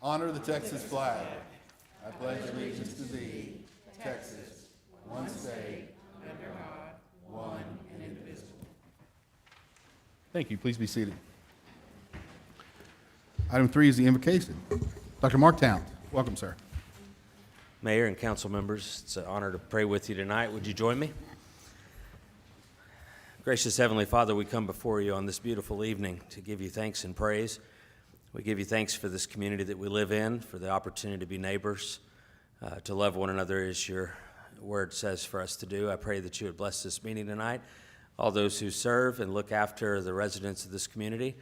Honor the Texas flag. I pledge allegiance to thee, Texas, one state, under God, one and indivisible. Thank you. Please be seated. Item 3 is the invocation. Dr. Mark Towns, welcome, sir. Mayor and council members, it's an honor to pray with you tonight. Would you join me? Gracious Heavenly Father, we come before you on this beautiful evening to give you thanks and praise. We give you thanks for this community that we live in, for the opportunity to be neighbors, to love one another as your word says for us to do. I pray that you would bless this meeting tonight, all those who serve and look after the residents of this community.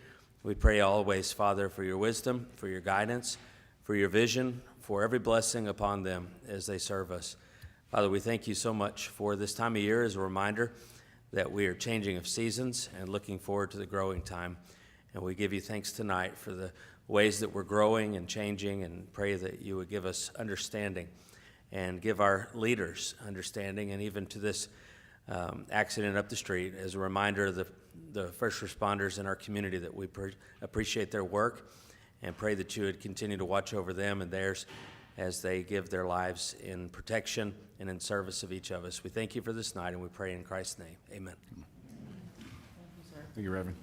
We pray always, Father, for your wisdom, for your guidance, for your vision, for every blessing upon them as they serve us. Father, we thank you so much for this time of year as a reminder that we are changing of seasons and looking forward to the growing time. And we give you thanks tonight for the ways that we're growing and changing, and pray that you would give us understanding and give our leaders understanding, and even to this accident up the street as a reminder of the first responders in our community, that we appreciate their work and pray that you would continue to watch over them and theirs as they give their lives in protection and in service of each of us. We thank you for this night, and we pray in Christ's name. Amen. Thank you, Reverend.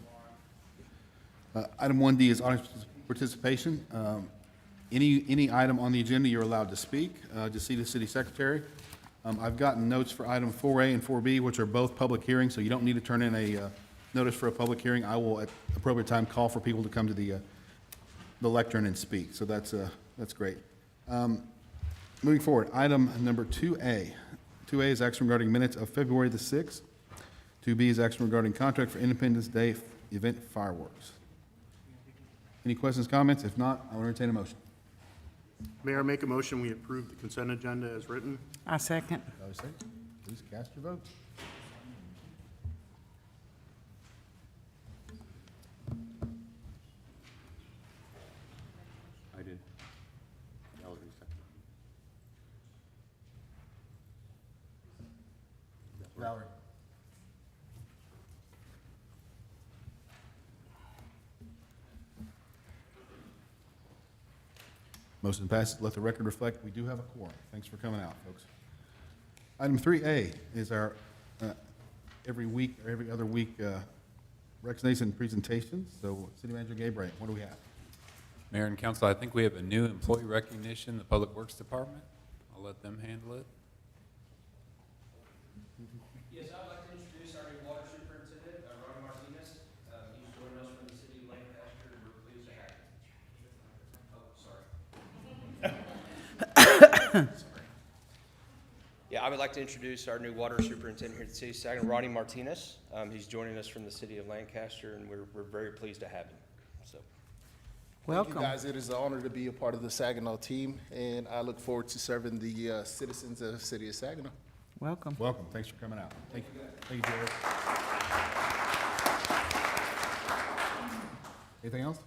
Item 1D is audience participation. Any item on the agenda, you're allowed to speak. Just see the city secretary. I've gotten notes for item 4A and 4B, which are both public hearings, so you don't need to turn in a notice for a public hearing. I will, at appropriate time, call for people to come to the lectern and speak. So that's great. Moving forward, item number 2A. 2A is action regarding minutes of February the 6th. 2B is action regarding contract for Independence Day event fireworks. Any questions, comments? If not, I'll entertain a motion. Mayor, make a motion, we approve the consent agenda as written. I second. Please cast your vote. I did. Valerie. Motion passes. Let the record reflect we do have a quorum. Thanks for coming out, folks. Item 3A is our every week or every other week recognition presentations. So, City Manager Gabe Ray, what do we have? Mayor and council, I think we have a new employee recognition, the Public Works Department. I'll let them handle it. Yes, I'd like to introduce our new water superintendent, Ronnie Martinez. He's joining us from the city of Lancaster, and we're pleased to have him. Oh, sorry. Yeah, I would like to introduce our new water superintendent here at the city of Saginaw, Ronnie Martinez. He's joining us from the city of Lancaster, and we're very pleased to have him. So, Welcome. Thank you, guys. It is an honor to be a part of the Saginaw team, and I look forward to serving the citizens of the city of Saginaw. Welcome. Welcome. Thanks for coming out. Thank you. Thank you, Jared. Anything else?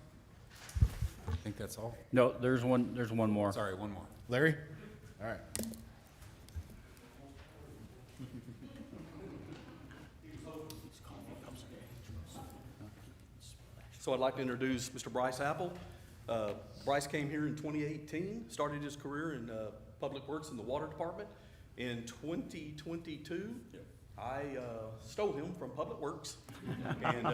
I think that's all. No, there's one more. Sorry, one more. Larry? All right. So I'd like to introduce Mr. Bryce Apple. Bryce came here in 2018, started his career in Public Works in the Water Department. In 2022, I stole him from Public Works. And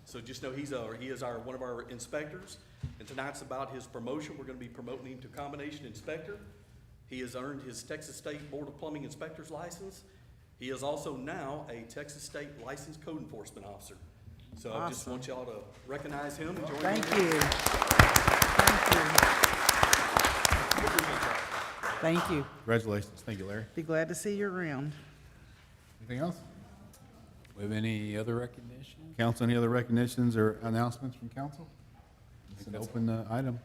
so just know he is one of our inspectors. And tonight's about his promotion. We're going to be promoting him to combination inspector. He has earned his Texas State Board of Plumbing Inspector's license. He is also now a Texas State Licensed Code Enforcement Officer. So I just want y'all to recognize him and join Thank him. you. Thank you. Congratulations. Thank you, Larry. Be glad to see you around. Anything else? We have any other recognition? Council, any other recognitions or announcements from council? It's an open item.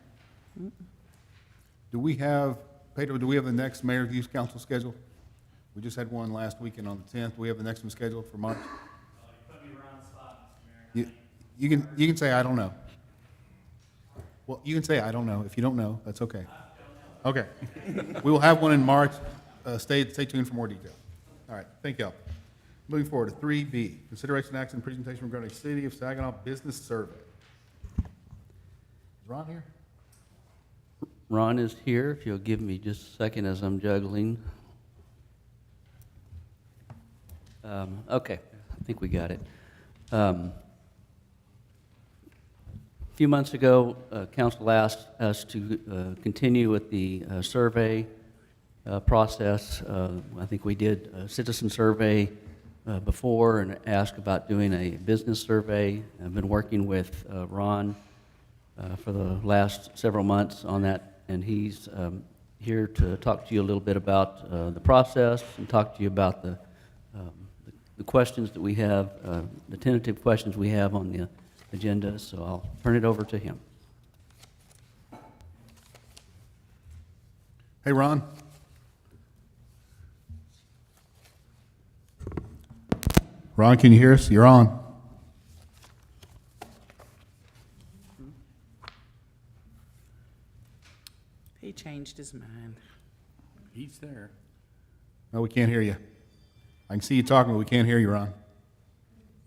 Do we have, Pedro, do we have the next Mayor's Youth Council scheduled? We just had one last weekend on the 10th. Do we have the next one scheduled for March? You can say, I don't know. Well, you can say, I don't know. If you don't know, that's okay. Okay. We will have one in March. Stay tuned for more details. All right. Thank y'all. Moving forward to 3B, consideration action and presentation regarding City of Saginaw Business Survey. Is Ron here? Ron is here, if you'll give me just a second as I'm juggling. Okay, I think we got it. A few months ago, council asked us to continue with the survey process. I think we did a citizen survey before and asked about doing a business survey. I've been working with Ron for the last several months on that, and he's here to talk to you a little bit about the process and talk to you about the questions that we have, the tentative questions we have on the agenda. So I'll turn it over to him. Hey, Ron. Ron, can you hear us? You're on. He changed his mind. He's there. No, we can't hear you. I can see you talking, but we can't hear you, Ron.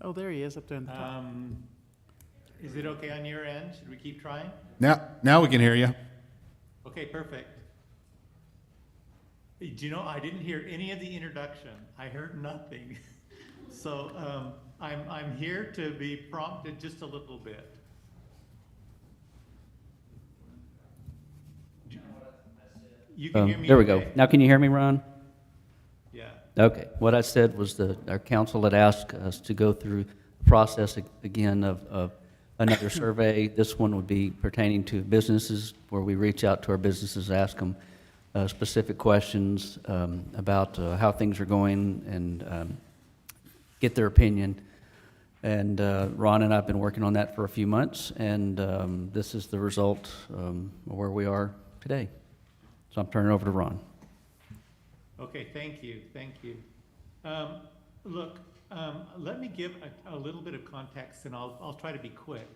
Oh, there he is up there in the top. Is it okay on your end? Should we keep trying? Now we can hear you. Okay, perfect. Do you know, I didn't hear any of the introduction. I heard nothing. So I'm here to be prompted just a little bit. You can hear me There we go. okay? Now can you hear me, Ron? Yeah. Okay. What I said was that our council had asked us to go through the process again of another survey. This one would be pertaining to businesses, where we reach out to our businesses, ask them specific questions about how things are going, and get their opinion. And Ron and I have been working on that for a few months, and this is the result of where we are today. So I'm turning it over to Ron. Okay, thank you, thank you. Look, let me give a little bit of context, and I'll try to be quick.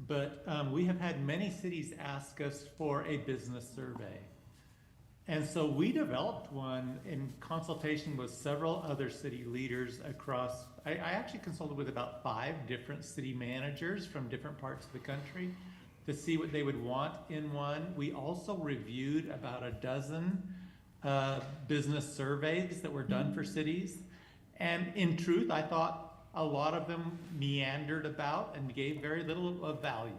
But we have had many cities ask us for a business survey. And so we developed one in consultation with several other city leaders across, I actually consulted with about 5 different city managers from different parts of the country to see what they would want in one. We also reviewed about a dozen business surveys that were done for cities. And in truth, I thought a lot of them meandered about and gave very little of value.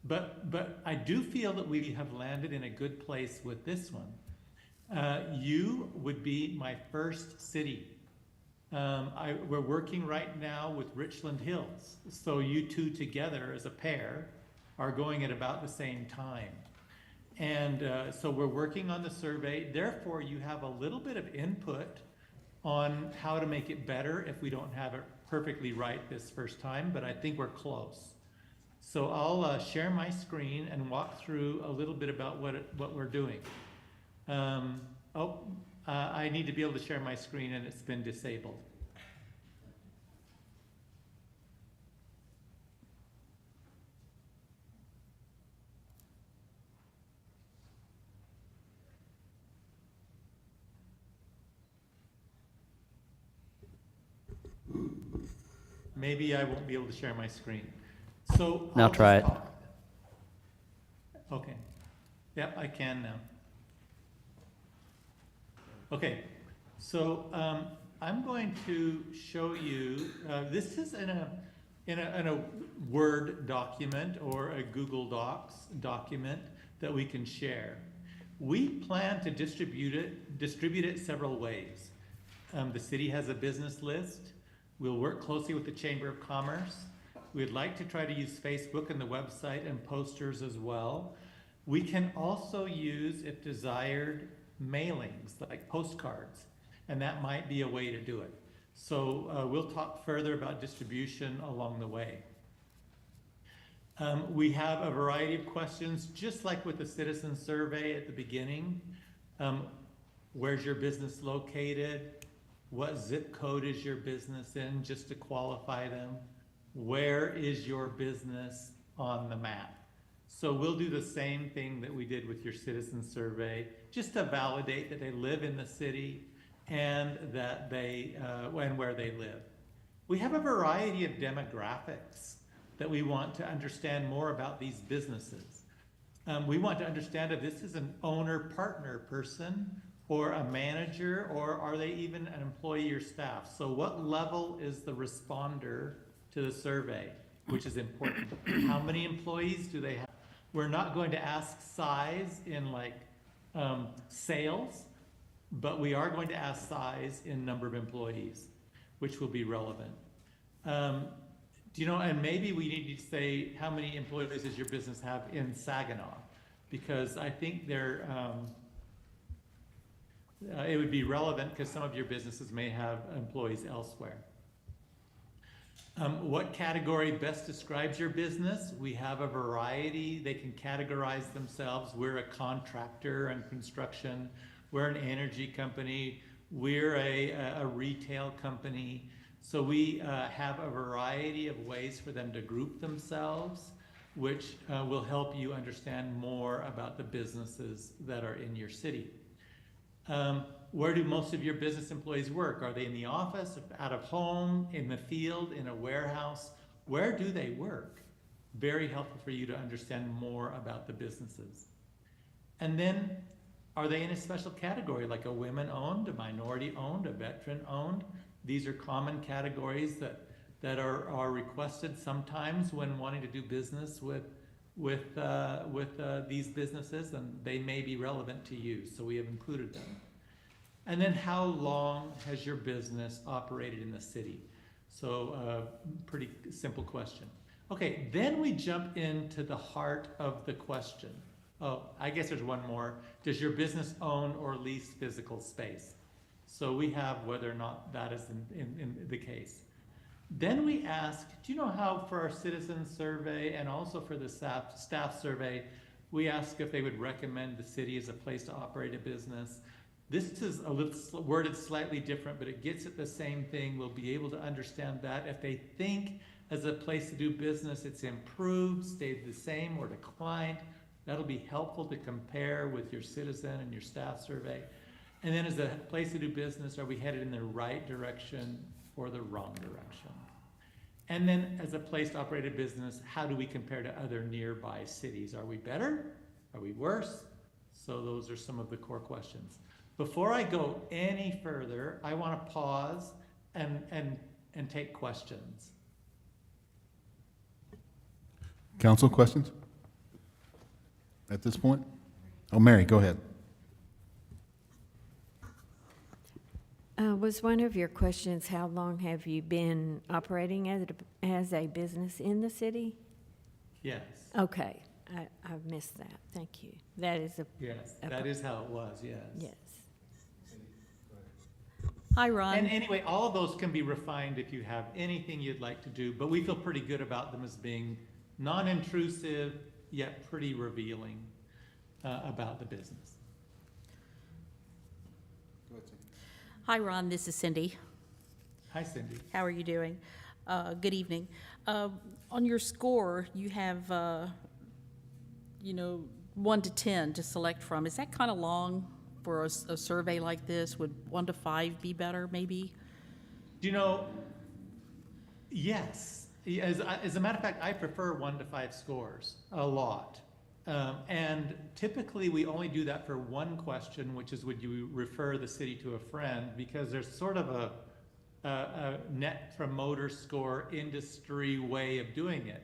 But I do feel that we have landed in a good place with this one. You would be my first city. We're working right now with Richland Hills. So you two together as a pair are going at about the same time. And so we're working on the survey. Therefore, you have a little bit of input on how to make it better if we don't have it perfectly right this first time, but I think we're close. So I'll share my screen and walk through a little bit about what we're doing. I need to be able to share my screen, and it's been disabled. Maybe I won't be able to share my screen. So Now I'll try just it. talk. Okay. Yep, I can now. Okay, so I'm going to show you. This is in a Word document or a Google Docs document that we can share. We plan to distribute it several ways. The city has a business list. We'll work closely with the Chamber of Commerce. We'd like to try to use Facebook and the website and posters as well. We can also use, if desired, mailings like postcards, and that might be a way to do it. So we'll talk further about distribution along the way. We have a variety of questions, just like with the citizen survey at the beginning. Where's your business located? What zip code is your business in, just to qualify them? Where is your business on the map? So we'll do the same thing that we did with your citizen survey, just to validate that they live in the city and that and where they live. We have a variety of demographics that we want to understand more about these businesses. We want to understand if this is an owner-partner person, or a manager, or are they even an employee or staff? So what level is the responder to the survey, which is important? How many employees do they have? We're not going to ask size in like sales, but we are going to ask size in number of employees, which will be relevant. Do you know, and maybe we need to say, how many employees does your business have in Saginaw? Because I think it would be relevant because some of your businesses may have employees elsewhere. What category best describes your business? We have a variety. They can categorize themselves. We're a contractor and construction. We're an energy company. We're a retail company. So we have a variety of ways for them to group themselves, which will help you understand more about the businesses that are in your city. Where do most of your business employees work? Are they in the office, out of home, in the field, in a warehouse? Where do they work? Very helpful for you to understand more about the businesses. And then, are they in a special category, like a women-owned, a minority-owned, a veteran-owned? These are common categories that are requested sometimes when wanting to do business with these businesses, and they may be relevant to you, so we have included them. And then how long has your business operated in the city? So pretty simple question. Okay, then we jump into the heart of the question. Oh, I guess there's one more. Does your business own or lease physical space? So we have whether or not that is in the case. Then we ask, do you know how for our citizen survey and also for the staff survey, we ask if they would recommend the city as a place to operate a business. This is a little worded slightly different, but it gets at the same thing. We'll be able to understand that. If they think as a place to do business, it's improved, stayed the same, or declined, that'll be helpful to compare with your citizen and your staff survey. And then as a place to do business, are we headed in the right direction or the wrong direction? And then as a place to operate a business, how do we compare to other nearby cities? Are we better? Are we worse? So those are some of the core questions. Before I go any further, I want to pause and take questions. Council, questions? At this point? Oh, Mary, go ahead. Was one of your questions, how long have you been operating as a business in the city? Yes. Okay, I've missed that. Thank you. That is Yes, that is how it was, yes. yes. Hi, Ron. And anyway, all of those can be refined if you have anything you'd like to do, but we feel pretty good about them as being non-intrusive, yet pretty revealing about the business. Hi, Ron. This is Cindy. Hi, Cindy. How are you doing? Good evening. On your score, you have, 1 to 10 to select from. Is that kind of long for a survey like this? Would 1 to 5 be better, maybe? Yes. As a matter of fact, I prefer 1 to 5 scores a lot. And typically we only do that for one question, which is would you refer the city to a friend, because there's sort of a net promoter score industry way of doing it.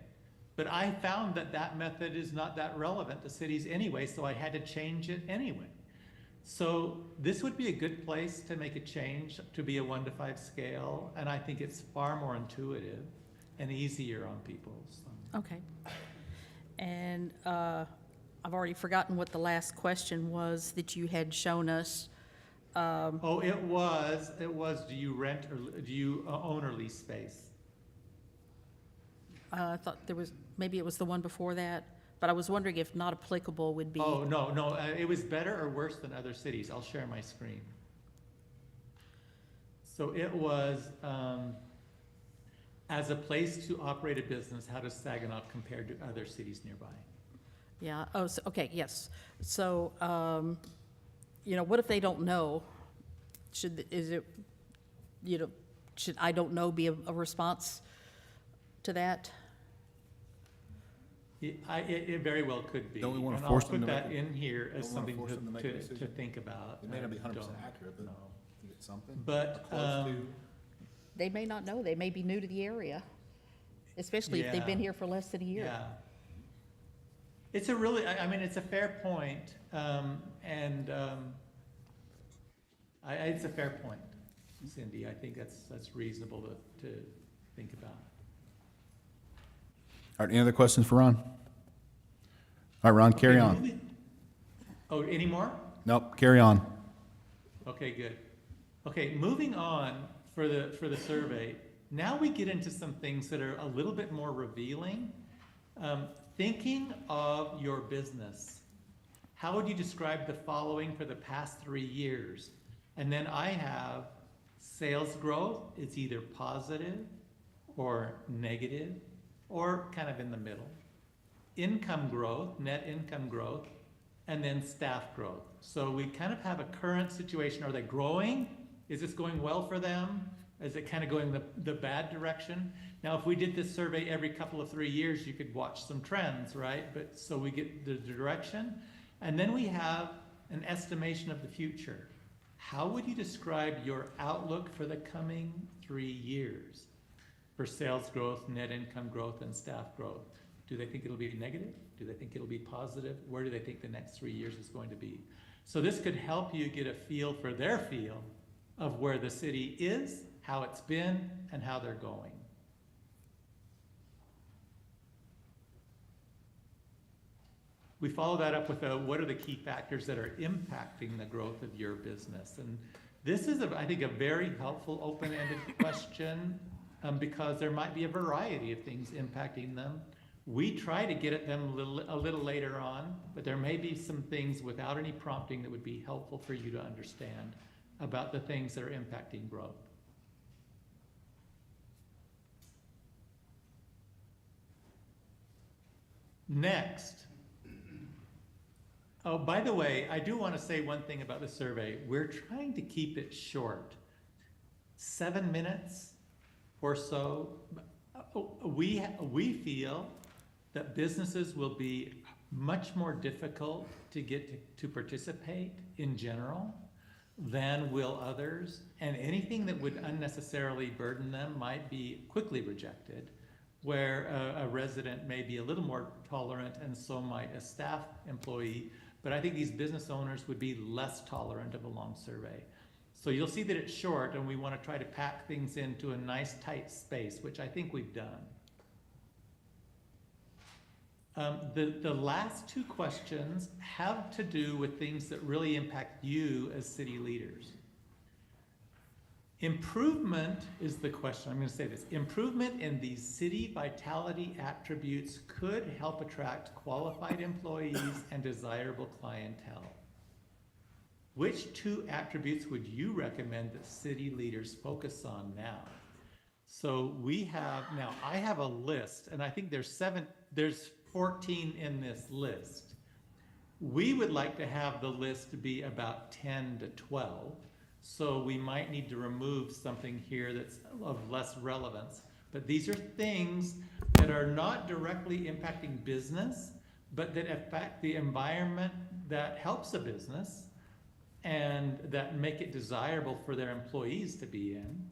But I found that method is not that relevant to cities anyway, so I had to change it anyway. So this would be a good place to make a change to be a 1 to 5 scale, and I think it's far more intuitive and easier on people. So. Okay. And I've already forgotten what the last question was that you had shown us. It was, do you rent or do you own or lease space? I thought maybe it was the one before that, but I was wondering if not applicable would be. Oh, no, it was better or worse than other cities. I'll share my screen. So it was, as a place to operate a business, how does Saginaw compare to other cities nearby? Yeah, okay, yes. So, what if they don't know? Should I don't know be a response to that? It very well could be. Don't we wanna And force I'll them put to that make in here as don't wanna something force them to make a to decision? think about. It may not be I 100% don't accurate, but know. to get something. But, close to. They may not know, they may be new to the area, especially if they've been Yeah. here for less than a year. Yeah. It's a really, I mean, it's a fair point, it's a fair point, Cindy. I think that's reasonable to think about. All right, any other questions for Ron? All right, Ron, carry Okay, on. moving- Oh, any more? Nope, carry on. Okay, good. Okay, moving on for the survey. Now we get into some things that are a little bit more revealing. Thinking of your business, how would you describe the following for the past 3 years? And then I have sales growth is either positive or negative or kind of in the middle. Income growth, net income growth, and then staff growth. So we kind of have a current situation. Are they growing? Is this going well for them? Is it kind of going the bad direction? Now, if we did this survey every couple of 3 years, you could watch some trends, right? But so we get the direction. And then we have an estimation of the future. How would you describe your outlook for the coming 3 years for sales growth, net income growth, and staff growth? Do they think it'll be negative? Do they think it'll be positive? Where do they think the next 3 years is going to be? So this could help you get a feel for their feel of where the city is, how it's been, and how they're going. We follow that up with what are the key factors that are impacting the growth of your business? And this is, I think, a very helpful open-ended question because there might be a variety of things impacting them. We try to get at them a little later on, but there may be some things without any prompting that would be helpful for you to understand about the things that are impacting growth. Next. Oh, by the way, I do want to say one thing about the survey. We're trying to keep it short. 7 minutes or so. We feel that businesses will be much more difficult to get to participate in general than will others, and anything that would unnecessarily burden them might be quickly rejected, where a resident may be a little more tolerant, and so might a staff employee. But I think these business owners would be less tolerant of a long survey. So you'll see that it's short, and we want to try to pack things into a nice tight space, which I think we've done. The last 2 questions have to do with things that really impact you as city leaders. Improvement is the question. I'm going to say this. Improvement in these city vitality attributes could help attract qualified employees and desirable clientele. Which 2 attributes would you recommend that city leaders focus on now? So we have, now I have a list, and I think there's 14 in this list. We would like to have the list be about 10 to 12. So we might need to remove something here that's of less relevance. But these are things that are not directly impacting business, but that affect the environment that helps a business and that make it desirable for their employees to be in.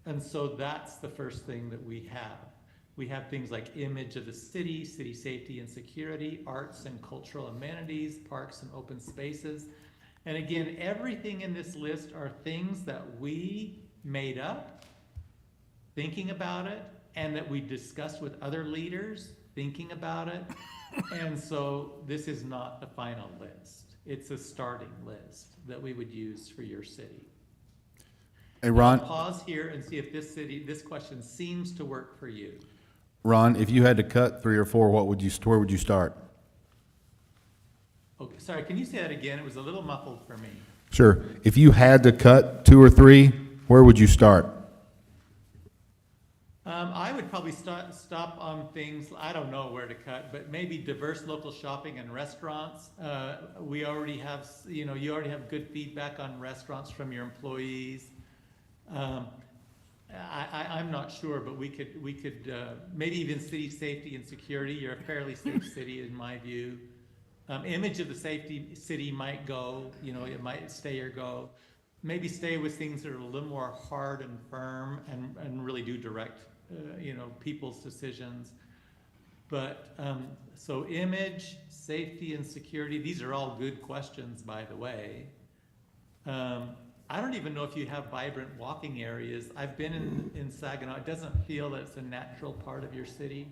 And so that's the first thing that we have. We have things like image of the city, city safety and security, arts and cultural amenities, parks and open spaces. And again, everything in this list are things that we made up, thinking about it, and that we discussed with other leaders, thinking about it. And so this is not the final list. It's a starting list that we would use for your city. Hey, Ron, I'll pause here and see if this question seems to work for you. Ron, if you had to cut 3 or 4, where would you start? Okay, sorry, can you say that again? It was a little muffled for me. Sure. If you had to cut 2 or 3, where would you start? I would probably stop on things, I don't know where to cut, but maybe diverse local shopping and restaurants. We already have, you already have good feedback on restaurants from your employees. I'm not sure, but we could, maybe even city safety and security. You're a fairly safe city in my view. Image of the city might go, you know, it might stay or go. Maybe stay with things that are a little more hard and firm and really do direct, you know, people's decisions. But, so image, safety, and security, these are all good questions, by the way. I don't even know if you have vibrant walking areas. I've been in Saginaw. It doesn't feel that it's a natural part of your city,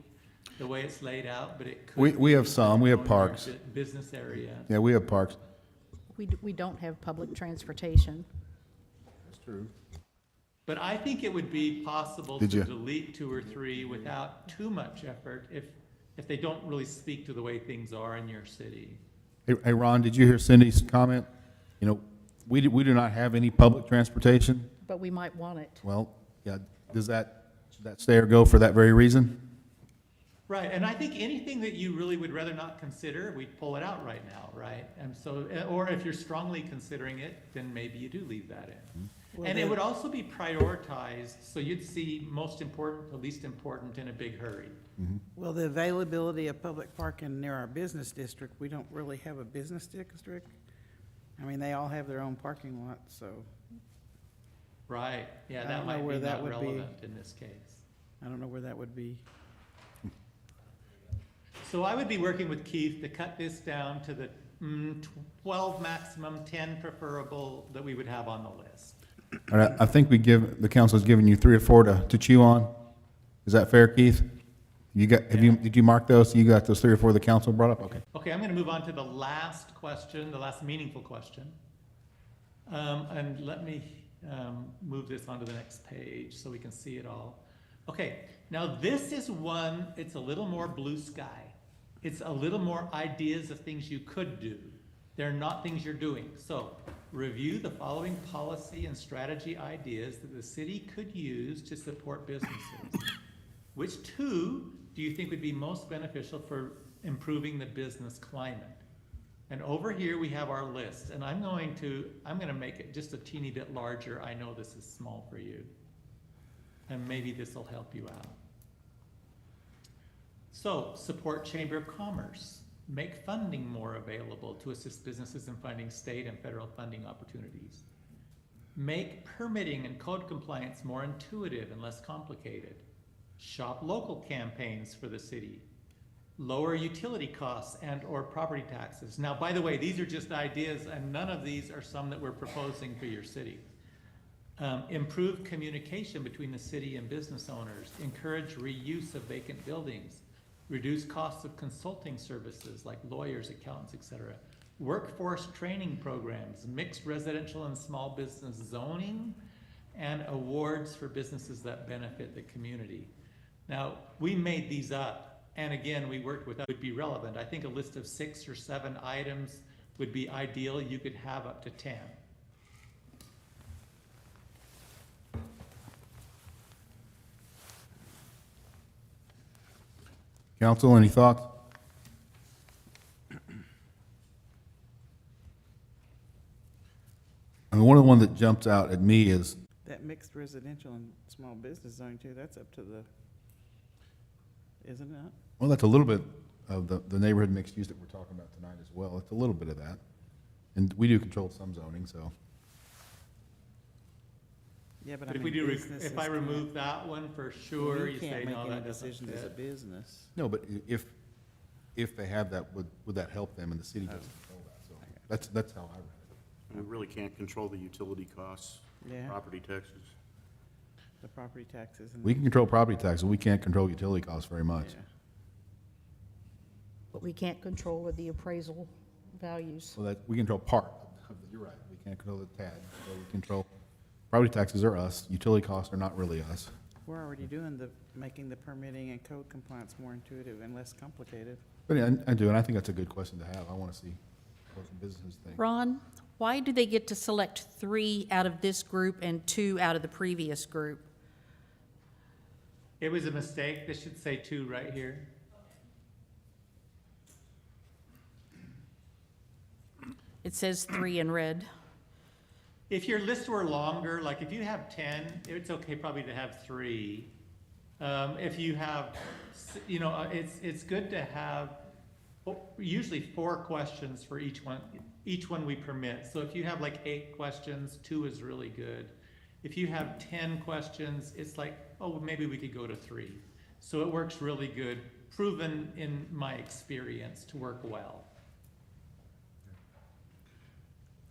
the way it's laid out, but it could. We have some, we have be parks. Business area. Yeah, we have parks. We don't have public transportation. That's true. But I think it would be possible Did to you- delete 2 or 3 without too much effort if they don't really speak to the way things are in your city. Hey, Ron, did you hear Cindy's comment? You know, we do not have any public transportation. But we might want it. Well, yeah, should that stay or go for that very reason? Right, and I think anything that you really would rather not consider, we'd pull it out right now, right? And so, or if you're strongly considering it, then maybe you do leave that in. And it would also be prioritized, so you'd see most important to least important in a big hurry. Well, the availability of public parking near our business district, we don't really have a business district. I mean, they all have their own parking lot, so Right, yeah, I that don't know might where be that not would be. relevant in this case. I don't know where that would be. So I would be working with Keith to cut this down to the 12 maximum, 10 preferable that we would have on the list. All right, I think the council's given you 3 or 4 to chew on. Is that fair, Keith? Did you mark those? You got those 3 or 4 the council brought up? Okay. Okay, I'm gonna move on to the last question, the last meaningful question. And let me move this onto the next page so we can see it all. Okay, now this is one, it's a little more blue sky. It's a little more ideas of things you could do. They're not things you're doing. So review the following policy and strategy ideas that the city could use to support businesses. Which 2 do you think would be most beneficial for improving the business climate? And over here, we have our list, and I'm gonna make it just a teeny bit larger. I know this is small for you. And maybe this will help you out. So, support Chamber of Commerce. Make funding more available to assist businesses in finding state and federal funding opportunities. Make permitting and code compliance more intuitive and less complicated. Shop local campaigns for the city. Lower utility costs and/or property taxes. Now, by the way, these are just ideas, and none of these are some that we're proposing for your city. Improve communication between the city and business owners. Encourage reuse of vacant buildings. Reduce costs of consulting services like lawyers, accountants, etc. Workforce training programs. Mixed residential and small business zoning. And awards for businesses that benefit the community. Now, we made these up, and again, we worked with that would be relevant. I think a list of 6 or 7 items would be ideal. You could have up to 10. Council, any thoughts? I mean, one of the ones that jumps out at me is, That mixed residential and small business zone too, that's up to the, isn't it? well, that's a little bit of the neighborhood mixed use that we're talking about tonight as well. It's a little bit of that. And we do control some zoning, so. Yeah, but I But if mean, we do, businesses if I can't- remove that one for sure, you say, can't make no, any that doesn't decisions as a fit. business. No, but if they have that, would that help them? And the city doesn't control that, so that's how I read it. We really can't control the utility costs, Yeah. property taxes. The property taxes and. We can control property taxes, we can't control utility costs very much. Yeah. But we can't control the appraisal values. So that, we control part of it, you're right, we can't control the TAD, so we control, property taxes are us, utility costs are not really us. We're already doing making the permitting and code compliance more intuitive and less complicated. But yeah, I do, and I think that's a good question to have, I want to see what the businesses think. Ron, why do they get to select 3 out of this group and 2 out of the previous group? It was a mistake. This should say 2 right here. It says 3 in red. if your list were longer, like if you have 10, it's okay probably to have 3. If you have, it's good to have usually 4 questions for each one we permit. So if you have like 8 questions, 2 is really good. If you have 10 questions, it's like, oh, maybe we could go to 3. So it works really good, proven in my experience to work well.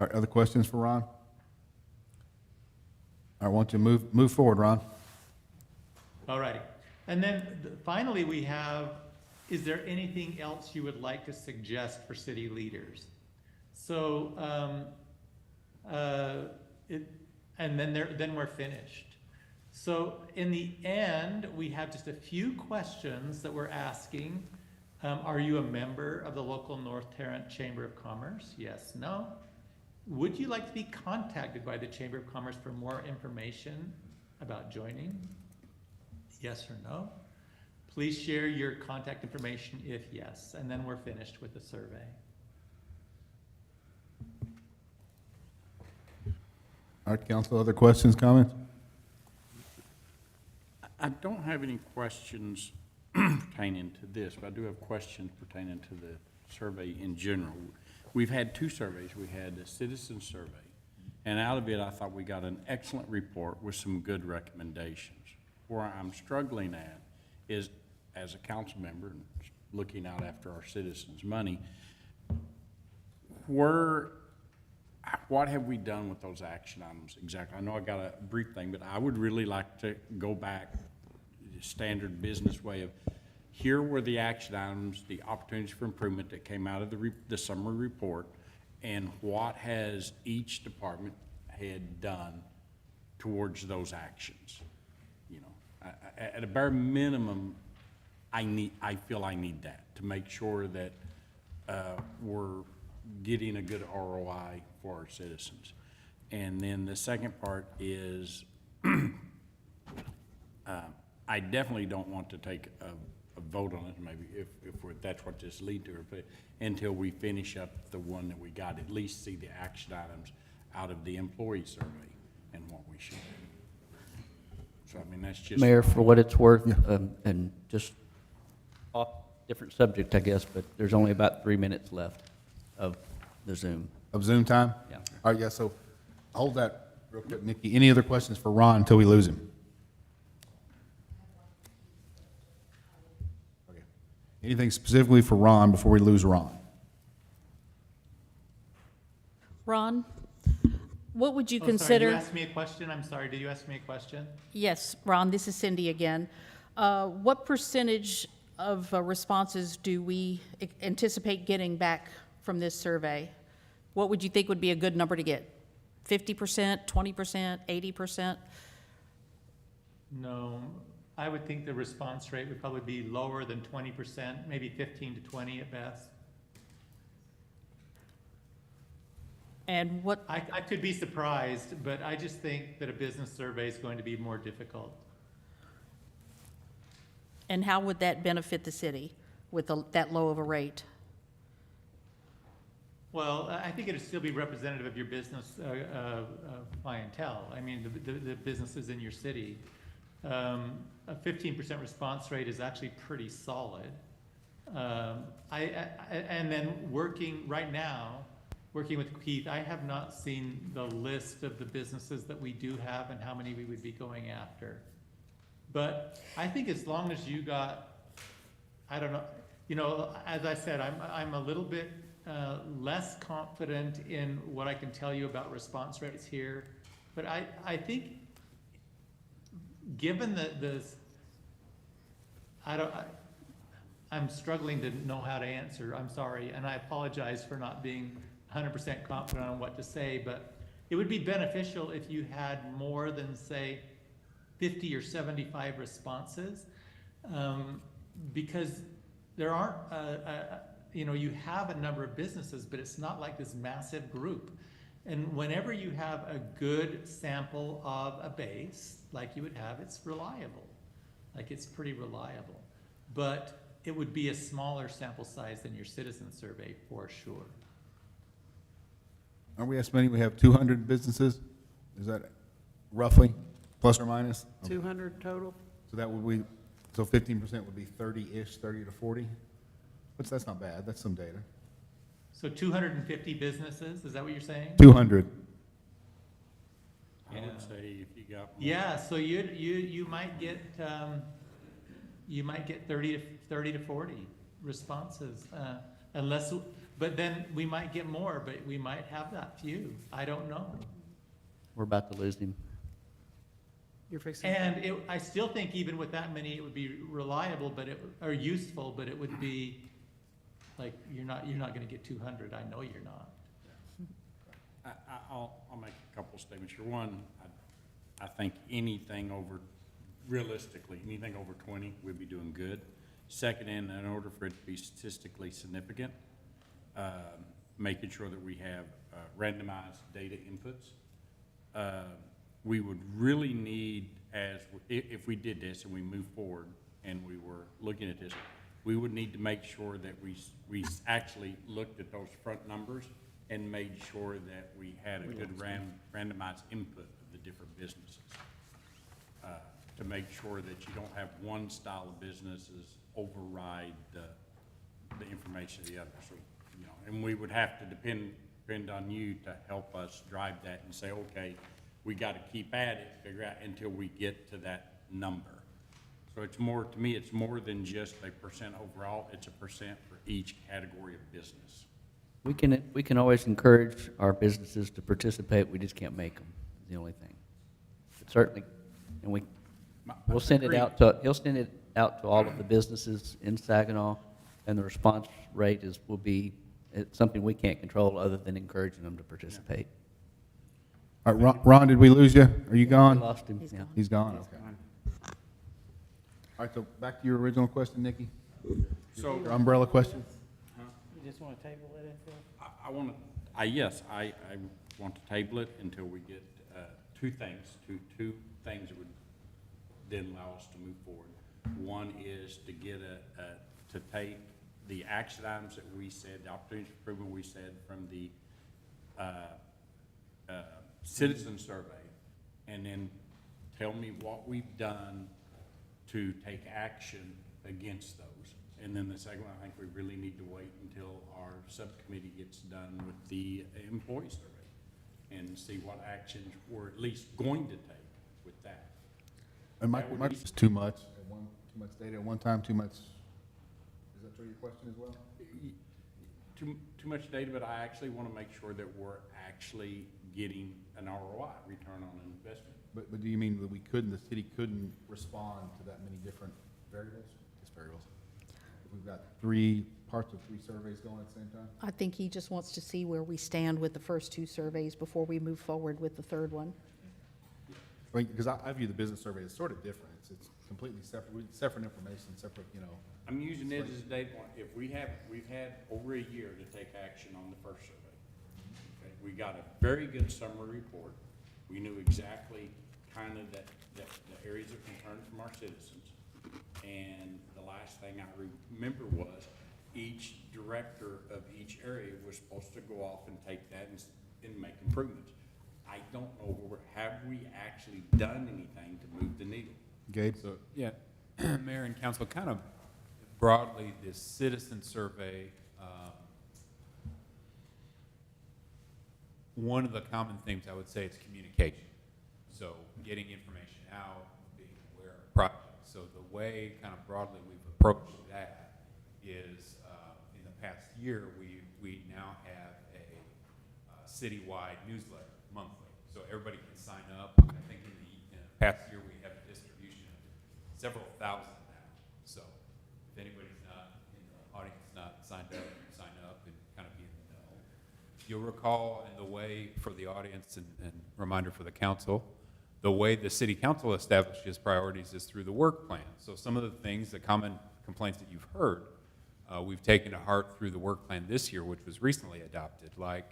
All right, other questions for Ron? All right, why don't you move forward, Ron? All righty. And then finally we have, is there anything else you would like to suggest for city leaders? So, and then we're finished. So in the end, we have just a few questions that we're asking. Are you a member of the local North Tarrant Chamber of Commerce? Yes, no. Would you like to be contacted by the Chamber of Commerce for more information about joining? Yes or no? Please share your contact information if yes, and then we're finished with the survey. All right, council, other questions, comments? I don't have any questions pertaining to this, but I do have questions pertaining to the survey in general. We've had 2 surveys. We had a citizen survey, and out of it, I thought we got an excellent report with some good recommendations. Where I'm struggling at is, as a council member, and looking out after our citizens' money, what have we done with those action items exactly? I know I got a brief thing, but I would really like to go back to the standard business way of, here were the action items, the opportunities for improvement that came out of the summary report, and what has each department head done towards those actions. You know, at a bare minimum, I feel I need that to make sure that we're getting a good ROI for our citizens. And then the second part is, I definitely don't want to take a vote on it, maybe if that's what this lead to, but until we finish up the one that we got, at least see the action items out of the employee survey and what we should do. So, I mean, that's just. Mayor, for what it's worth, and just off different subject, I guess, but there's only about 3 minutes left of the Zoom. Of Zoom time? Yeah. All right, yeah, so hold that real quick, Nikki. Any other questions for Ron until we lose him? Okay. Anything specifically for Ron before we lose Ron? Ron, what would you Oh, sorry, consider? you asked me a question? I'm sorry, did you ask me a question? Yes, Ron, this is Cindy again. What percentage of responses do we anticipate getting back from this survey? What would you think would be a good number to get? 50%, 20%, 80%? No, I would think the response rate would probably be lower than 20%, maybe 15 to 20 at best. And what, I could be surprised, but I just think that a business survey is going to be more difficult. and how would that benefit the city with that low of a rate? Well, I think it'd still be representative of your business clientele. I mean, the businesses in your city. A 15% response rate is actually pretty solid. And then right now, working with Keith, I have not seen the list of the businesses that we do have and how many we would be going after. But I think as long as you got, I don't know, you know, as I said, I'm a little bit less confident in what I can tell you about response rates here. But I think, given I'm struggling to know how to answer, I'm sorry, and I apologize for not being 100% confident on what to say, but it would be beneficial if you had more than, say, 50 or 75 responses, because there aren't, you know, you have a number of businesses, but it's not like this massive group. And whenever you have a good sample of a base, like you would have, it's reliable. Like, it's pretty reliable. But it would be a smaller sample size than your citizen survey, for sure. Are we estimating we have 200 businesses? Is that roughly, plus or minus? Okay. 200 total? So that would be, so 15% would be 30-ish, 30 to 40? Which, that's not bad, that's some data. So 250 businesses, is that what you're saying? 200. I would say if you got. more- Yeah, so you might get, 30 to 40 responses, unless, but then we might get more, but we might have that few. I don't know. We're about to lose him. You're fixing. And I still think even with that many, it would be reliable, or useful, but it would be, like, you're not gonna get 200, I know you're not. I'll make a couple statements here. One, I think anything over, realistically, anything over 20, we'd be doing good. Second, in order for it to be statistically significant, making sure that we have randomized data inputs. We would really need, if we did this and we move forward and we were looking at this, we would need to make sure that we actually looked at those front numbers and made sure that we had a good randomized input of the different businesses. To make sure that you don't have one style of businesses override the information of the other. So, you know, and we would have to depend on you to help us drive that and say, okay, we got to keep at it, figure out until we get to that number. So it's more, to me, it's more than just a percent overall, it's a percent for each category of business. We can always encourage our businesses to participate, we just can't make them, is the only thing. But certainly, and we'll send it out to, he'll send it out to all of the businesses in Saginaw, and the response rate will be, it's something we can't control other than encouraging them to participate. All right, Ron, did we lose you? Are you gone? We lost him, He's yeah. gone. He's gone, okay. All right, so back to your original question, Nikki. So, Your umbrella question? You just want to table it, Phil? I want to, yes, I want to table it until we get two things that would then allow us to move forward. One is to get to take the action items that we said, the opportunities for improvement we said from the citizen survey, and then tell me what we've done to take action against those. And then the second one, I think we really need to wait until our subcommittee gets done with the employee survey and see what actions we're at least going to take with that. And my, That would my, be- is too much, too much data at one time, too much, is that your question as well? Too much data, but I actually want to make sure that we're actually getting an ROI, return on investment. But do you mean that the city couldn't respond to that many different variables? Just variables. If we've got three surveys going at the same time? I think he just wants to see where we stand with the first two surveys before we move forward with the third one. I mean, because I view the business survey as sort of different. It's completely separate information, separate, you know. I'm using it as a data point. If we've had over a year to take action on the first survey. Okay, we got a very good summary report. We knew exactly kind of the areas of concern from our citizens. And the last thing I remember was each director of each area was supposed to go off and take that and make improvements. I don't know, have we actually done anything to move the needle? Gabe? So, yeah, Mayor and Council, kind of broadly, this citizen survey, one of the common themes I would say is communication. So getting information out, being aware of projects. So the way kind of broadly we've approached that is in the past year, we now have a citywide newsletter monthly. So everybody can sign up. I think in the past year, we have a distribution of several thousand now. So if anybody's not in the audience not signed up, sign up and kind of be in the know. You'll recall in the way for the audience and reminder for the council, the way the city council establishes priorities is through the work plan. So some of the things, the common complaints that you've heard, we've taken to heart through the work plan this year, which was recently adopted, like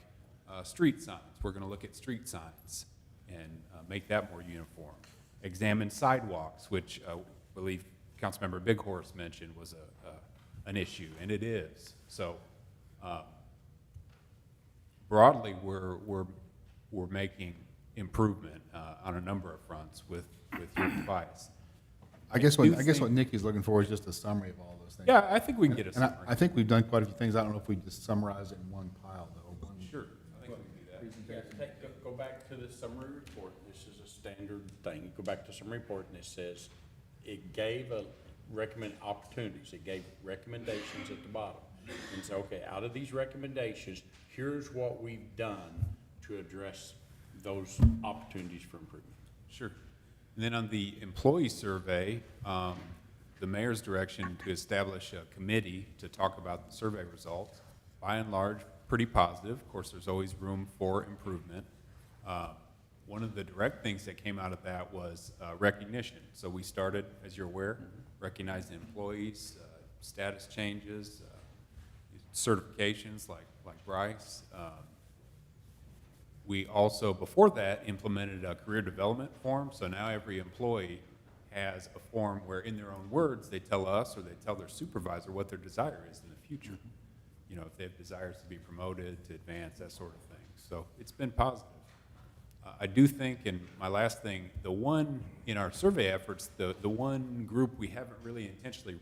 street signs. We're going to look at street signs and make that more uniform. Examine sidewalks, which I believe Councilmember Bighorse mentioned was an issue, and it is. So broadly, we're making improvement on a number of fronts with your advice. I guess do what think- Nikki's looking for is just a summary of all those things. Yeah, I think we can get a And summary. I think we've done quite a few things. I don't know if we just summarize it in one pile, though. Sure, I think we can do that. Go back to the summary report. This is a standard thing. You go back to the summary report and it says, it gave opportunities. It gave recommendations at the bottom. And so, okay, out of these recommendations, here's what we've done to address those opportunities for improvement. Sure. And then on the employee survey, the mayor's direction to establish a committee to talk about the survey results, by and large, pretty positive. Of course, there's always room for improvement. One of the direct things that came out of that was recognition. So we started, as you're aware, recognizing employees, status changes, certifications like Bryce. We also, before that, implemented a career development form. So now every employee has a form where, in their own words, they tell us or they tell their supervisor what their desire is in the future. You know, if they have desires to be promoted, to advance, that sort of thing. So it's been positive. I do think, and my last thing, the one in our survey efforts, the one group we haven't really intentionally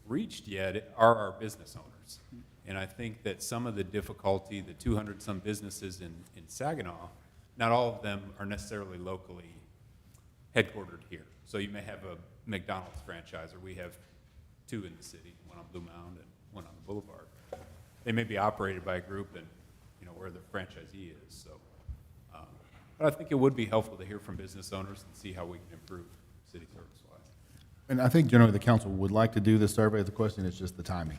reached yet are our business owners. And I think that some of the difficulty, the 200-some businesses in Saginaw, not all of them are necessarily locally headquartered here. So you may have a McDonald's franchisor. We have 2 in the city, one on Blue Mound and one on the Boulevard. They may be operated by a group and, you know, where the franchisee is. So, but I think it would be helpful to hear from business owners and see how we can improve city service-wise. And I think generally the council would like to do this survey. The question is just the timing.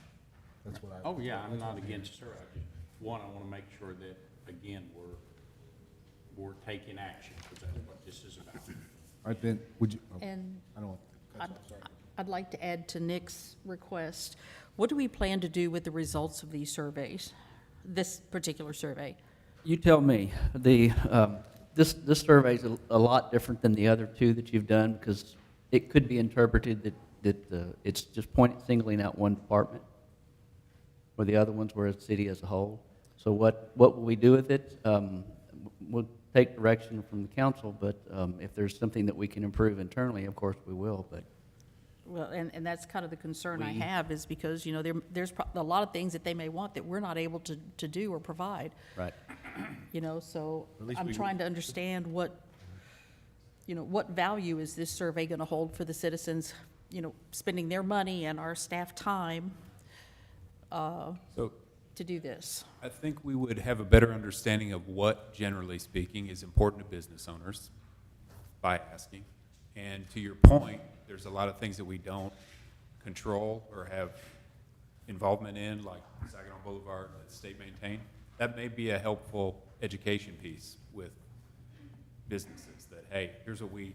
That's what I. Oh, yeah, I'm not against her. I want to make sure that, again, we're taking action, because that's what this is about. All right, Ben, would you? oh, And I don't want to cut you off, sorry. I'd like to add to Nick's request, what do we plan to do with the results of these surveys, this particular survey? You tell me. This survey is a lot different than the other 2 that you've done, because it could be interpreted that it's just singling out one department, where the other ones were a city as a whole. So what will we do with it? We'll take direction from the council, but if there's something that we can improve internally, of course we will, but. Well, and that's kind of the concern I have, is because, you know, there's a lot of things that they may want that we're not able to do or provide. Right. You know, so At least I'm we- trying to understand what value is this survey going to hold for the citizens, you know, spending their money and our staff time So to do this. I think we would have a better understanding of what, generally speaking, is important to business owners by asking. And to your point, there's a lot of things that we don't control or have involvement in, like Saginaw Boulevard that state maintained. That may be a helpful education piece with businesses that, hey, here's what we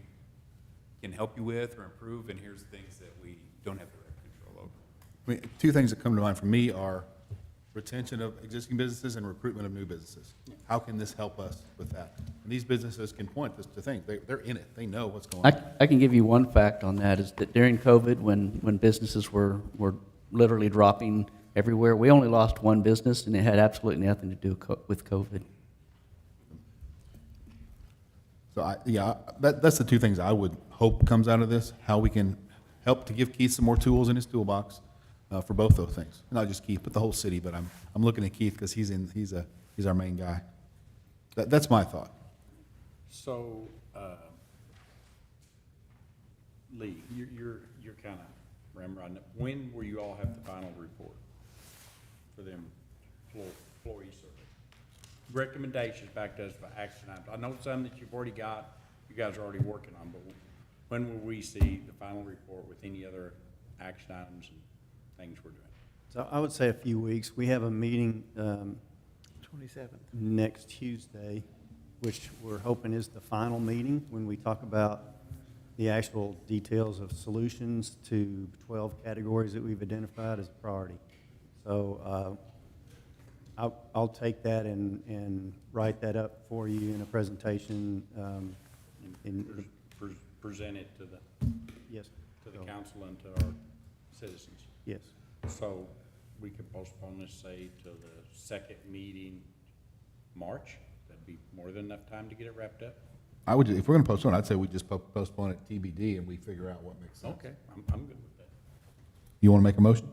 can help you with or improve, and here's things that we don't have direct control over. I mean, 2 things that come to mind for me are retention of existing businesses and recruitment of new businesses. How can this help us with that? And these businesses can point to things. They're in it. They know what's going on. I can give you one fact on that, is that during COVID, when businesses were literally dropping everywhere, we only lost 1 business, and it had absolutely nothing to do with COVID. So that's the 2 things I would hope comes out of this, how we can help to give Keith some more tools in his toolbox for both those things. Not just Keith, but the whole city, but I'm looking at Keith because he's our main guy. That's my thought. So, Lee, you're kind of remembering, when will you all have the final report for them employee survey? Recommendations back to us for action items. I know some that you've already got, you guys are already working on, but when will we see the final report with any other action items and things we're doing? So I would say a few weeks. We have a meeting 27th. next Tuesday, which we're hoping is the final meeting when we talk about the actual details of solutions to 12 categories that we've identified as a priority. So I'll take that and write that up for you in a presentation. Present it to the Yes. to the council and to our citizens. Yes. So we could postpone this, say, to the second meeting March. That'd be more than enough time to get it wrapped up. I would, if we're gonna postpone, I'd say we just postpone it TBD and we figure out what makes sense. Okay, I'm good with that. You wanna make a motion?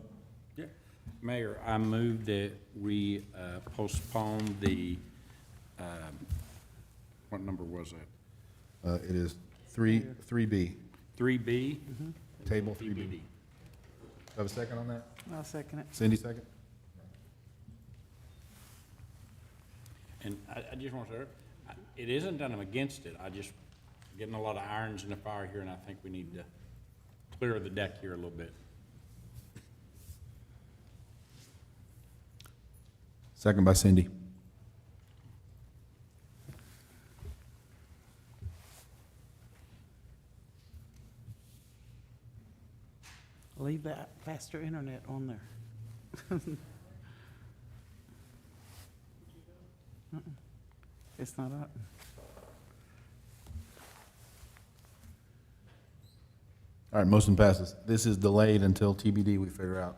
Yeah. Mayor, I move that we postpone the, what number was that? It is 3B, 3B? table 3B. Have a second on that? I'll second it. Cindy, second? And I just want to say, it isn't that I'm against it, I just getting a lot of irons in the fire here, and I think we need to clear the deck here a little bit. Second by Cindy. Leave that faster internet on there. It's not up. All right, motion passes. This is delayed until TBD, we figure out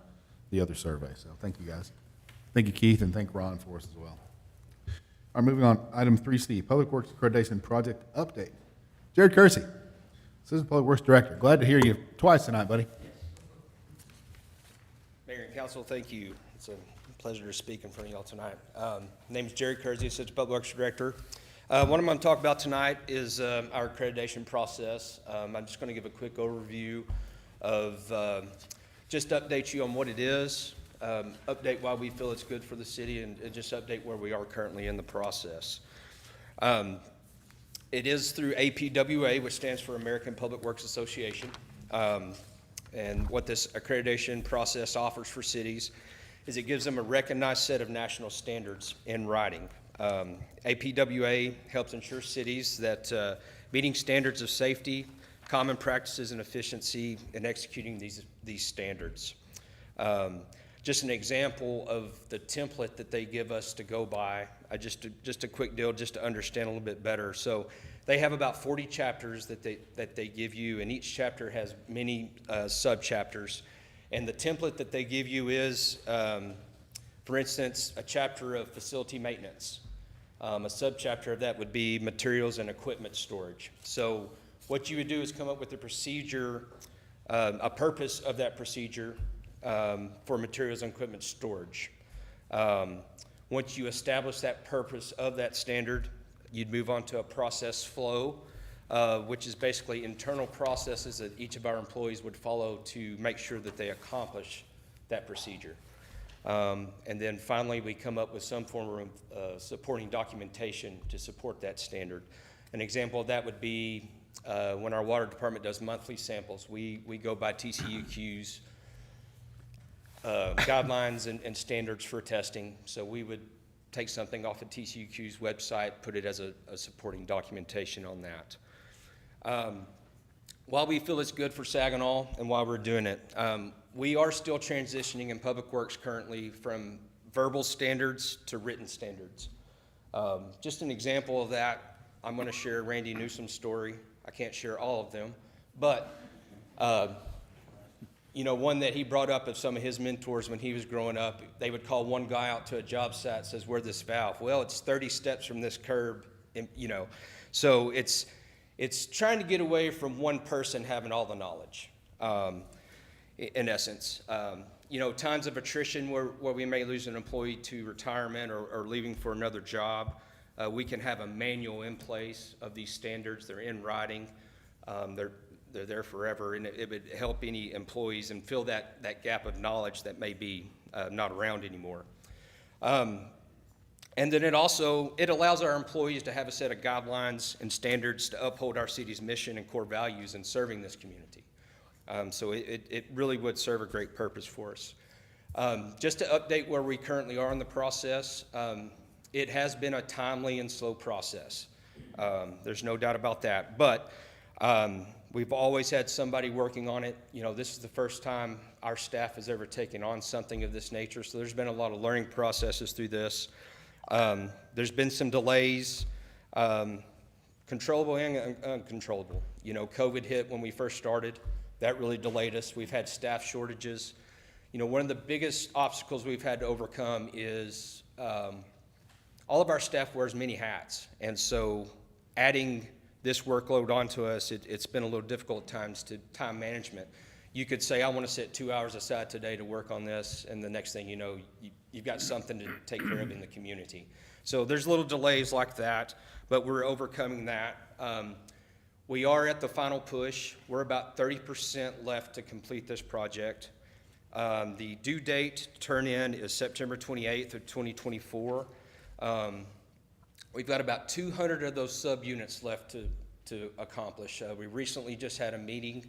the other survey, so thank you, guys. Thank you, Keith, and thank Ron for us as well. All right, moving on, item 3C, Public Works Accreditation Project Update. Jared Kersey, Assistant Public Works Director. Glad to hear you twice tonight, buddy. Mayor and council, thank you. It's a pleasure to speak in front of y'all tonight. My name is Jerry Kersey, Assistant Public Works Director. What I'm going to talk about tonight is our accreditation process. I'm just going to give a quick overview of, just update you on what it is, update why we feel it's good for the city, and just update where we are currently in the process. It is through APWA, which stands for American Public Works Association. And what this accreditation process offers for cities is it gives them a recognized set of national standards in writing. APWA helps ensure cities that meeting standards of safety, common practices, and efficiency in executing these standards. Just an example of the template that they give us to go by, just a quick deal just to understand a little bit better. So they have about 40 chapters that they give you, and each chapter has many sub-chapters. And the template that they give you is, for instance, a chapter of facility maintenance. A sub-chapter of that would be materials and equipment storage. So what you would do is come up with a procedure, a purpose of that procedure for materials and equipment storage. Once you establish that purpose of that standard, you'd move on to a process flow, which is basically internal processes that each of our employees would follow to make sure that they accomplish that procedure. And then finally, we come up with some form of supporting documentation to support that standard. An example of that would be when our water department does monthly samples. We go by TCUQ's guidelines and standards for testing. So we would take something off of TCUQ's website, put it as a supporting documentation on that. While we feel it's good for Saginaw and while we're doing it, we are still transitioning in Public Works currently from verbal standards to written standards. Just an example of that, I'm going to share Randy Newsom's story. I can't share all of them, but you know, one that he brought up of some of his mentors when he was growing up, they would call one guy out to a job site, says, "Where's this valve?" Well, it's 30 steps from this curb, and, you know, so it's trying to get away from one person having all the knowledge, in essence. You know, times of attrition where we may lose an employee to retirement or leaving for another job, we can have a manual in place of these standards. They're in writing. They're there forever, and it would help any employees and fill that gap of knowledge that may be not around anymore. And then it allows our employees to have a set of guidelines and standards to uphold our city's mission and core values in serving this community. So it really would serve a great purpose for us. Just to update where we currently are in the process, it has been a timely and slow process. There's no doubt about that. But we've always had somebody working on it. You know, this is the first time our staff has ever taken on something of this nature, so there's been a lot of learning processes through this. There's been some delays, controllable and uncontrollable. You know, COVID hit when we first started. That really delayed us. We've had staff shortages. You know, one of the biggest obstacles we've had to overcome is all of our staff wears many hats, and so adding this workload onto us, it's been a little difficult at times to time management. You could say, I want to set 2 hours aside today to work on this, and the next thing you know, you've got something to take care of in the community. So there's little delays like that, but we're overcoming that. We are at the final push. We're about 30% left to complete this project. The due date to turn in is September 28th of 2024. We've got about 200 of those subunits left to accomplish. We recently just had a meeting.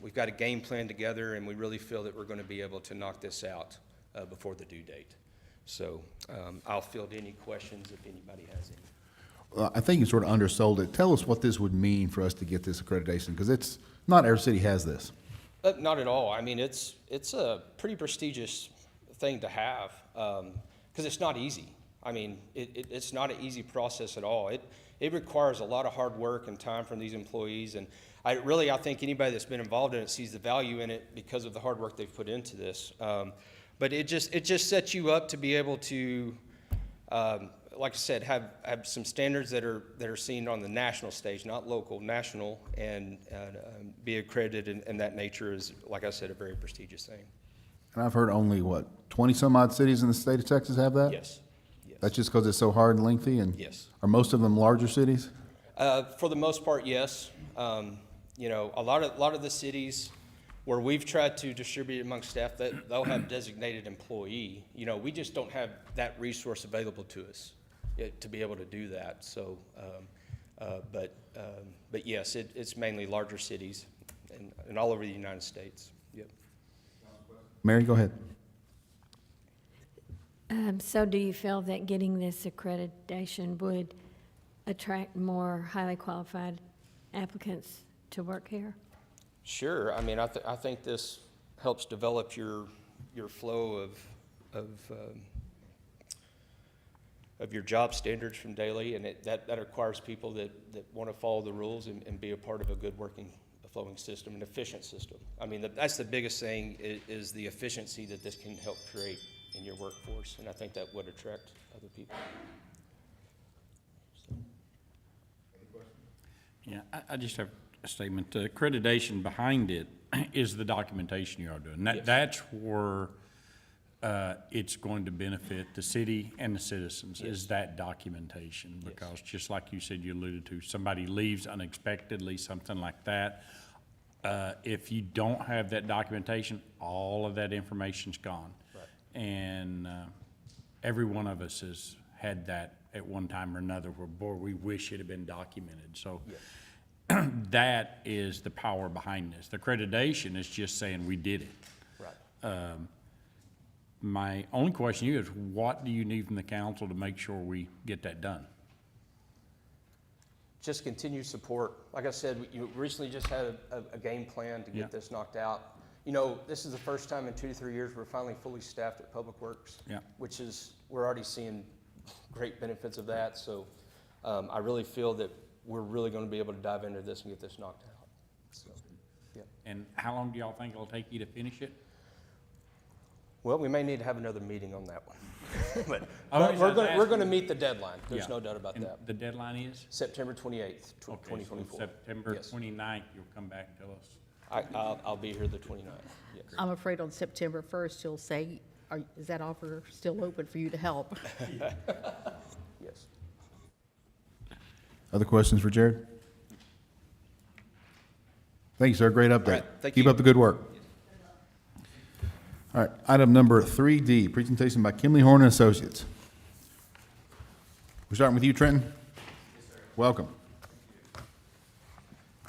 We've got a game plan together, and we really feel that we're going to be able to knock this out before the due date. So I'll field any questions if anybody has any. I think you sort of undersold it. Tell us what this would mean for us to get this accreditation, because it's, not every city has this. Not at all. I mean, it's a pretty prestigious thing to have, because it's not easy. I mean, it's not an easy process at all. It requires a lot of hard work and time from these employees, and I think anybody that's been involved in it sees the value in it because of the hard work they've put into this. But it just sets you up to be able to, like I said, have some standards that are seen on the national stage, not local, national, and be accredited in that nature is, like I said, a very prestigious thing. And I've heard only, 20-some-odd cities in the state of Texas have that? Yes. Yes. That's just because it's so hard and lengthy? And Yes. are most of them larger cities? For the most part, yes. You know, a lot of the cities where we've tried to distribute it among staff, that they'll have designated employee. You know, we just don't have that resource available to us to be able to do that. So, but yes, it's mainly larger cities and all over the United States. Yep. Mary, go ahead. So do you feel that getting this accreditation would attract more highly qualified applicants to work here? Sure. I mean, I think this helps develop your flow of your job standards from daily, and that requires people that want to follow the rules and be a part of a good working, flowing system, an efficient system. I mean, that's the biggest thing is the efficiency that this can help create in your workforce, and I think that would attract other people. So. Yeah, I just have a statement. The accreditation behind it is the documentation you are doing. Yes. That's where it's going to benefit the city and the citizens, Yes. is that documentation. Yes. Because just like you said, you alluded to, somebody leaves unexpectedly, something like that. If you don't have that documentation, all of that information's gone. Right. And every one of us has had that at one time or another where, boy, we wish it had been documented. So Yes. that is the power behind this. The accreditation is just saying we did it. Right. My only question to you is, what do you need from the council to make sure we get that done? Just continued support. Like I said, you recently just had a game plan to get Yeah. this knocked out. You know, this is the first time in 2 to 3 years we're finally fully staffed at Public Works, Yeah. which is, we're already seeing great benefits of that. So I really feel that we're really going to be able to dive into this and get this knocked out. So, yeah. And how long do y'all think it'll take you to finish it? Well, we may need to have another meeting on that one. But I was we're just going asking. to meet the deadline. There's Yeah. no doubt about And that. the deadline is? September 28th, Okay, so 2024. September Yes. 29th, you'll come back and tell us. I'll be here the 29th, yes. I'm afraid on September 1st, you'll say, is that offer still open for you to help? Yes. Other questions for Jared? Thank you, sir. Great update. right, thank Keep you. up the good work. All right, item number 3D, presentation by Kimley Horn and Associates. We're starting with you, Trenton. Yes, sir. Welcome.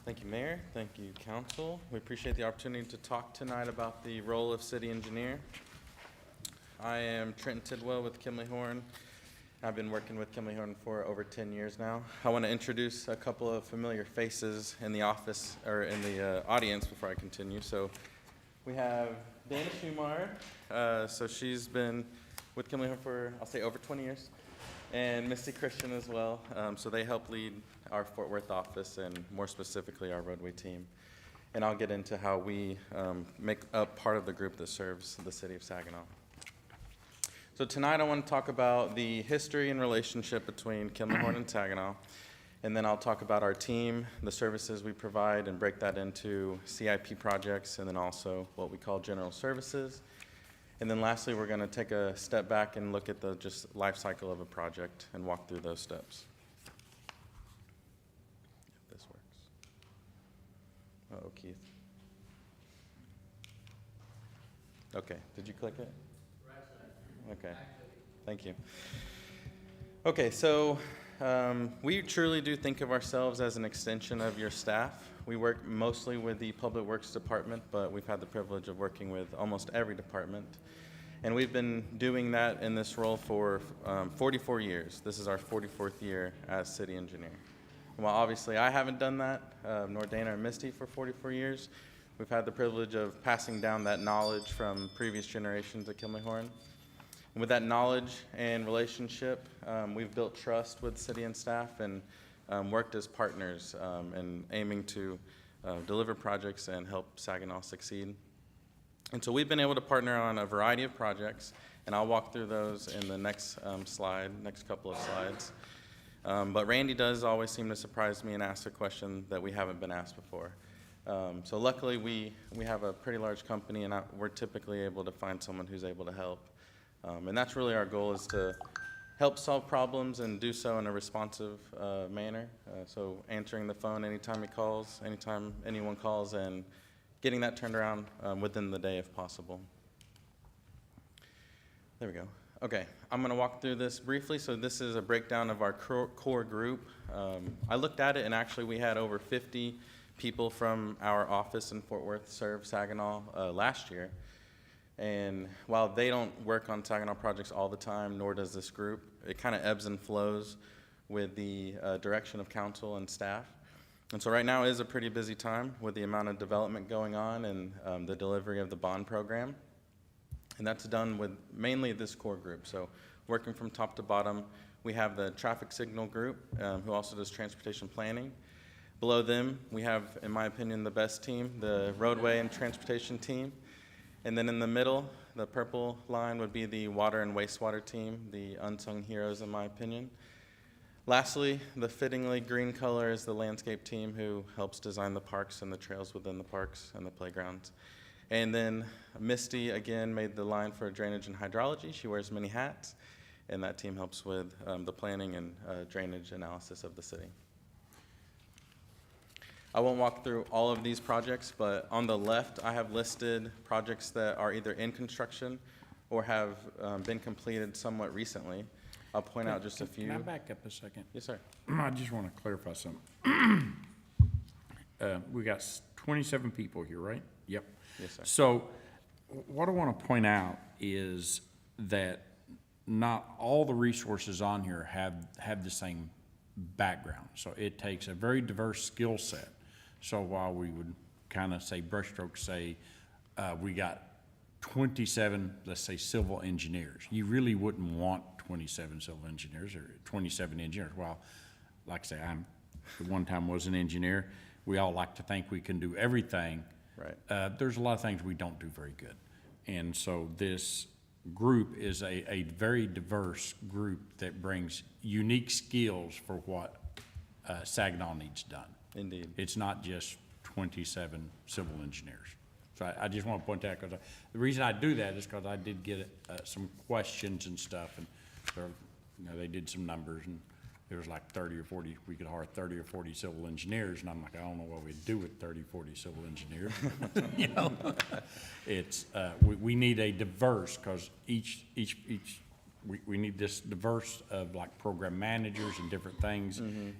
Thank you, Mayor. Thank you, Council. We appreciate the opportunity to talk tonight about the role of city engineer. I am Trenton Tidwell with Kimley Horn. I've been working with Kimley Horn for over 10 years now. I want to introduce a couple of familiar faces in the office, or in the audience before I continue. So we have Dana Schumar. So she's been with Kimley Horn for, I'll say, over 20 years. And Misty Christian as well. So they help lead our Fort Worth office and more specifically our roadway team. And I'll get into how we make up part of the group that serves the city of Saginaw. So tonight I want to talk about the history and relationship between Kimley-Horn and Saginaw. And then I'll talk about our team, the services we provide, and break that into CIP projects, and then also what we call general services. And then lastly, we're going to take a step back and look at the just life cycle of a project and walk through those steps. If this works. Uh-oh, Keith. Okay, did you click it? Okay, thank you. Okay, so we truly do think of ourselves as an extension of your staff. We work mostly with the Public Works Department, but we've had the privilege of working with almost every department. And we've been doing that in this role for 44 years. This is our 44th year as city engineer. And while obviously I haven't done that, nor Dana or Misty for 44 years, we've had the privilege of passing down that knowledge from previous generations at Kimley-Horn. And with that knowledge and relationship, we've built trust with city and staff and worked as partners in aiming to deliver projects and help Saginaw succeed. And so we've been able to partner on a variety of projects, and I'll walk through those in the next next couple of slides. But Randy does always seem to surprise me and ask a question that we haven't been asked before. So luckily we have a pretty large company, and we're typically able to find someone who's able to help. And that's really our goal, is to help solve problems and do so in a responsive manner. So answering the phone anytime anytime anyone calls, and getting that turned around within the day if possible. There we go. Okay, I'm going to walk through this briefly. So this is a breakdown of our core group. I looked at it, and actually we had over 50 people from our office in Fort Worth serve Saginaw last year. And while they don't work on Saginaw projects all the time, nor does this group, it kind of ebbs and flows with the direction of council and staff. And so right now is a pretty busy time with the amount of development going on and the delivery of the bond program. And that's done with mainly this core group. So working from top to bottom, we have the traffic signal group, who also does transportation planning. Below them, we have, in my opinion, the best team, the roadway and transportation team. And then in the middle, the purple line would be the water and wastewater team, the unsung heroes in my opinion. Lastly, the fittingly green color is the landscape team, who helps design the parks and the trails within the parks and the playgrounds. And then Misty, again, made the line for drainage and hydrology. She wears many hats, and that team helps with the planning and drainage analysis of the city. I won't walk through all of these projects, but on the left, I have listed projects that are either in construction or have been completed somewhat recently. I'll point out just a few. Can I back up a second? Yes, sir. I just want to clarify something. We got 27 people here, right? Yep. Yes, sir. So what I want to point out is that not all the resources on here have the same background. So it takes a very diverse skill set. So while we would kind of say brushstrokes, say we got 27, let's say, civil engineers. You really wouldn't want 27 civil engineers or 27 engineers. Well, like I say, I at one time was an engineer. We all like to think we can do everything. Right. There's a lot of things we don't do very good. And so this group is a very diverse group that brings unique skills for what Saginaw needs done. Indeed. It's not just 27 civil engineers. So I just want to point that, because the reason I do that is because I did get some questions and stuff, and they did some numbers, and there was like 30 or 40, we could hire 30 or 40 civil engineers, and I'm like, I don't know what we'd do with 30, 40 civil engineers. It's, we need a diverse, because we need this diverse of like program managers and different things. Mm-hmm.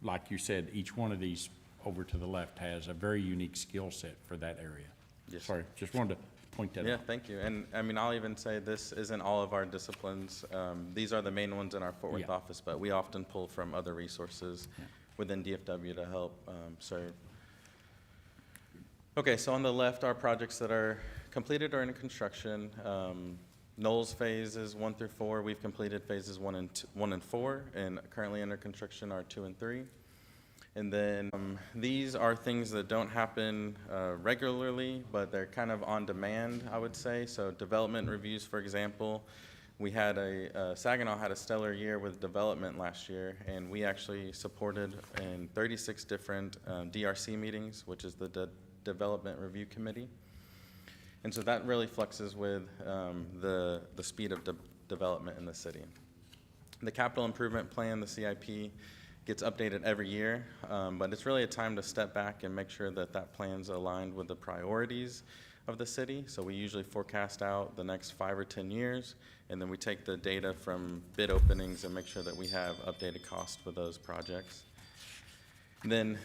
Like you said, each one of these over to the left has a very unique skill set for that area. Yes. Sorry, just wanted to point that out. Yeah, thank you. And I mean, I'll even say this isn't all of our disciplines. These are the main ones in our Fort Worth office, but we often pull from other resources within DFW to help serve. Okay, so on the left are projects that are completed or in construction. Knowles phases 1 through 4, we've completed phases 1 and 4, and currently under construction are 2 and 3. And then these are things that don't happen regularly, but they're kind of on demand, I would say. So development reviews, for example, Saginaw had a stellar year with development last year, and we actually supported in 36 different DRC meetings, which is the Development Review Committee. And so that really fluxes with the speed of development in the city. The capital improvement plan, the CIP, gets updated every year, but it's really a time to step back and make sure that that plan's aligned with the priorities of the city. So we usually forecast out the next 5 or 10 years, and then we take the data from bid openings and make sure that we have updated costs for those projects. And then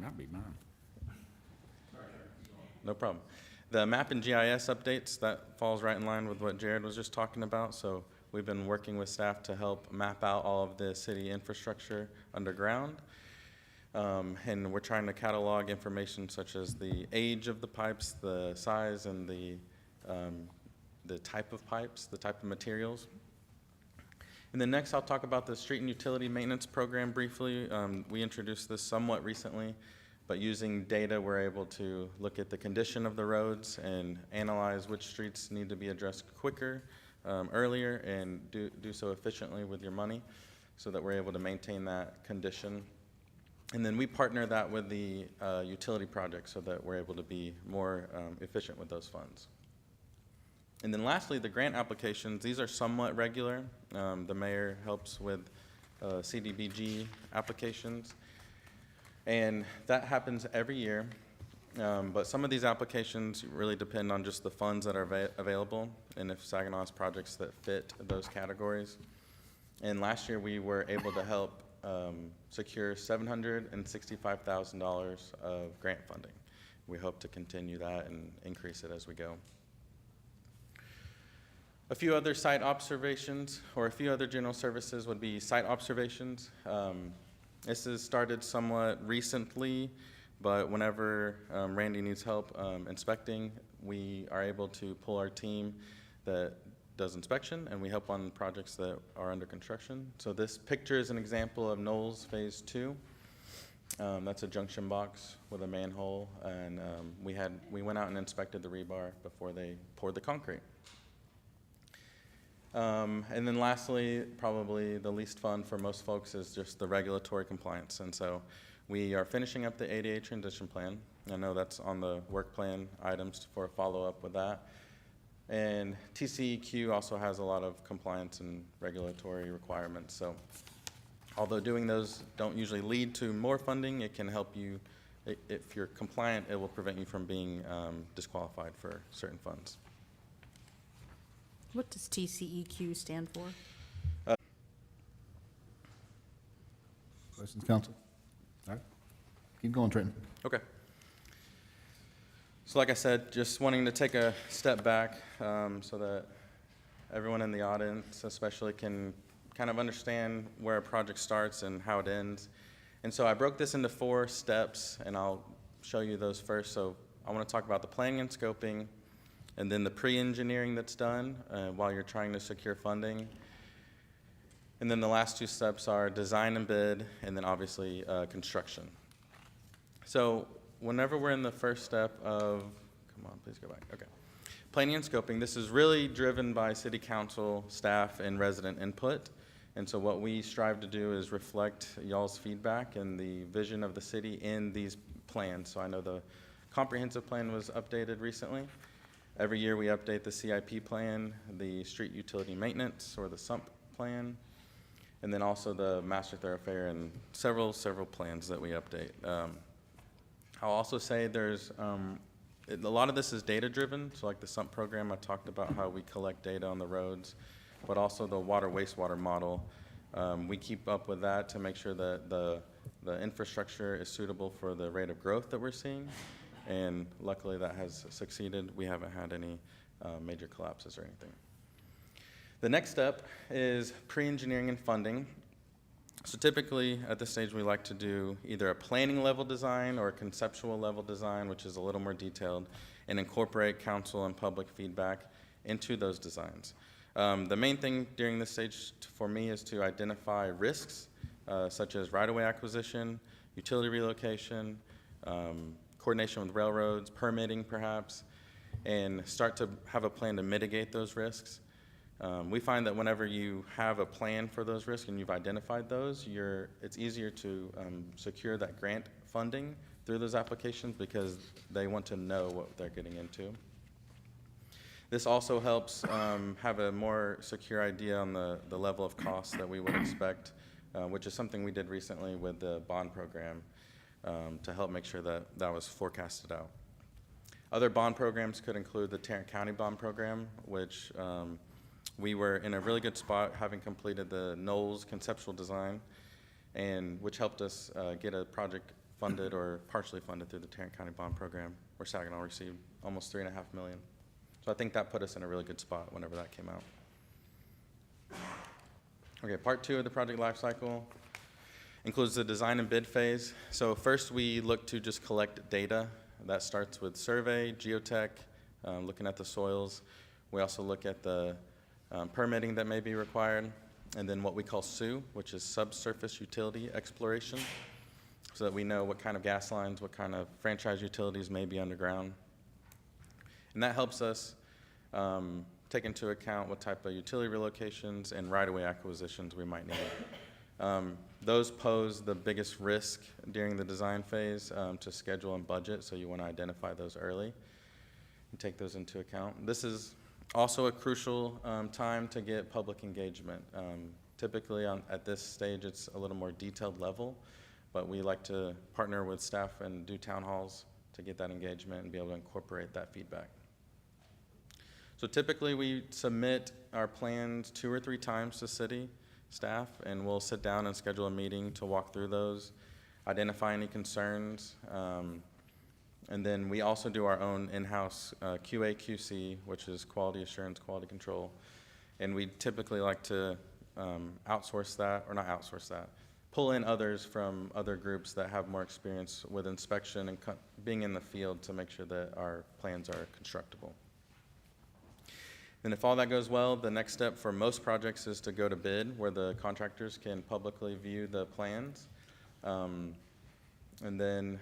Might be mine. no problem. The map and GIS updates, that falls right in line with what Jared was just talking about. So we've been working with staff to help map out all of the city infrastructure underground. And we're trying to catalog information such as the age of the pipes, the size, and the type of pipes, the type of materials. And then next, I'll talk about the street and utility maintenance program briefly. We introduced this somewhat recently, but using data, we're able to look at the condition of the roads and analyze which streets need to be addressed quicker, earlier, and do so efficiently with your money so that we're able to maintain that condition. And then we partner that with the utility projects so that we're able to be more efficient with those funds. And then lastly, the grant applications, these are somewhat regular. The mayor helps with CDBG applications. And that happens every year. But some of these applications really depend on just the funds that are available and if Saginaw has projects that fit those categories. And last year we were able to help secure $765,000 of grant funding. We hope to continue that and increase it as we go. A few other site observations, or a few other general services would be site observations. This has started somewhat recently, but whenever Randy needs help inspecting, we are able to pull our team that does inspection, and we help on projects that are under construction. So this picture is an example of Knowles Phase 2. That's a junction box with a manhole, and we went out and inspected the rebar before they poured the concrete. And then lastly, probably the least fun for most folks is just the regulatory compliance. And so we are finishing up the ADA transition plan. I know that's on the work plan items for a follow-up with that. And TCEQ also has a lot of compliance and regulatory requirements. So although doing those don't usually lead to more funding, it can help you. If you're compliant, it will prevent you from being disqualified for certain funds. What does TCEQ stand for? Questions, council? All right. Keep going, Trenton. Okay. So like I said, just wanting to take a step back so that everyone in the audience especially can kind of understand where a project starts and how it ends. And so I broke this into 4 steps, and I'll show you those first. So I want to talk about the planning and scoping, and then the pre-engineering that's done while you're trying to secure funding. And then the last 2 steps are design and bid, and then obviously construction. So whenever we're in the first step of, come on, please go back, okay. Planning and scoping, this is really driven by city council, staff, and resident input. And so what we strive to do is reflect y'all's feedback and the vision of the city in these plans. So I know the comprehensive plan was updated recently. Every year we update the CIP plan, the street utility maintenance, or the SUMP plan, and then also the master thoroughfare and several plans that we update. I'll also say there's, a lot of this is data-driven, so like the SUMP program, I talked about how we collect data on the roads, but also the water wastewater model. We keep up with that to make sure that the infrastructure is suitable for the rate of growth that we're seeing, and luckily that has succeeded. We haven't had any major collapses or anything. The next step is pre-engineering and funding. So typically, at this stage, we like to do either a planning level design or a conceptual level design, which is a little more detailed, and incorporate council and public feedback into those designs. The main thing during this stage for me is to identify risks, such as right-of-way acquisition, utility relocation, coordination with railroads, permitting perhaps, and start to have a plan to mitigate those risks. We find that whenever you have a plan for those risks and you've identified those, it's easier to secure that grant funding through those applications because they want to know what they're getting into. This also helps have a more secure idea on the level of costs that we would expect, which is something we did recently with the bond program to help make sure that that was forecasted out. Other bond programs could include the Tarrant County Bond Program, which we were in a really good spot having completed the Knowles conceptual design, and which helped us get a project funded or partially funded through the Tarrant County Bond Program, where Saginaw received almost $3.5 million. So I think that put us in a really good spot whenever that came out. Okay, part 2 of the project lifecycle includes the design and bid phase. So first we look to just collect data. That starts with survey, geotech, looking at the soils. We also look at the permitting that may be required, and then what we call SUE, which is subsurface utility exploration, so that we know what kind of gas lines, what kind of franchise utilities may be underground. And that helps us take into account what type of utility relocations and right-of-way acquisitions we might need. Those pose the biggest risk during the design phase to schedule and budget, so you want to identify those early and take those into account. This is also a crucial time to get public engagement. Typically at this stage it's a little more detailed level, but we like to partner with staff and do town halls to get that engagement and be able to incorporate that feedback. So typically we submit our plans 2 or 3 times to city staff, and we'll sit down and schedule a meeting to walk through those, identify any concerns, and then we also do our own in-house QA/QC, which is quality assurance, quality control, and we typically like to outsource that, or not outsource that, pull in others from other groups that have more experience with inspection and being in the field to make sure that our plans are constructible. And if all that goes well, the next step for most projects is to go to bid, where the contractors can publicly view the plans. And then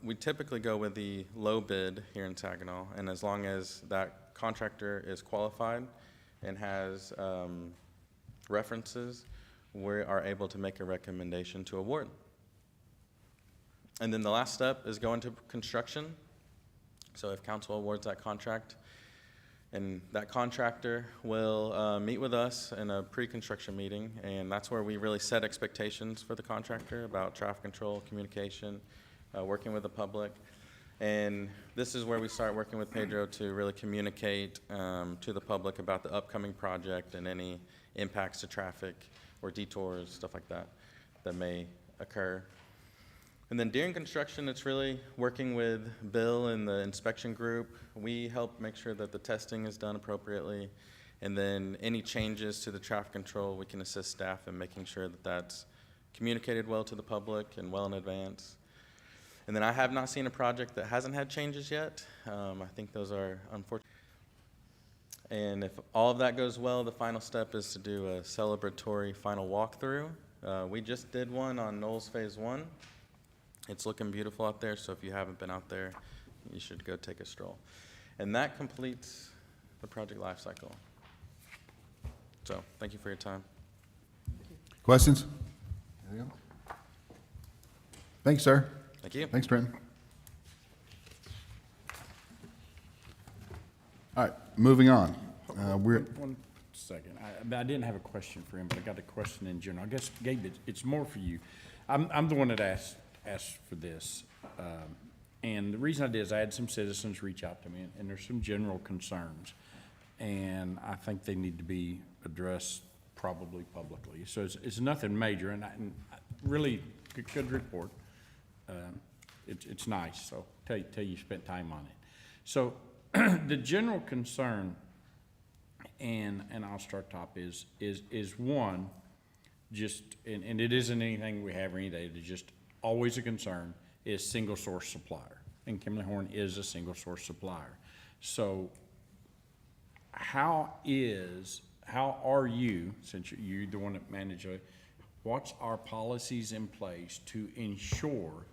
we typically go with the low bid here in Saginaw, and as long as that contractor is qualified and has references, we are able to make a recommendation to award. And then the last step is going to construction. So if council awards that contract, and that contractor will meet with us in a pre-construction meeting, and that's where we really set expectations for the contractor about traffic control, communication, working with the public. And this is where we start working with Pedro to really communicate to the public about the upcoming project and any impacts to traffic or detours, stuff like that, that may occur. And then during construction, it's really working with Bill and the inspection group. We help make sure that the testing is done appropriately. And then any changes to the traffic control, we can assist staff in making sure that that's communicated well to the public and well in advance. And then I have not seen a project that hasn't had changes yet. I think those are unfortunate. And if all of that goes well, the final step is to do a celebratory final walkthrough. We just did one on Knowles Phase 1. It's looking beautiful out there, so if you haven't been out there, you should go take a stroll. And that completes the project life cycle. So, thank you for your time. Questions? Thanks, sir. Thank you. Thanks, Trenton. All right, moving on. We're, One second. I didn't have a question for him, but I got a question in general. I guess, Gabe, it's more for you. I'm the one that asked for this. And the reason I did is I had some citizens reach out to me, and there's some general concerns. And I think they need to be addressed probably publicly. So it's nothing major, and really good report. It's nice, so tell you spent time on it. So the general concern, and I'll start top, is one, just, and it isn't anything we have or anything, it's just always a concern, is single source supplier. And Kimley Horn is a single source supplier. So how are you, since you're the one that manages it, what's our policies in place to ensure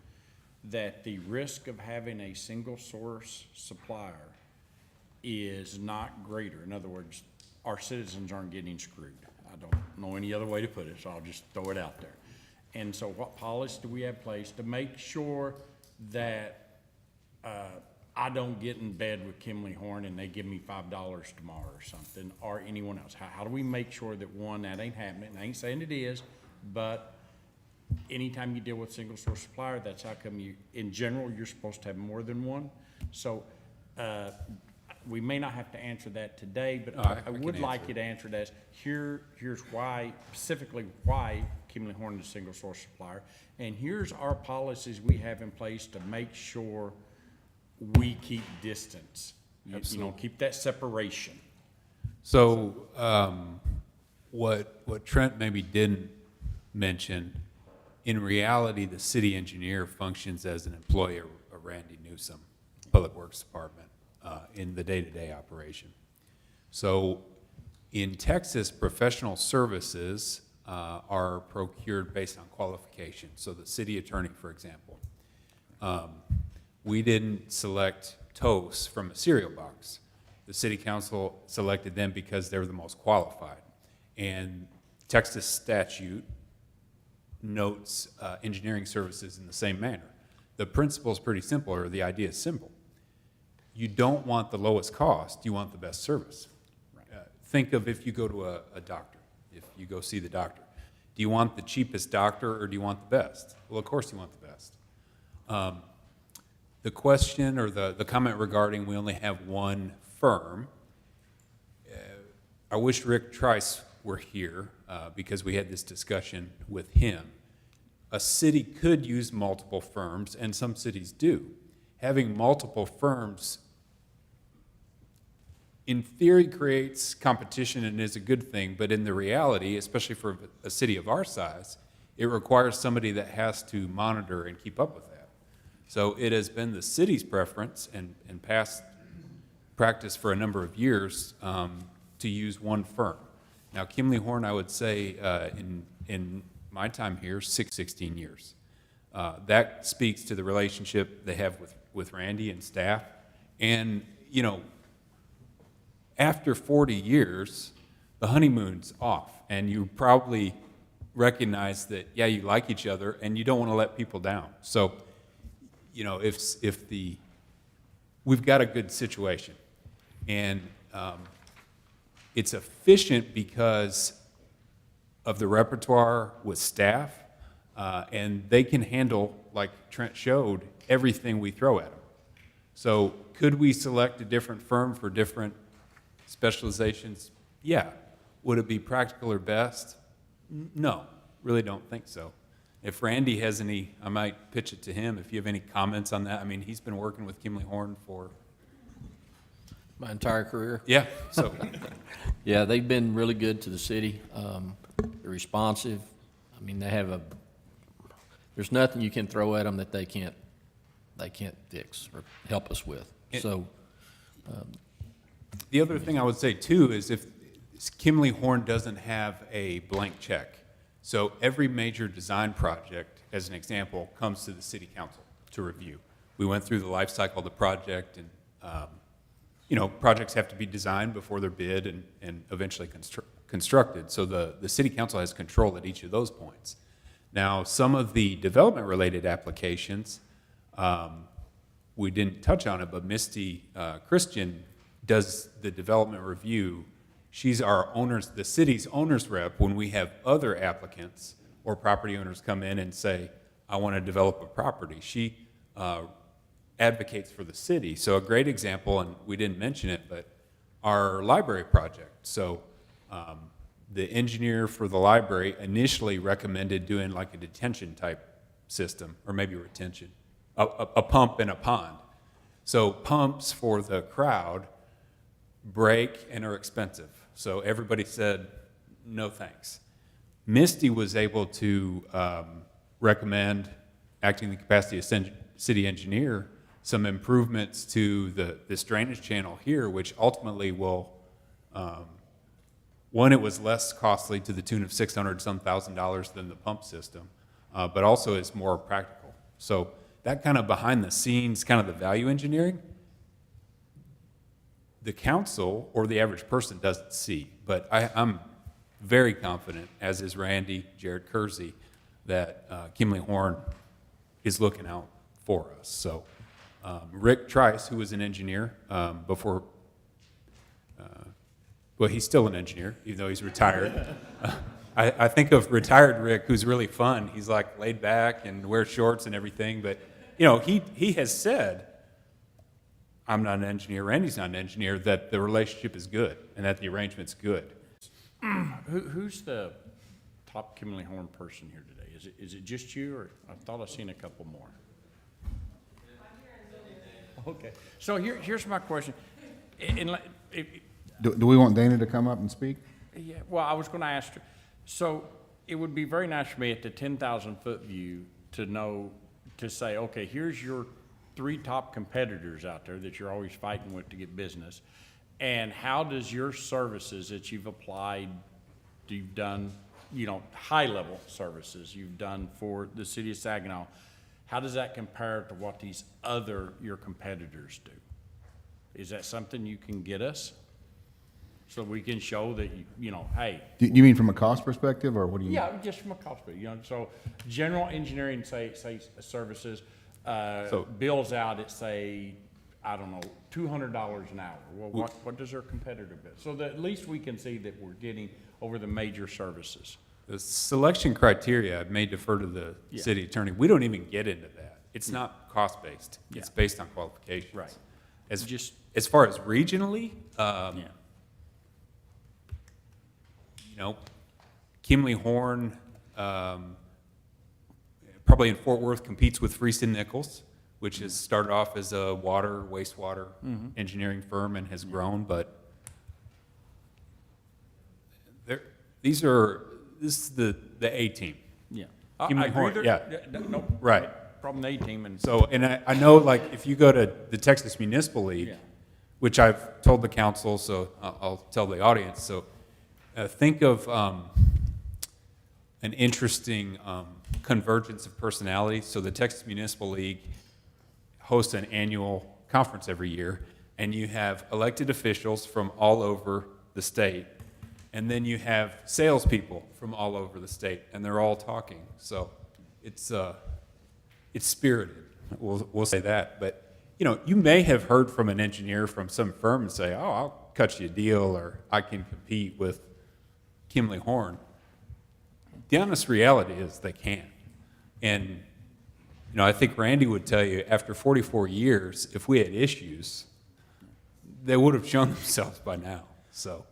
that the risk of having a single source supplier is not greater. In other words, our citizens aren't getting screwed. I don't know any other way to put it, so I'll just throw it out there. And so what policy do we have placed to make sure that I don't get in bed with Kimley Horn and they give me $5 tomorrow or something, or anyone else? How do we make sure that, one, that ain't happening? I ain't saying it is, but anytime you deal with single source supplier, that's how come you, in general, you're supposed to have more than one. So we may not have to answer that today, but I would like you to answer it as, here's why, specifically why Kimley Horn is a single source supplier, and here's our policies we have in place to make sure we keep distance. You know, keep that separation. So, what Trent maybe didn't mention, in reality, the city engineer functions as an employee of Randy Newsom, Public Works Department, in the day-to-day operation. So, in Texas, professional services are procured based on qualifications. So, the city attorney, for example, we didn't select TOS from a cereal box. The city council selected them because they were the most qualified. And Texas statute notes engineering services in the same manner. The principle is pretty simple, or the idea is simple. You don't want the lowest cost, you want the best service. Think of if you go to a doctor, if you go see the doctor. Do you want the cheapest doctor or do you want the best? Well, of course you want the best. The question or the comment regarding we only have one firm, I wish Rick Trice were here because we had this discussion with him. A city could use multiple firms, and some cities do. Having multiple firms, in theory, creates competition and is a good thing, but in the reality, especially for a city of our size, it requires somebody that has to monitor and keep up with that. So it has been the city's preference and past practice for a number of years to use one firm. Now, Kimley Horn, I would say, in my time here, 16 years. That speaks to the relationship they have with Randy and staff. And, you know, after 40 years, the honeymoon's off, and you probably recognize that, yeah, you like each other, and you don't want to let people down. So, you know, we've got a good situation, and it's efficient because of the repertoire with staff, and they can handle, like Trent showed, everything we throw at them. So could we select a different firm for different specializations? Yeah. Would it be practical or best? No, really don't think so. If Randy has any, I might pitch it to him. If you have any comments on that, I mean, he's been working with Kimley Horn for my entire career. Yeah. So, yeah, they've been really good to the city. They're responsive. I mean, they have there's nothing you can throw at them that they can't fix or help us with. So, the other thing I would say too is if Kimley Horn doesn't have a blank check. So every major design project, as an example, comes to the city council to review. We went through the life cycle of the project, and you know, projects have to be designed before they're bid and eventually constructed. So the city council has control at each of those points. Now, some of the development-related applications, we didn't touch on it, but Misty Christian does the development review. She's the city's owner's rep when we have other applicants or property owners come in and say, I want to develop a property. She advocates for the city. So a great example, and we didn't mention it, but our library project. So the engineer for the library initially recommended doing like a detention type system, or maybe retention, a pump and a pond. So pumps for the crowd break and are expensive. So everybody said, no thanks. Misty was able to recommend, acting in the capacity of city engineer, some improvements to this drainage channel here, which ultimately will, one, it was less costly to the tune of $600-some thousand than the pump system, but also is more practical. So that kind of behind the scenes, kind of the value engineering, the council or the average person doesn't see. But I'm very confident, as is Randy, Jared Kersey, that Kimley Horn is looking out for us. So Rick Trice, who was an engineer before, well, he's still an engineer, even though he's retired. I think of retired Rick, who's really fun. He's like laid back and wears shorts and everything. But, you know, he has said, I'm not an engineer, Randy's not an engineer, that the relationship is good and that the arrangement's good. Who's the top Kimley Horn person here today? Is it just you, or I thought I seen a couple more? Okay, so here's my question. Do we want Dana to come up and speak? Yeah, well, I was going to ask, so it would be very nice for me at the 10,000-foot view to know, to say, okay, here's your 3 top competitors out there that you're always fighting with to get business, and how does your services that you've applied, you've done, you know, high-level services you've done for the city of Saginaw, how does that compare to what these your competitors do? Is that something you can get us? So we can show that, you know, hey. Do you mean from a cost perspective, or what do you mean? Yeah, just from a cost perspective, you know, so general engineering, say services, bills out at, say, I don't know, $200 an hour. Well, what does our competitor bid? So that at least we can see that we're getting over the major services. The selection criteria may defer to the city attorney. We don't even get into that. It's not cost-based. It's based on qualifications. Right. As far as regionally, you know, Kimley Horn, probably in Fort Worth, competes with Freeston Nichols, which has started off as a wastewater engineering firm and has grown, but this is the A team. Yeah. Kimley Horn, No right. Problem with the A team. And So, and I know, like, if you go to the Texas Municipal League, which I've told the council, so I'll tell the audience, so think of an interesting convergence of personalities. So the Texas Municipal League hosts an annual conference every year, and you have elected officials from all over the state, and then you have salespeople from all over the state, and they're all talking. So it's spirited. We'll say that. But you know, you may have heard from an engineer from some firm and say, "Oh, I'll cut you a deal," or "I can compete with Kimley Horn." The honest reality is they can't. And you know, I think Randy would tell you, after 44 years, if we had issues, they would have shown themselves by now. So,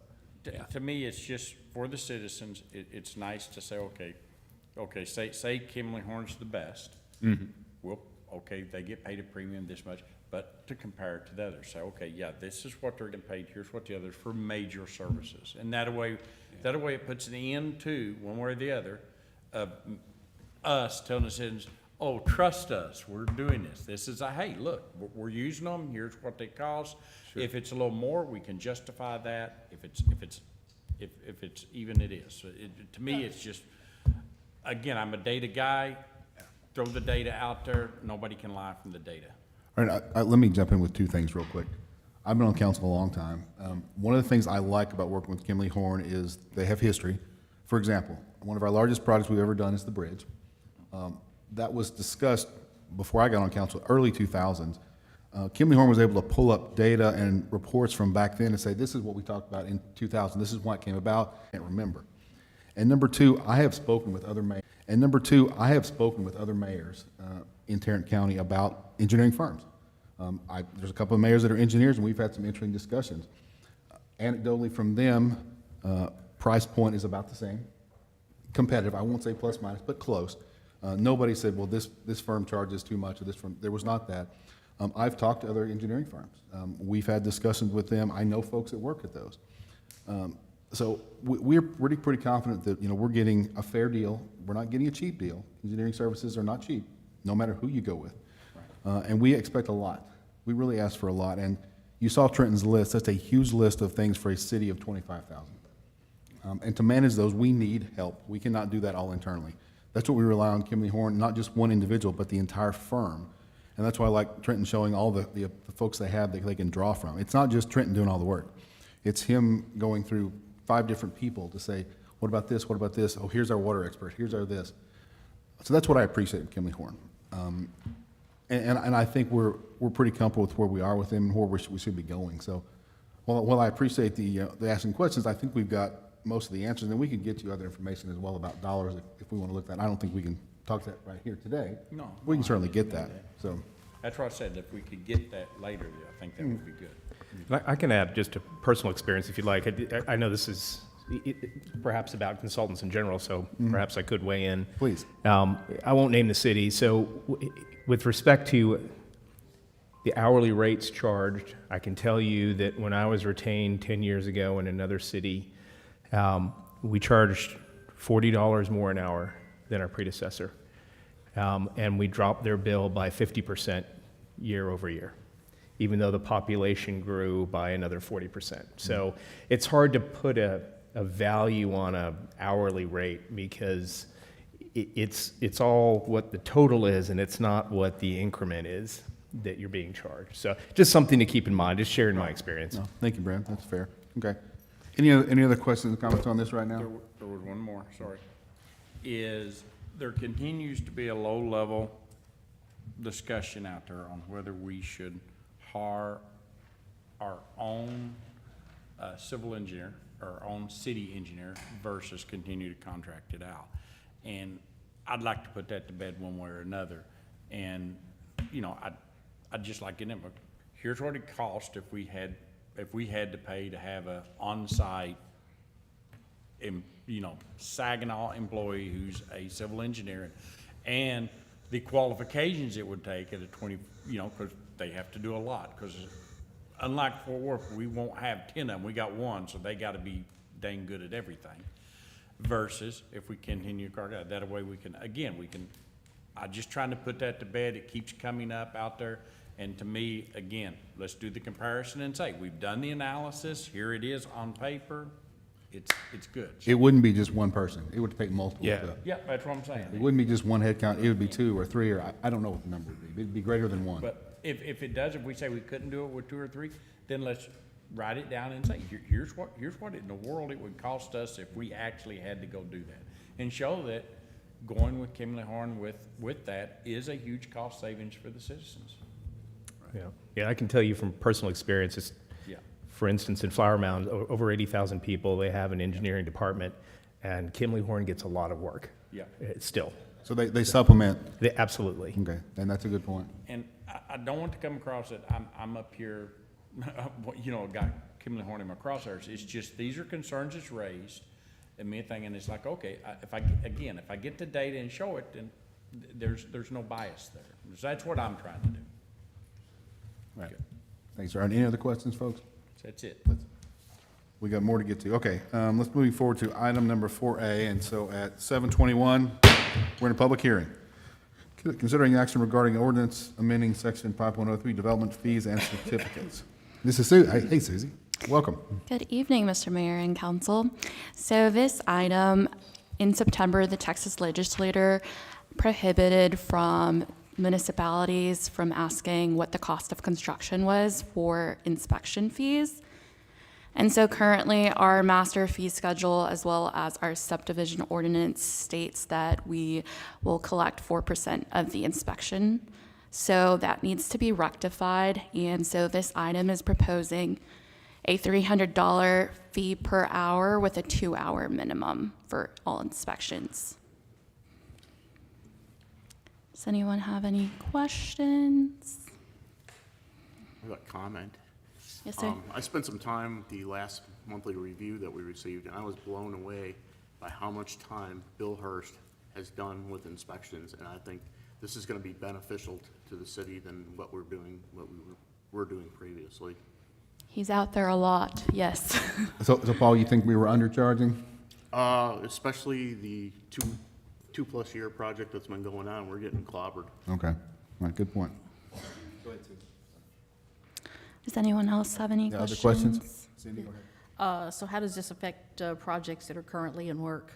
yeah. To me, it's just for the citizens. It's nice to say, okay, say Kimley Horn's the best. Mm-hmm. Well, okay, they get paid a premium this much, but to compare it to the others, say, okay, yeah, this is what they're getting paid. Here's what the others for major services, and that way it puts an end to, one way or the other, of us telling the citizens, oh, trust us, we're doing this. This is hey, look, we're using them. Here's what they cost. Sure. If it's a little more, we can justify that. If it's even, it is. So to me, it's just, again, I'm a data guy. Throw the data out there. Nobody can lie from the data. All right, let me jump in with 2 things real quick. I've been on council a long time. One of the things I like about working with Kimley Horn is they have history. For example, one of our largest projects we've ever done is the bridge. That was discussed before I got on council, early 2000s. Kimley Horn was able to pull up data and reports from back then and say, this is what we talked about in 2000. This is why it came about. I can't remember. And number 2, I have spoken with other mayors. In Tarrant County about engineering firms. There's a couple of mayors that are engineers, and we've had some interesting discussions. Anecdotally from them, price point is about the same. Competitive, I won't say plus minus, but close. Nobody said, well, this firm charges too much, or this firm, there was not that. I've talked to other engineering firms. We've had discussions with them. I know folks that work at those. So we're pretty confident that, you know, we're getting a fair deal. We're not getting a cheap deal. Engineering services are not cheap, no matter who you go with. And we expect a lot. We really ask for a lot. And you saw Trenton's list. That's a huge list of things for a city of 25,000. And to manage those, we need help. We cannot do that all internally. That's what we rely on Kimley Horn, not just one individual, but the entire firm, And that's why I like Trenton showing all the folks they have that they can draw from. It's not just Trenton doing all the work. It's him going through 5 different people to say, what about this, what about this? Oh, here's our water expert, here's our this. So that's what I appreciate with Kimley Horn. And I think we're pretty comfortable with where we are with him and where we should be going. So while I appreciate the asking questions, I think we've got most of the answers, and we can get you other information as well about dollars if we want to look at that. I don't think we can talk that right here today. No. We can certainly get that, so. That's what I said, if we could get that later, I think that would be good. I can add just a personal experience if you'd like. I know this is perhaps about consultants in general, so perhaps I could weigh in. Please. I won't name the city. So with respect to the hourly rates charged, I can tell you that when I was retained 10 years ago in another city, we charged $40 more an hour than our predecessor. And we dropped their bill by 50% year over year, even though the population grew by another 40%. So it's hard to put a value on a hourly rate because it's all what the total is and it's not what the increment is that you're being charged. So just something to keep in mind, just sharing my experience. No, thank you, Brad, that's fair. Okay. Any other questions or comments on this right now? There was one more, sorry. There continues to be a low-level discussion out there on whether we should hire our own civil engineer, our own city engineer versus continue to contract it out. And I'd like to put that to bed one way or another. And, you know, I'd just like to know, here's what it cost if we had to pay to have a on-site, Saginaw employee who's a civil engineer, and the qualifications it would take at a 20, because they have to do a lot. Because unlike Fort Worth, we won't have 10 of them. We got one, so they got to be dang good at everything. Versus if we continue to carve out, that way we can. I'm just trying to put that to bed. It keeps coming up out there. And to me, again, let's do the comparison and say, we've done the analysis, here it is on paper, it's good. It wouldn't be just one person. It would take multiple. Yeah. Yeah, that's what I'm saying. It wouldn't be just one head count. It would be 2 or 3, or I don't know what the number would be. It'd be greater than 1. But if it does, if we say we couldn't do it with 2 or 3, then let's write it down and say, here's what in the world it would cost us if we actually had to go do that. And show that going with Kimley Horn with that is a huge cost savings for the citizens. Yeah, I can tell you from personal experience, for instance, in Flower Mound, over 80,000 people, they have an engineering department, and Kimley Horn gets a lot of work. Yeah. Still. So they supplement. Absolutely. Okay, and that's a good point. And I don't want to come across that I'm up here, got Kimley Horn in my crosshairs. It's just, these are concerns that's raised, and me thinking it's like, okay, if I get the data and show it, then there's no bias there. So that's what I'm trying to do. Right. Thanks, sir. Any other questions, folks? That's it. We got more to get to. Okay, let's move forward to item number 4A. And so at 7:21, we're in a public hearing. Considering action regarding ordinance amending section 5.03, development fees and certificates. This is Susie. Hey, Susie. Welcome. Good evening, Mr. Mayor and Council. So this item, in September, the Texas legislature prohibited from municipalities from asking what the cost of construction was for inspection fees. And so currently our master fee schedule as well as our subdivision ordinance states that we will collect 4% of the inspection. So that needs to be rectified. And so this item is proposing a $300 fee per hour with a 2-hour minimum for all inspections. Does anyone have any questions? I've got a comment. Yes, sir. I spent some time with the last monthly review that we received, and I was blown away by how much time Bill Hurst has done with inspections, and I think this is going to be beneficial to the city than what we were doing previously. He's out there a lot, yes. So Paul, you think we were undercharging? Especially the two-plus year project that's been going on, we're getting clobbered. Okay. All right, good point. Does anyone else have any Other questions? questions? Cindy, go ahead. So how does this affect projects that are currently in work?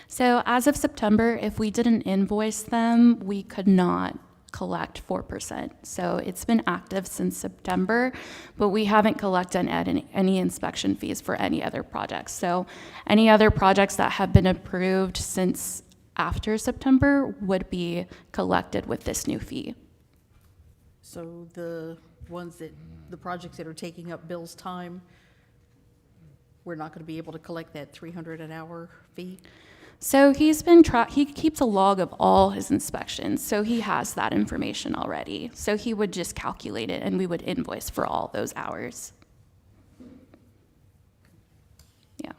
So as of September, if we didn't invoice them, we could not collect 4%. So it's been active since September, but we haven't collected any inspection fees for any other projects. So any other projects that have been approved since after September would be collected with this new fee. So the projects that are taking up Bill's time, we're not going to be able to collect that $300 an hour fee? So he keeps a log of all his inspections, so he has that information already. So he would just calculate it and we would invoice for all those hours. Yeah.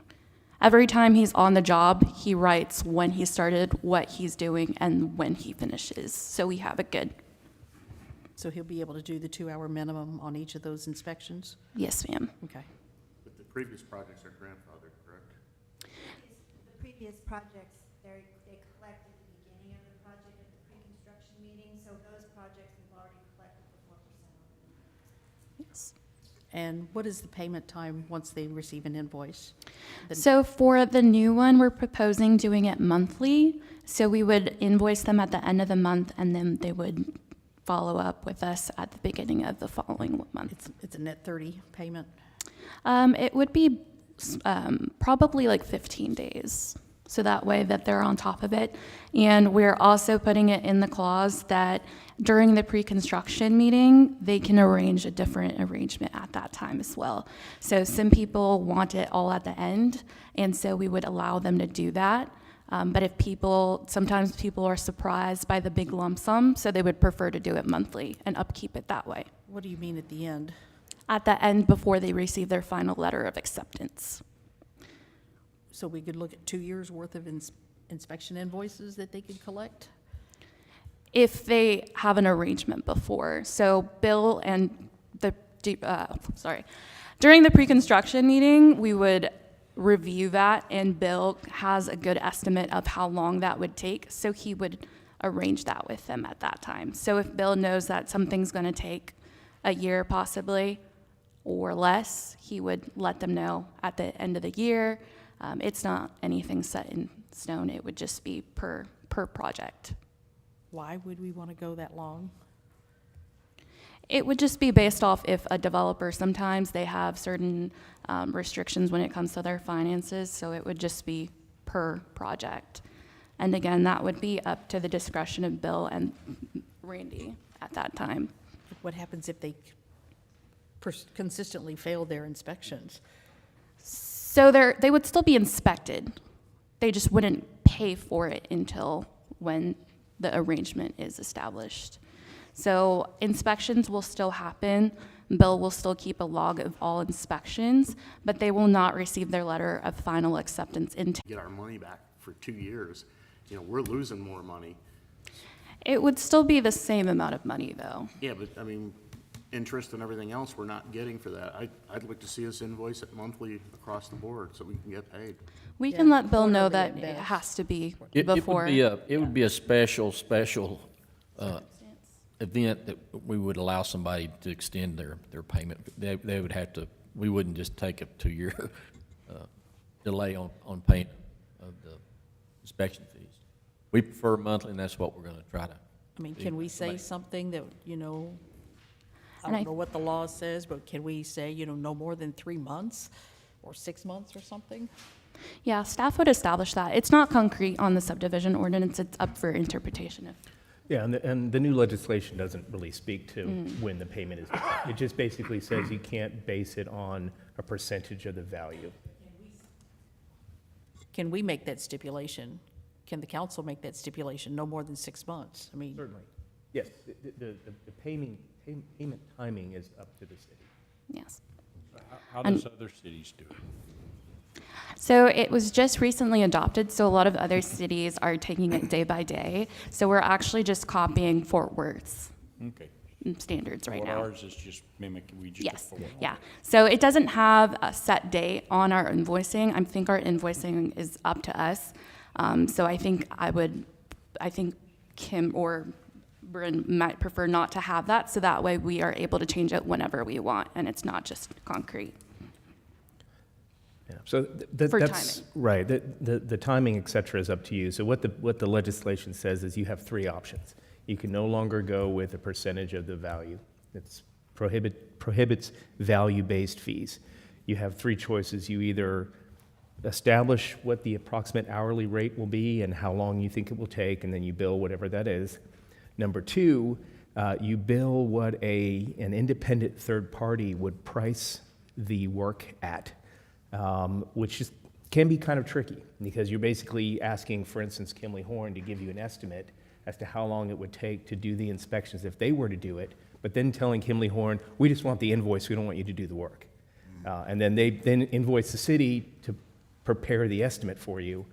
Every time he's on the job, he writes when he started, what he's doing, and when he finishes. So we have it good. So he'll be able to do the 2-hour minimum on each of those inspections? Yes, ma'am. Okay. But the previous projects are grandfathered, correct? The previous projects, they collect at the beginning of the project at the pre-construction meeting, so those projects we've already collected the 4% on. Yes. And what is the payment time once they receive an invoice? So for the new one, we're proposing doing it monthly. So we would invoice them at the end of the month, and then they would follow up with us at the beginning of the following month. It's a net 30 payment? It would be probably like 15 days. So that way that they're on top of it. And we're also putting it in the clause that during the pre-construction meeting, they can arrange a different arrangement at that time as well. So some people want it all at the end, and so we would allow them to do that. But sometimes people are surprised by the big lump sum, so they would prefer to do it monthly and upkeep it that way. What do you mean at the end? At the end, before they receive their final letter of acceptance. So we could look at 2 years' worth of inspection invoices that they could collect? If they have an arrangement before. So Bill and during the pre-construction meeting, we would review that, and Bill has a good estimate of how long that would take, so he would arrange that with them at that time. So if Bill knows that something's going to take a year possibly or less, he would let them know at the end of the year. It's not anything set in stone. It would just be per project. Why would we want to go that long? It would just be based off if a developer, sometimes they have certain restrictions when it comes to their finances, so it would just be per project. And again, that would be up to the discretion of Bill and Randy at that time. What happens if they consistently fail their inspections? So they would still be inspected. They just wouldn't pay for it until when the arrangement is established. So inspections will still happen. Bill will still keep a log of all inspections, but they will not receive their letter of final acceptance until Get our money back for 2 years. You know, we're losing more money. it would still be the same amount of money, though. Yeah, but I mean, interest and everything else we're not getting for that. I'd like to see us invoice it monthly across the board so we can get paid. We can let Bill know that it has to be before. It would be a special event that we would allow somebody to extend their payment. They would have to, we wouldn't just take a 2-year delay on payment of the inspection fees. We prefer monthly, and that's what we're going to try to. I mean, can we say something that, I And don't know what the law says, but can we say, no more than 3 months or 6 months or something? Yeah, staff would establish that. It's not concrete on the subdivision ordinance. It's up for interpretation. Yeah, and the new legislation doesn't really speak to when the payment is. It just basically says you can't base it on a percentage of the value. Can we make that stipulation? Can the council make that stipulation, no more than 6 months? I mean, Certainly. Yes, the payment timing is up to the city. Yes. How does other cities do it? So it was just recently adopted, so a lot of other cities are taking it day by day. So we're actually just copying Fort Worth's standards right now. Ours is just mimicking, we just. Yes, yeah. So it doesn't have a set date on our invoicing. I think our invoicing is up to us. So I think Kim or Bryn might prefer not to have that, so that way we are able to change it whenever we want, and it's not just concrete. Yeah, so For that's timing. right. The timing, et cetera, is up to you. So what the legislation says is you have 3 options. You can no longer go with a percentage of the value. It's prohibits value-based fees. You have three choices. You either establish what the approximate hourly rate will be and how long you think it will take, and then you bill whatever that is. Number two, you bill what an independent third party would price the work at, which can be kind of tricky because you're basically asking, for instance, Kimley Horn to give you an estimate as to how long it would take to do the inspections if they were to do it, but then telling Kimley Horn, we just want the invoice, we don't want you to do the work. And then they then invoice the city to prepare the estimate for you.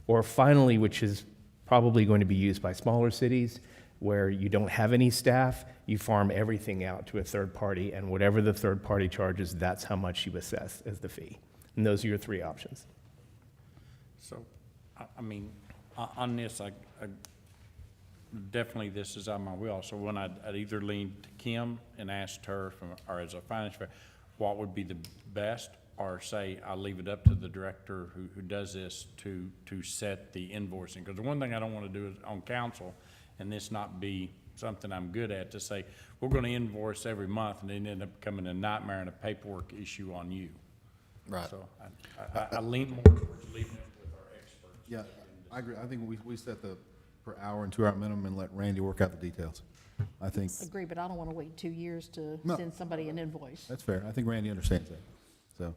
Or finally, which is probably going to be used by smaller cities, where you don't have any staff, you farm everything out to a third party, and whatever the third party charges, that's how much you assess as the fee. And those are your three options. So, I mean, on this, I definitely this is on my wheel. So when I'd either lean to Kim and asked her, or as a finance director, what would be the best, or say I leave it up to the director who does this to set the invoicing. Because the one thing I don't want to do is on council, and this not be something I'm good at, to say, we're going to invoice every month, and then end up becoming a nightmare and a paperwork issue on you. Right. So I lean more towards leaving it with our experts. Yeah, I agree. I think we set the per hour and 2 hour minimum and let Randy work out the details. I think Agree, but I don't want to wait 2 years to No. send somebody an invoice. that's fair. I think Randy understands that. So,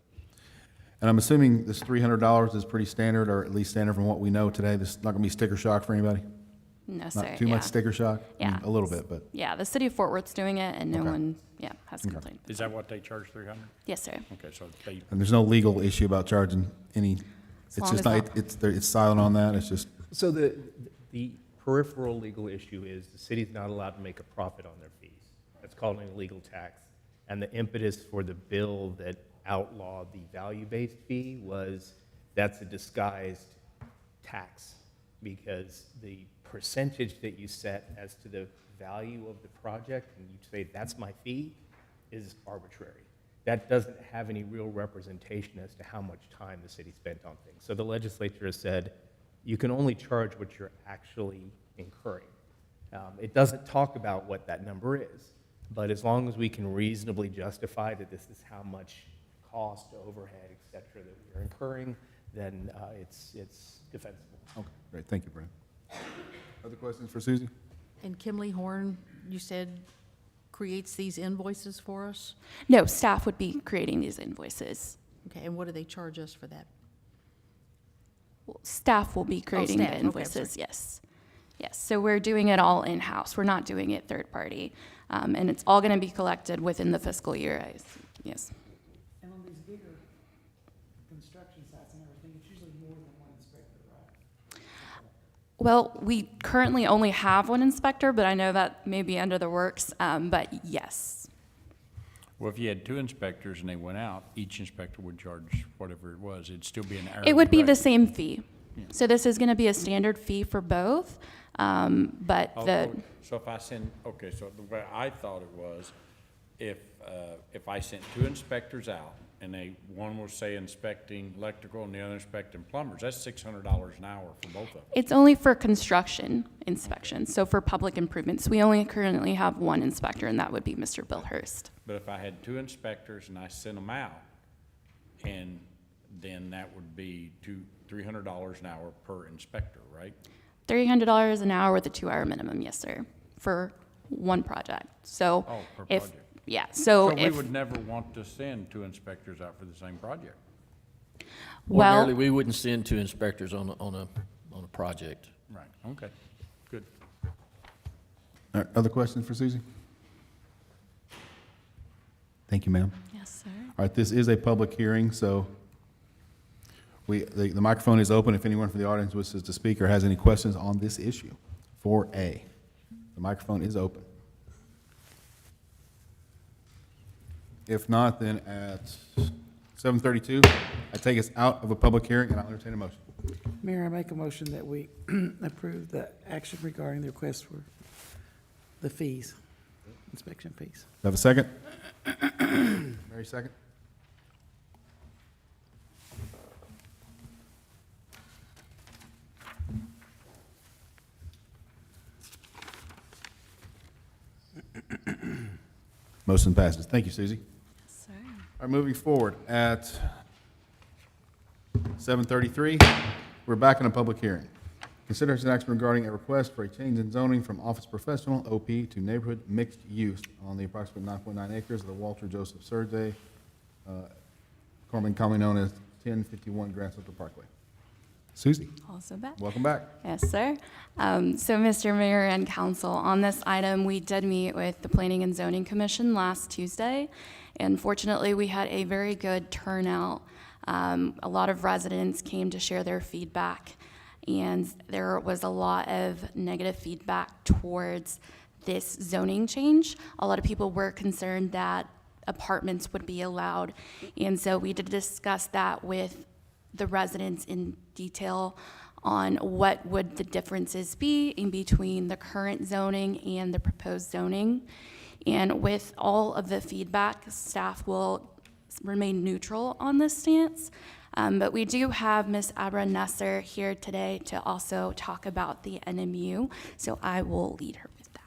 and I'm assuming this $300 is pretty standard, or at least standard from what we know today. This is not going to be sticker shock for anybody? No, sir. Not too much sticker shock? I mean, Yeah. a little bit, but. Yeah, the city of Fort Worth's doing it, and no Okay. one, has Okay. complained. Is that what they charge, 300? Yes, sir. Okay, so they, And there's no legal issue about charging any, it's long just as not, it's silent on that, it's just, So the peripheral legal issue is the city's not allowed to make a profit on their fees. That's called an illegal tax. And the impetus for the bill that outlawed the value-based fee was that's a disguised tax, because the percentage that you set as to the value of the project, and you say that's my fee, is arbitrary. That doesn't have any real representation as to how much time the city spent on things. So the legislature has said, you can only charge what you're actually incurring. It doesn't talk about what that number is, but as long as we can reasonably justify that this is how much cost, overhead, et cetera, that we're incurring, then it's defensible. okay, great, thank you, Brent. Other questions for Susie? And Kimley Horn, you said, creates these invoices for us? No, staff would be creating these invoices. Okay, and what do they charge us for that? Staff will be creating staff. the Okay, I'm invoices, yes. Yes, so we're doing it all in-house. We're not doing it third-party. And it's all going to be collected within the fiscal year, yes. And on these bigger construction sites and everything, it's usually more than one inspector, right? Well, we currently only have one inspector, but I know that may be under the works, but yes. well, if you had 2 inspectors and they went out, each inspector would charge whatever it was. It'd still be an hourly It would be the rate. same fee. So this is going to be a standard fee for both, but So if I send, okay, so the way I thought it was, if I sent 2 inspectors out, and one was, say, inspecting electrical and the other inspecting plumbers, that's $600 an hour for both of them. it's only for construction inspections, so for public improvements. We only currently have one inspector, and that would be Mr. Bill Hurst. But if I had 2 inspectors and I sent them out, and then that would be $300 an hour per inspector, right? $300 an hour with a 2-hour minimum, yes, sir, for one project. So Oh, per if, project. yeah, so So we if, would never want to send 2 inspectors out for the same project. Ordinarily, well, we wouldn't send 2 inspectors on a project. Right, okay, good. All right, other questions for Susie? Thank you, ma'am. yes, sir. All right, this is a public hearing, so the microphone is open if anyone from the audience wishes to speak or has any questions on this issue. 4A, the microphone is open. If not, then at 7:32, I take us out of a public hearing, and I'll entertain a motion. Mayor, I make a motion that we approve the action regarding the request for the fees, inspection fees. Do I have a second? Mary, second? Motion passes. Thank you, Susie. Sir. All right, moving forward, at 7:33, we're back in a public hearing. Consideration action regarding a request for a change in zoning from office professional, OP, to neighborhood mixed use on the approximate 9.9 acres of the Walter Joseph Survey, commonly known as 1051 Grand Central Parkway. Susie, Also back. welcome back. Yes, sir. So, Mr. Mayor and Council, on this item, we did meet with the Planning and Zoning Commission last Tuesday, and fortunately, we had a very good turnout. A lot of residents came to share their feedback, and there was a lot of negative feedback towards this zoning change. A lot of people were concerned that apartments would be allowed, and so we did discuss that with the residents in detail on what would the differences be in between the current zoning and the proposed zoning. And with all of the feedback, staff will remain neutral on this stance. But we do have Ms. Abra Nasser here today to also talk about the NMU, so I will lead her with that.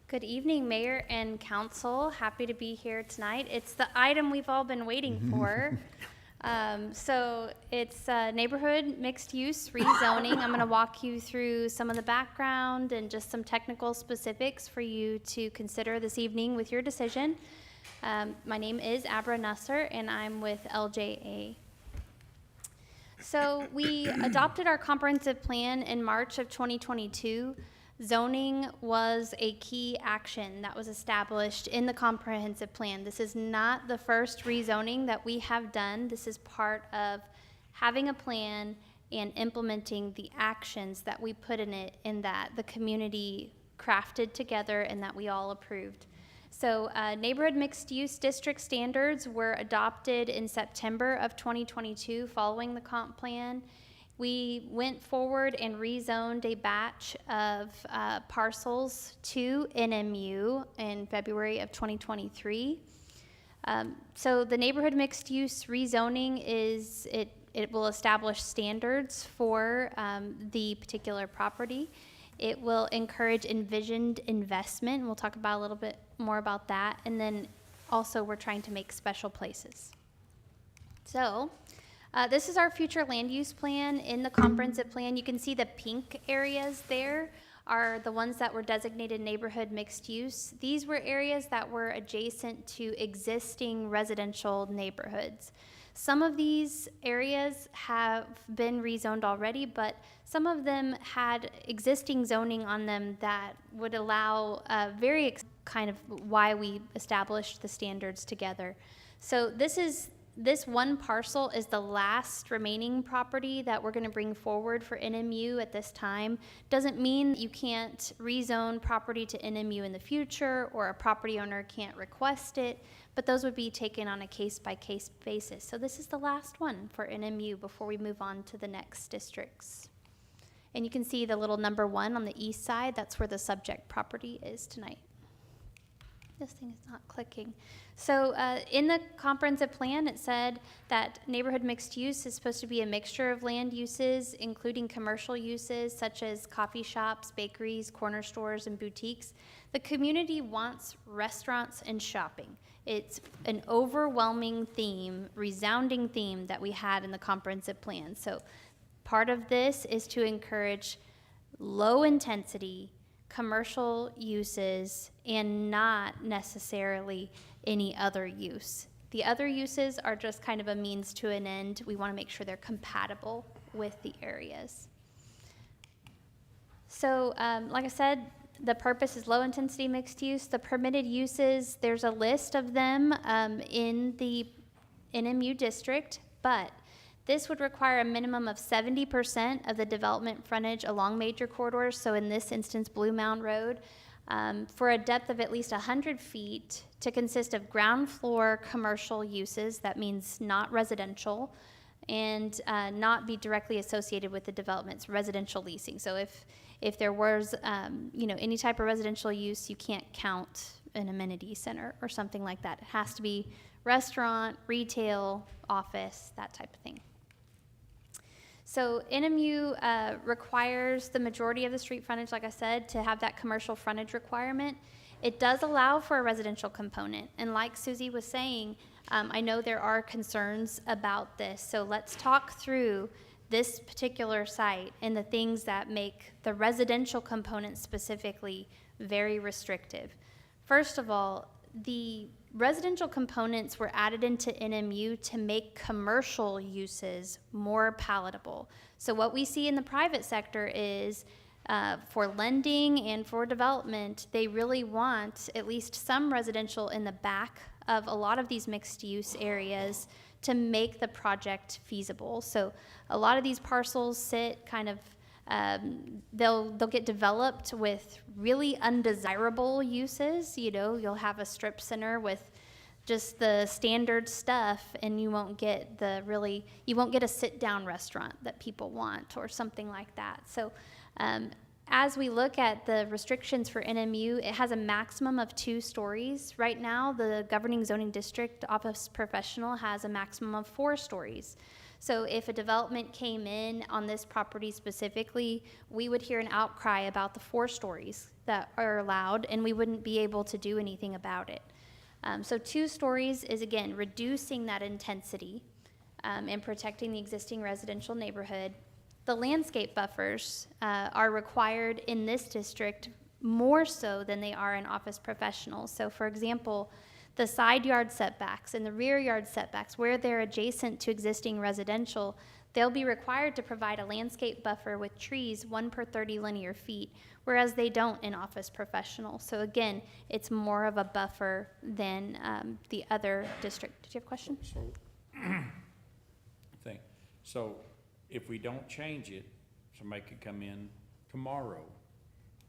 Good evening, Mayor and Council. Happy to be here tonight. It's the item we've all been waiting for. So it's neighborhood mixed use rezoning. I'm going to walk you through some of the background and just some technical specifics for you to consider this evening with your decision. My name is Abra Nasser, and I'm with LJA. So we adopted our comprehensive plan in March of 2022. Zoning was a key action that was established in the comprehensive plan. This is not the first rezoning that we have done. This is part of having a plan and implementing the actions that we put in it, in that the community crafted together and that we all approved. So neighborhood mixed use district standards were adopted in September of 2022 following the comp plan. We went forward and rezoned a batch of parcels to NMU in February of 2023. So the neighborhood mixed use rezoning it will establish standards for the particular property. It will encourage envisioned investment. We'll talk about a little bit more about that. And then also we're trying to make special places. So this is our future land use plan. In the comprehensive plan, you can see the pink areas there are the ones that were designated neighborhood mixed use. These were areas that were adjacent to existing residential neighborhoods. Some of these areas have been rezoned already, but some of them had existing zoning on them that would allow kind of why we established the standards together. So this one parcel is the last remaining property that we're going to bring forward for NMU at this time. Doesn't mean you can't rezone property to NMU in the future, or a property owner can't request it, but those would be taken on a case-by-case basis. So this is the last one for NMU before we move on to the next districts. And you can see the little number 1 on the east side. That's where the subject property is tonight. This thing is not clicking. So in the comprehensive plan, it said that neighborhood mixed use is supposed to be a mixture of land uses, including commercial uses such as coffee shops, bakeries, corner stores, and boutiques. The community wants restaurants and shopping. It's an overwhelming theme, resounding theme that we had in the comprehensive plan. So part of this is to encourage low intensity commercial uses and not necessarily any other use. The other uses are just kind of a means to an end. We want to make sure they're compatible with the areas. So like I said, the purpose is low intensity mixed use. The permitted uses, there's a list of them in the NMU district, but this would require a minimum of 70% of the development frontage along major corridors, so in this instance, Blue Mound Road, for a depth of at least 100 feet to consist of ground floor commercial uses, that means not residential, and not be directly associated with the development's residential leasing. So if there was any type of residential use, you can't count an amenity center or something like that. It has to be restaurant, retail, office, that type of thing. So NMU requires the majority of the street frontage, like I said, to have that commercial frontage requirement. It does allow for a residential component, and like Susie was saying, I know there are concerns about this, so let's talk through this particular site and the things that make the residential component specifically very restrictive. First of all, the residential components were added into NMU to make commercial uses more palatable. So what we see in the private sector is for lending and for development, they really want at least some residential in the back of a lot of these mixed-use areas to make the project feasible. So a lot of these parcels sit kind of, they'll get developed with really undesirable uses. You know, you'll have a strip center with just the standard stuff, and you won't get you won't get a sit-down restaurant that people want or something like that. So as we look at the restrictions for NMU, it has a maximum of 2 stories. Right now, the governing zoning district office professional has a maximum of 4 stories. So if a development came in on this property specifically, we would hear an outcry about the 4 stories that are allowed, and we wouldn't be able to do anything about it. So 2 stories is, again, reducing that intensity and protecting the existing residential neighborhood. The landscape buffers are required in this district more so than they are in office professionals. So for example, the side yard setbacks and the rear yard setbacks, where they're adjacent to existing residential, they'll be required to provide a landscape buffer with trees 1 per 30 linear feet, whereas they don't in office professional. So again, it's more of a buffer than the other district. Did you have a question? So if we don't change it, somebody could come in tomorrow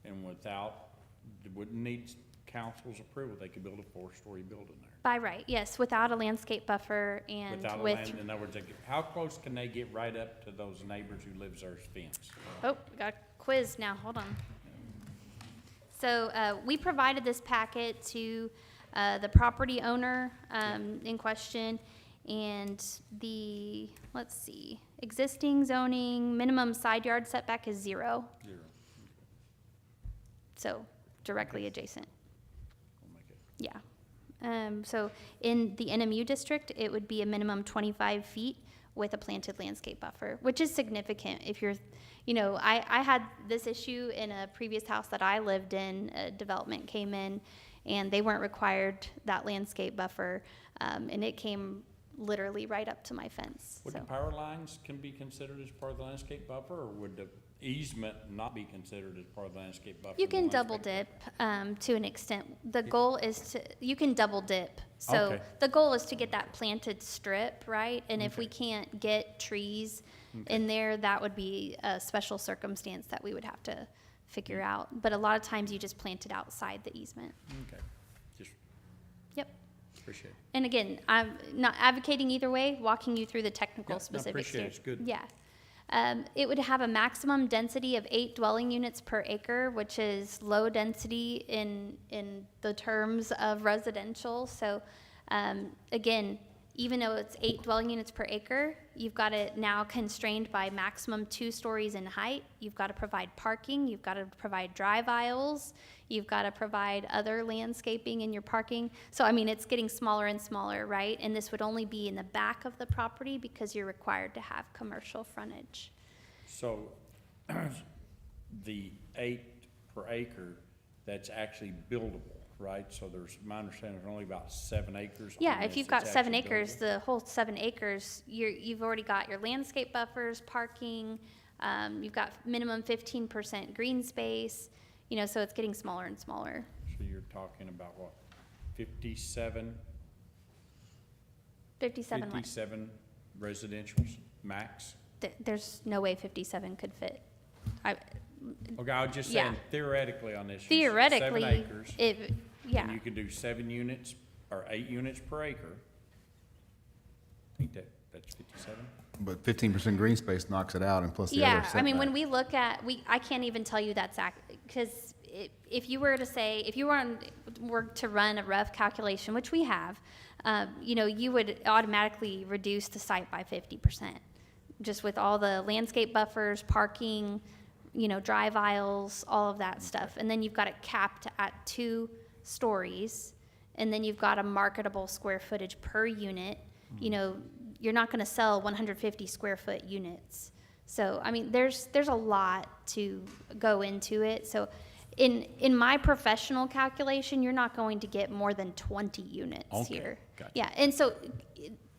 and wouldn't need council's approval, they could build a 4-story building there. By right, yes, without a landscape buffer and Without with. in other words, how close can they get right up to those neighbors who lives there's fence? Oh, we got a quiz now, hold on. So we provided this packet to the property owner in question, and let's see, existing zoning, minimum side yard setback is 0. So directly adjacent. Yeah. So in the NMU district, it would be a minimum 25 feet with a planted landscape buffer, which is significant if you're, I had this issue in a previous house that I lived in. A development came in and they weren't required that landscape buffer, and it came literally right up to my fence. Would the power lines can be considered as part of the landscape buffer, or would the easement not be considered as part of the landscape buffer? You can double dip to an extent. The goal is you can double dip. So the goal is to get that planted strip, right? And if we can't get trees in there, that would be a special circumstance that we would have to figure out. But a lot of times you just plant it outside the easement. Okay. Yep. Appreciate it. And again, I'm not advocating either way, walking you through the technical specifics appreciate here. it. It's good. Yeah. It would have a maximum density of 8 dwelling units per acre, which is low density in the terms of residential. So again, even though it's 8 dwelling units per acre, you've got it now constrained by maximum 2 stories in height. You've got to provide parking. You've got to provide drive aisles. You've got to provide other landscaping in your parking. So, I mean, it's getting smaller and smaller, right? And this would only be in the back of the property because you're required to have commercial frontage. So the 8 per acre, that's actually buildable, right? So there's, my understanding, there's only about 7 acres. Yeah, on if this you've that's got 7 actually acres, buildable. the whole 7 acres, you've already got your landscape buffers, parking, you've got minimum 15% green space, so it's getting smaller and smaller. So you're talking about what, 57? 57 what? 57 residentials, max? There's no way 57 could fit. Okay, I was just Yeah. saying theoretically on this. you said Theoretically, 7 acres. yeah. And you could do 7 units or 8 units per acre. I think that's 57. But 15% green space knocks it out, and plus the other Yeah, I mean, when setback. we look at, I can't even tell you that's because if you were to run a rough calculation, which we have, you would automatically reduce the site by 50%. just with all the landscape buffers, parking, drive aisles, all of that stuff. And then you've got it capped at 2 stories, and then you've got a marketable square footage per unit. You're not gonna sell 150 square foot units. So, I mean, there's a lot to go into it. So in my professional calculation, you're not going to get more than 20 units here. Gotcha. Yeah, and so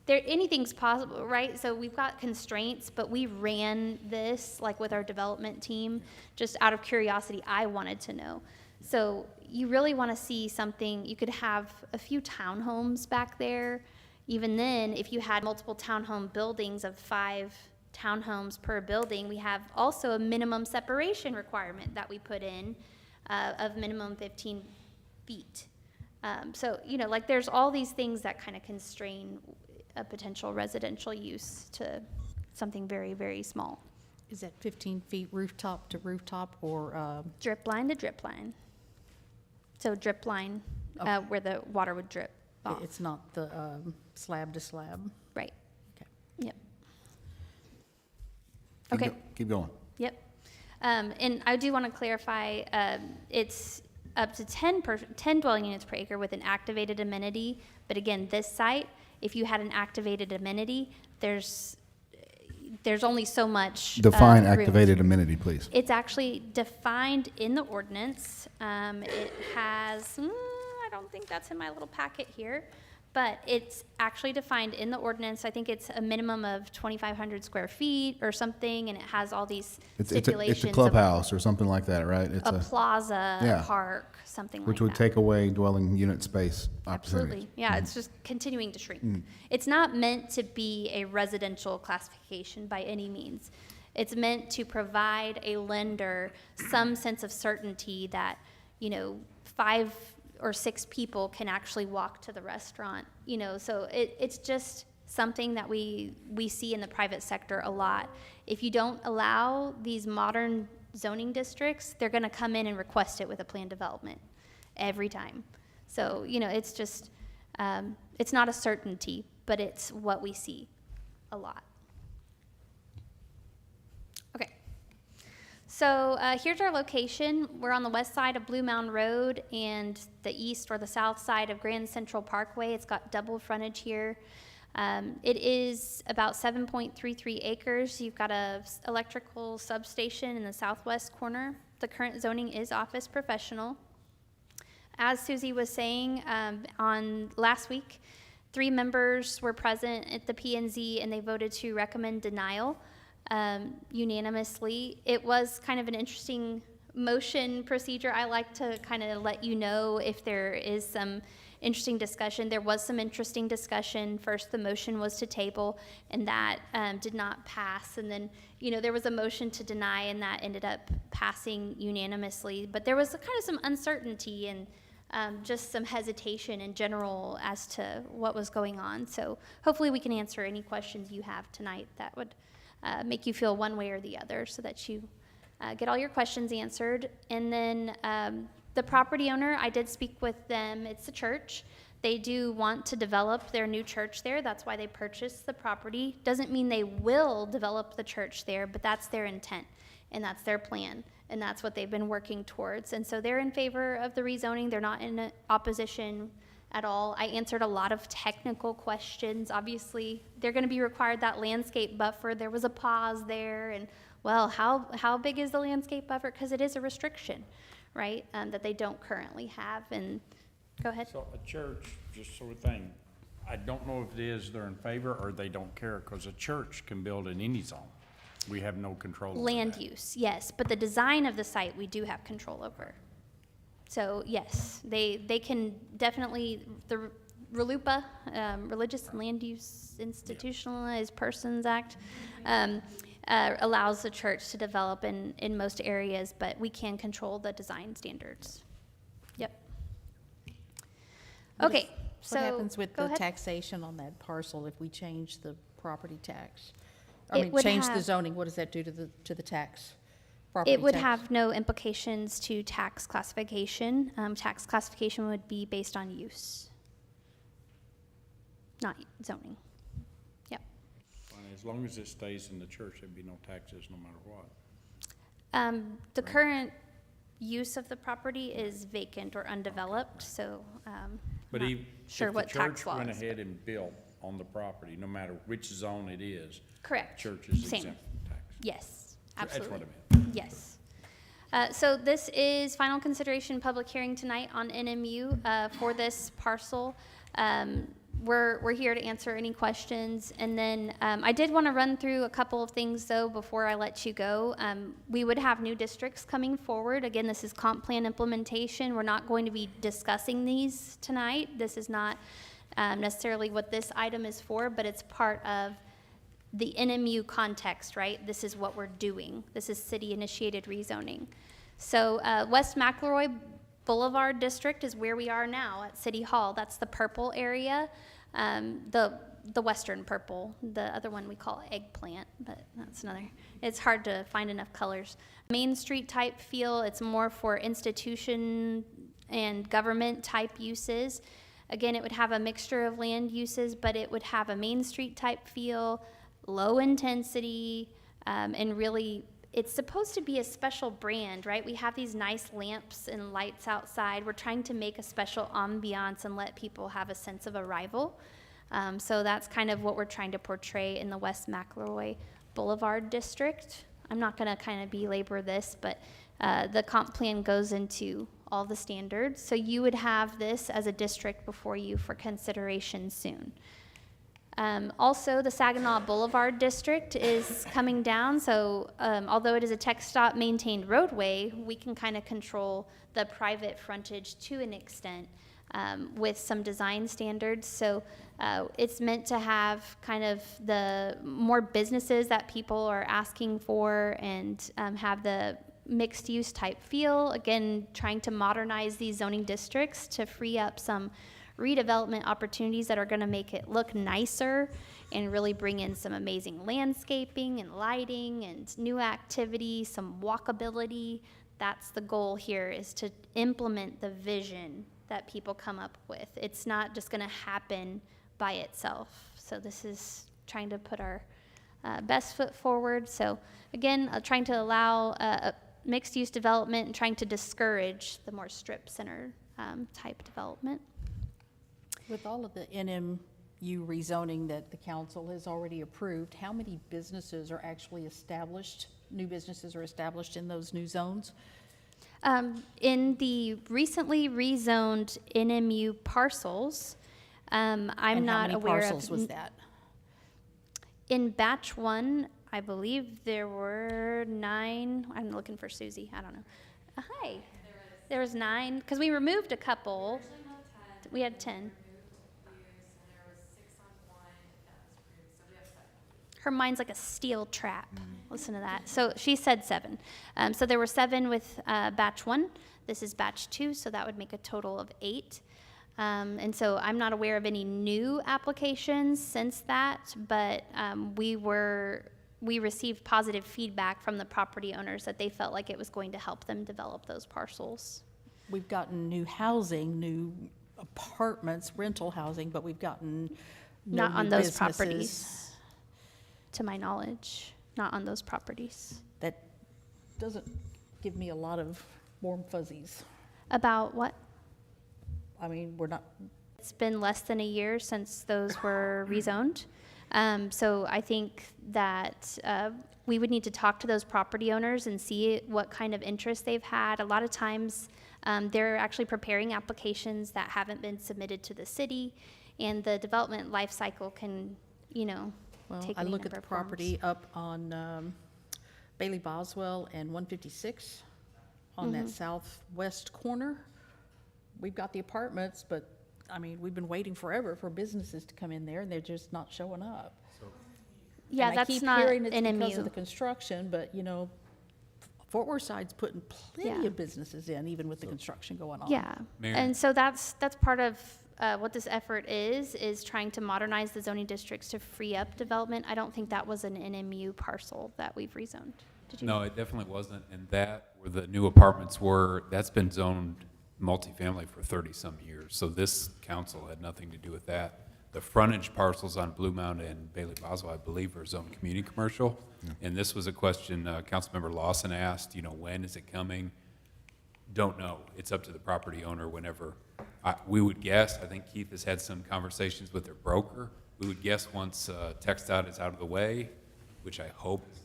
anything's possible, right? So we've got constraints, but we ran this like with our development team, just out of curiosity. I wanted to know. So you really want to see something, you could have a few townhomes back there. Even then, if you had multiple townhome buildings of 5 townhomes per building, we have also a minimum separation requirement that we put in of minimum 15 feet. So, like there's all these things that kind of constrain a potential residential use to something very, very small. Is that 15 feet rooftop to rooftop or? Drip line to drip line. So drip line, where the water would drip off. It's not the slab to slab? Right. Okay. Yep. Okay. Keep going. Yep. And I do want to clarify, it's up to 10 dwelling units per acre with an activated amenity. But again, this site, if you had an activated amenity, there's only so much. Define room. activated amenity, please. It's actually defined in the ordinance. It has, I don't think that's in my little packet here, but it's actually defined in the ordinance. I think it's a minimum of 2,500 square feet or something, and it has all these stipulations. It's a clubhouse or something like that, right? It's a plaza, yeah. a park, something Which like would that. take away dwelling unit space opportunities. Absolutely. Yeah, it's just continuing to shrink. It's not meant to be a residential classification by any means. It's meant to provide a lender some sense of certainty that, 5 or 6 people can actually walk to the restaurant, so it's just something that we see in the private sector a lot. If you don't allow these modern zoning districts, they're gonna come in and request it with a planned development every time. So, it's just, it's not a certainty, but it's what we see a lot. Okay. So here's our location. We're on the west side of Blue Mound Road and the east or the south side of Grand Central Parkway. It's got double frontage here. It is about 7.33 acres. You've got a electrical substation in the southwest corner. The current zoning is office professional. As Susie was saying, on last week, 3 members were present at the P&Z and they voted to recommend denial. Unanimously. It was kind of an interesting motion procedure. I like to kind of let you know if there is some interesting discussion. There was some interesting discussion. First, the motion was to table, and that did not pass. And then, there was a motion to deny, and that ended up passing unanimously. But there was kind of some uncertainty and just some hesitation in general as to what was going on. So hopefully we can answer any questions you have tonight that would make you feel one way or the other so that you get all your questions answered. And then the property owner, I did speak with them. It's a church. They do want to develop their new church there. That's why they purchased the property. Doesn't mean they will develop the church there, but that's their intent and that's their plan. And that's what they've been working towards. And so they're in favor of the rezoning. They're not in opposition at all. I answered a lot of technical questions. Obviously, they're going to be required that landscape buffer. There was a pause there, and well, how big is the landscape buffer? Because it is a restriction, right? That they don't currently have. And go ahead. So a church, just sort of thing, I don't know if it is they're in favor or they don't care, because a church can build in any zone. We have no control over Land that. use, yes, but the design of the site we do have control over. So yes, they can definitely, the RLUPA, Religious and Land Use Institutionalized Persons Act, allows the church to develop in most areas, but we can control the design standards. Yep. Okay, so. What happens with go the ahead. taxation on that parcel if we change the property tax? It would change the have- zoning, what does that do to the tax? Property It would tax? have no implications to tax classification. Tax classification would be based on use, not zoning. Yep. As long as it stays in the church, there'd be no taxes no matter what. The current use of the property is vacant or undeveloped, so But not if sure the what tax church laws. went ahead and built on the property, no matter which zone it is, Correct. church is Same. exempt from tax. Yes, That's absolutely. what I meant. Yes. So this is final consideration public hearing tonight on NMU for this parcel. We're here to answer any questions. And then I did want to run through a couple of things, though, before I let you go. We would have new districts coming forward. Again, this is comp plan implementation. We're not going to be discussing these tonight. This is not necessarily what this item is for, but it's part of the NMU context, right? This is what we're doing. This is city-initiated rezoning. So West McElroy Boulevard District is where we are now at City Hall. That's the purple area, the western purple. The other one we call eggplant, but that's another. It's hard to find enough colors. Main Street type feel, it's more for institution and government type uses. Again, it would have a mixture of land uses, but it would have a Main Street type feel, low intensity, and really, it's supposed to be a special brand, right? We have these nice lamps and lights outside. We're trying to make a special ambiance and let people have a sense of arrival. So that's kind of what we're trying to portray in the West McElroy Boulevard District. I'm not gonna kind of belabor this, but the comp plan goes into all the standards. So you would have this as a district before you for consideration soon. Also, the Saginaw Boulevard District is coming down, so although it is a TxDOT maintained roadway, we can kind of control the private frontage to an extent with some design standards. So it's meant to have kind of the more businesses that people are asking for and have the mixed use type feel. Again, trying to modernize these zoning districts to free up some redevelopment opportunities that are going to make it look nicer and really bring in some amazing landscaping and lighting and new activity, some walkability. That's the goal here, is to implement the vision that people come up with. It's not just going to happen by itself. So this is trying to put our best foot forward. So again, trying to allow mixed use development and trying to discourage the more strip center type development. With all of the NMU rezoning that the council has already approved, how many businesses are actually established, new businesses are established in those new zones? In the recently rezoned NMU parcels, I'm not aware of. How many parcels was that? In batch one, I believe there were 9. I'm looking for Susie. I don't know. Hi. There was 9, because we removed a couple. We had 10. Her mind's like a steel trap. Listen to that. So she said 7. So there were 7 with batch 1. This is batch 2, so that would make a total of 8. And so I'm not aware of any new applications since that, but we received positive feedback from the property owners that they felt like it was going to help them develop those parcels. We've gotten new housing, new apartments, rental housing, but we've gotten no Not on new those businesses. properties, to my knowledge, not on those properties. That doesn't give me a lot of warm fuzzies. About what? I mean, we're not, It's been less than a year since those were rezoned. So I think that we would need to talk to those property owners and see what kind of interest they've had. A lot of times, they're actually preparing applications that haven't been submitted to the city, and the development life cycle can, well, take I any look at number the of forms. property up on Bailey Boswell and 156 on that Mhm. southwest corner. We've got the apartments, but, I mean, we've been waiting forever for businesses to come in there, and they're just not showing up. Yeah, And that's I keep not hearing it's because NMU. of the construction, but, Fort Worth Side's putting plenty Yeah. of businesses in, even with the construction going on. Yeah, and so that's part of what this effort is trying to modernize the zoning districts to free up development. I don't think that was an NMU parcel that we've rezoned. Did you? No, it definitely wasn't, and that, where the new apartments were, that's been zoned multifamily for 30-some years, so this council had nothing to do with that. the frontage parcels on Blue Mountain and Bailey Boswell, I believe, are zone community commercial. And this was a question Councilmember Lawson asked, when is it coming? Don't know. It's up to the property owner whenever. We would guess, I think Keith has had some conversations with their broker. We would guess once TxDOT is out of the way, which I hope is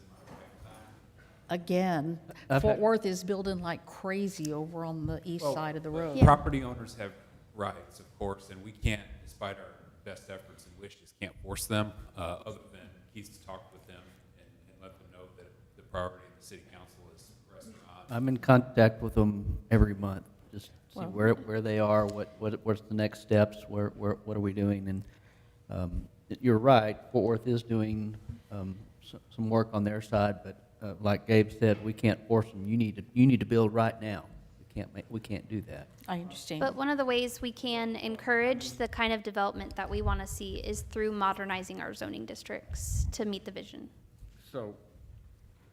Again, I've Fort had- Worth is building like crazy over on the east side of the road. Property owners have rights, of course, and we can't, despite our best efforts and wishes, can't force them, other than Keith's talked with them and let them know that the priority of the city council is restaurants. I'm in contact with them every month, just see Well- where they are, what's the next steps, what are we doing? And you're right, Fort Worth is doing some work on their side, but like Gabe said, we can't force them. You need to build right now. We can't do that. I understand. But one of the ways we can encourage the kind of development that we want to see is through modernizing our zoning districts to meet the vision. So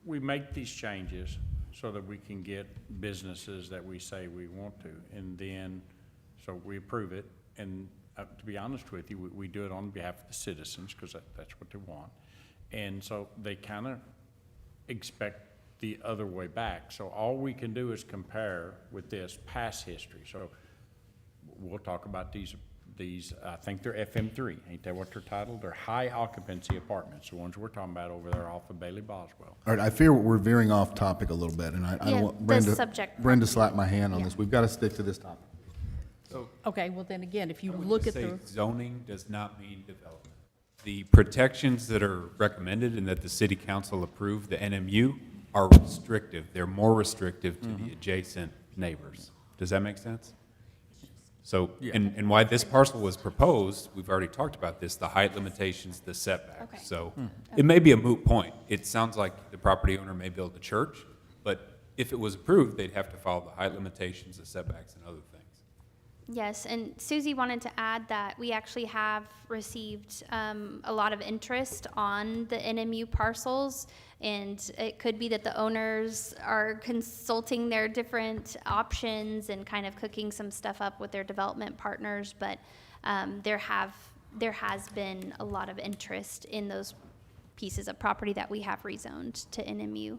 we make these changes so that we can get businesses that we say we want to. And then, so we approve it. And to be honest with you, we do it on behalf of the citizens because that's what they want. And so they kind of expect the other way back. So all we can do is compare with this past history. So we'll talk about these, I think they're FM3, ain't that what they're titled? They're high occupancy apartments, the ones we're talking about over there off of Bailey Boswell. All right, I fear we're veering off topic a little bit, and I Yeah, don't want the subject Brenda property. slap my hand on Yeah. this. We've got to stick to this topic. So Okay, well then again, if you I would look just at say the, zoning does not mean development. The protections that are recommended and that the city council approved, the NMU, are restrictive. They're more restrictive to the adjacent neighbors. Does that make sense? So, and why this parcel was proposed, we've already talked about this, the height limitations, the setbacks. Okay. So it may be a moot point. It sounds like the property owner may build a church, but if it was approved, they'd have to follow the height limitations, the setbacks, and other things. Yes, and Susie wanted to add that we actually have received a lot of interest on the NMU parcels, and it could be that the owners are consulting their different options and kind of cooking some stuff up with their development partners, but there has been a lot of interest in those pieces of property that we have rezoned to NMU.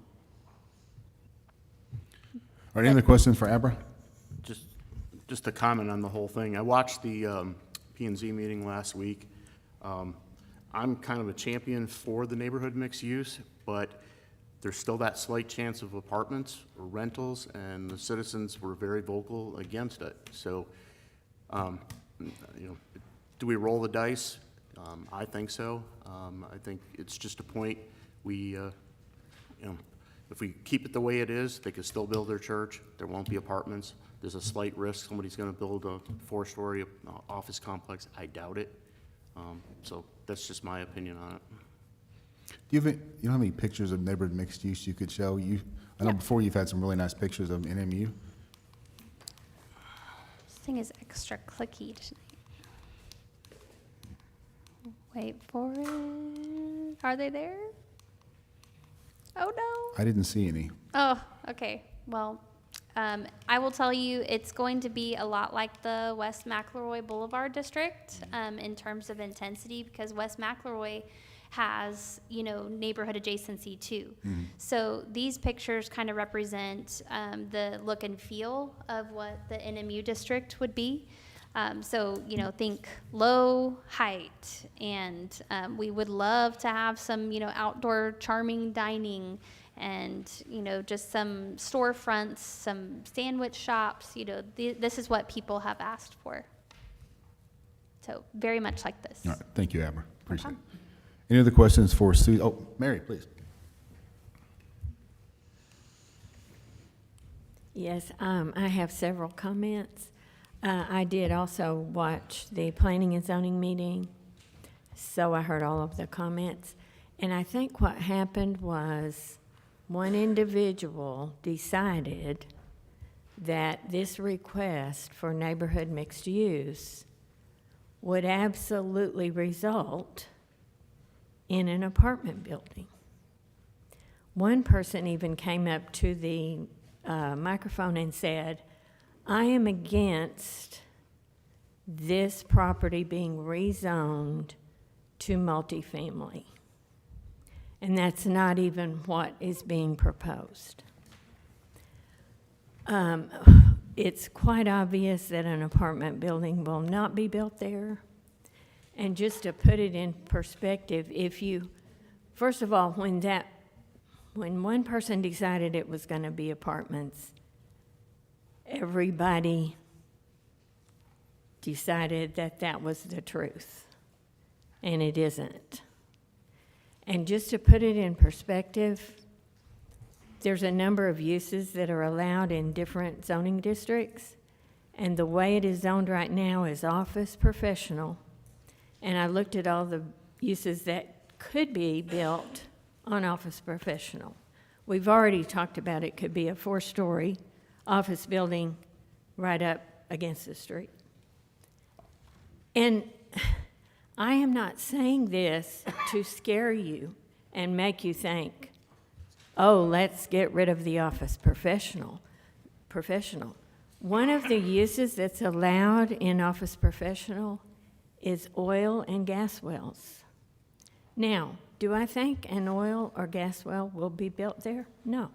All right, any other questions for Abra? Just a comment on the whole thing. I watched the P&Z meeting last week. I'm kind of a champion for the neighborhood mixed use, but there's still that slight chance of apartments or rentals, and the citizens were very vocal against it. So, do we roll the dice? I think so. I think it's just a point if we keep it the way it is, they can still build their church. There won't be apartments. There's a slight risk somebody's going to build a 4-story office complex. I doubt it. So that's just my opinion on it. Do you don't have any pictures of neighborhood mixed use you could show? I know before you've had some really nice pictures of NMU. This thing is extra clicky tonight. Wait for it. Are they there? Oh, no. I didn't see any. Oh, okay. Well, I will tell you, it's going to be a lot like the West McElroy Boulevard district in terms of intensity, because West McElroy has, neighborhood adjacency too. So these pictures kind of represent the look and feel of what the NMU district would be. So, think low height, and we would love to have some, outdoor charming dining, and, just some storefronts, some sandwich shops. This is what people have asked for. So very much like this. All right, thank you, Abra. Appreciate it. Any other questions for Sue? Oh, Mary, please. Yes, I have several comments. I did also watch the planning and zoning meeting, so I heard all of the comments. And I think what happened was one individual decided that this request for neighborhood mixed use would absolutely result in an apartment building. One person even came up to the microphone and said, I am against this property being rezoned to multifamily. And that's not even what is being proposed. It's quite obvious that an apartment building will not be built there. And just to put it in perspective, first of all, when one person decided it was going to be apartments, everybody decided that that was the truth, and it isn't. And just to put it in perspective, there's a number of uses that are allowed in different zoning districts, and the way it is zoned right now is office professional. And I looked at all the uses that could be built on office professional. We've already talked about it could be a 4-story office building right up against the street. And I am not saying this to scare you and make you think, oh, let's get rid of the office professional. One of the uses that's allowed in office professional is oil and gas wells. Now, do I think an oil or gas well will be built there? No.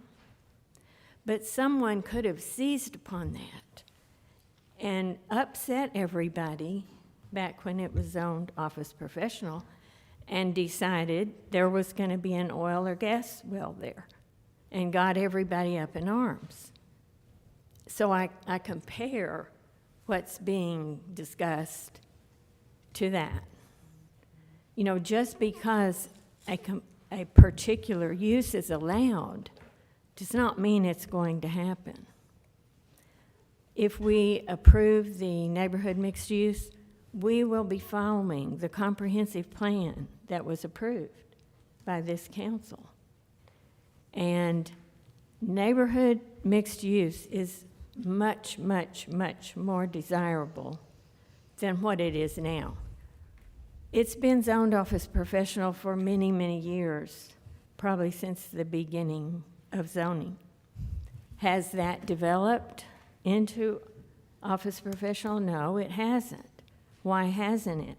But someone could have seized upon that and upset everybody back when it was zoned office professional and decided there was going to be an oil or gas well there and got everybody up in arms. So I compare what's being discussed to that. You know, just because a particular use is allowed does not mean it's going to happen. If we approve the neighborhood mixed use, we will be following the comprehensive plan that was approved by this council. And neighborhood mixed use is much, much, much more desirable than what it is now. It's been zoned office professional for many, many years, probably since the beginning of zoning. Has that developed into office professional? No, it hasn't. Why hasn't it?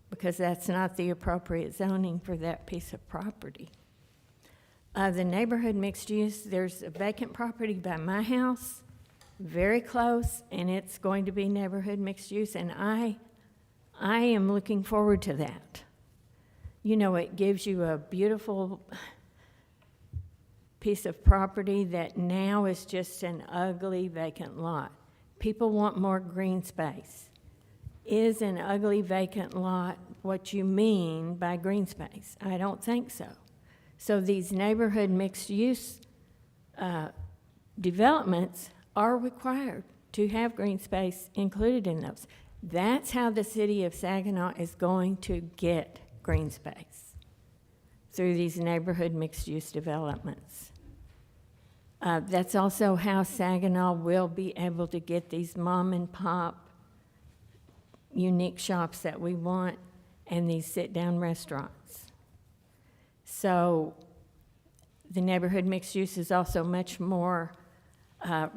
Because that's not the appropriate zoning for that piece of property. The neighborhood mixed use, there's a vacant property by my house, very close, and it's going to be neighborhood mixed use, and I am looking forward to that. You know, it gives you a beautiful piece of property that now is just an ugly vacant lot. People want more green space. Is an ugly vacant lot what you mean by green space? I don't think so. So these neighborhood mixed use developments are required to have green space included in those. That's how the city of Saginaw is going to get green space, through these neighborhood mixed use developments. That's also how Saginaw will be able to get these mom and pop unique shops that we want and these sit-down restaurants. So the neighborhood mixed use is also much more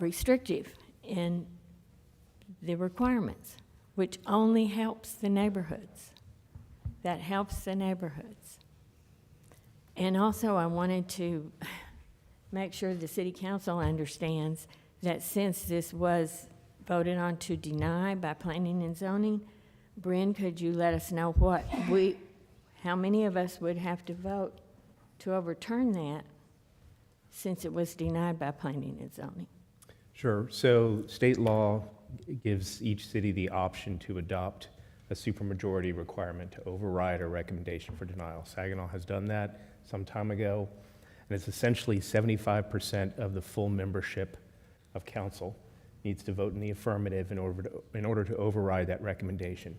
restrictive in the requirements, which only helps the neighborhoods. That helps the neighborhoods. And also I wanted to make sure the city council understands that since this was voted on to deny by planning and zoning, Bryn, could you let us know how many of us would have to vote to overturn that since it was denied by planning and zoning? Sure. So state law gives each city the option to adopt a supermajority requirement to override a recommendation for denial. Saginaw has done that some time ago, and it's essentially 75% of the full membership of council needs to vote in the affirmative in order to override that recommendation.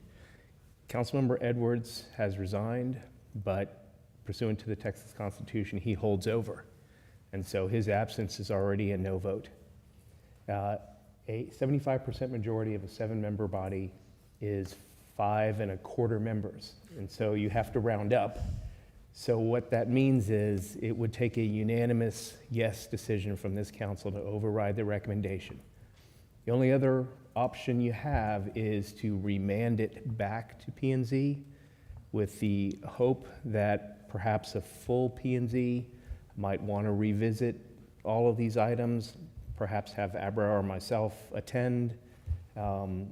Councilmember Edwards has resigned, but pursuant to the Texas Constitution, he holds over. And so his absence is already a no vote. A 75% majority of a 7-member body is 5 1/4 members. And so you have to round up. So what that means is it would take a unanimous yes decision from this council to override the recommendation. The only other option you have is to remand it back to P and Z with the hope that perhaps a full P and Z might want to revisit all of these items, perhaps have Abra or myself attend,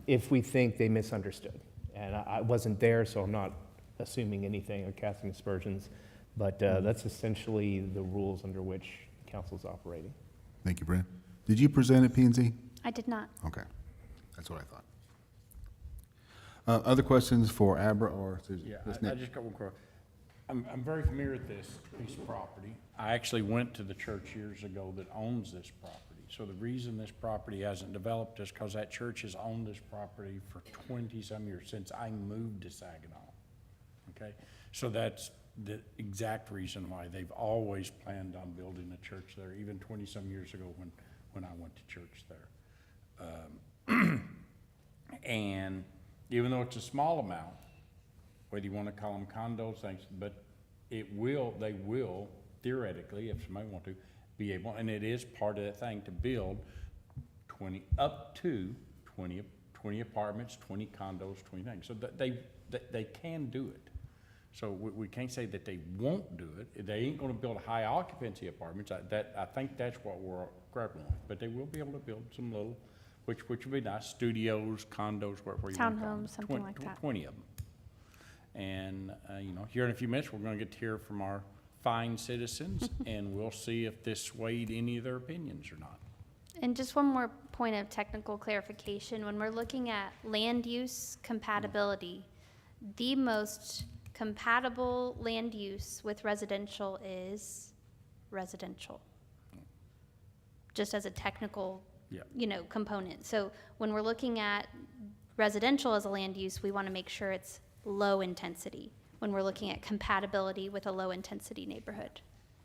if we think they misunderstood. And I wasn't there, so I'm not assuming anything or casting aspersions, but that's essentially the rules under which council's operating. Thank you, Brent. Did you present at P and Z? I did not. Okay, that's what I thought. Other questions for Abra or Susan? Yeah, Ms. I Nick? just got one question. I'm very familiar with this piece of property. I actually went to the church years ago that owns this property. So the reason this property hasn't developed is because that church has owned this property for 20-some years, since I moved to Saginaw. Okay? So that's the exact reason why they've always planned on building a church there, even 20-some years ago when I went to church there. And even though it's a small amount, whether you want to call them condos, things, but they will theoretically, if somebody want to, be able, and it is part of that thing, to build up to 20 apartments, 20 condos, 20 things. So that they can do it. So we can't say that they won't do it. They ain't gonna build high occupancy apartments. I think that's what we're grappling with. But they will be able to build some little, which would be nice, studios, condos, whatever you want to call them. Townhomes, something like that. 20 of them. And, here in a few minutes, we're gonna get to hear from our fine citizens, and we'll see if this swayed any of their opinions or not. And just one more point of technical clarification. When we're looking at land use compatibility, the most compatible land use with residential is residential. Just as a technical, Yeah. component. So when we're looking at residential as a land use, we want to make sure it's low intensity when we're looking at compatibility with a low intensity neighborhood.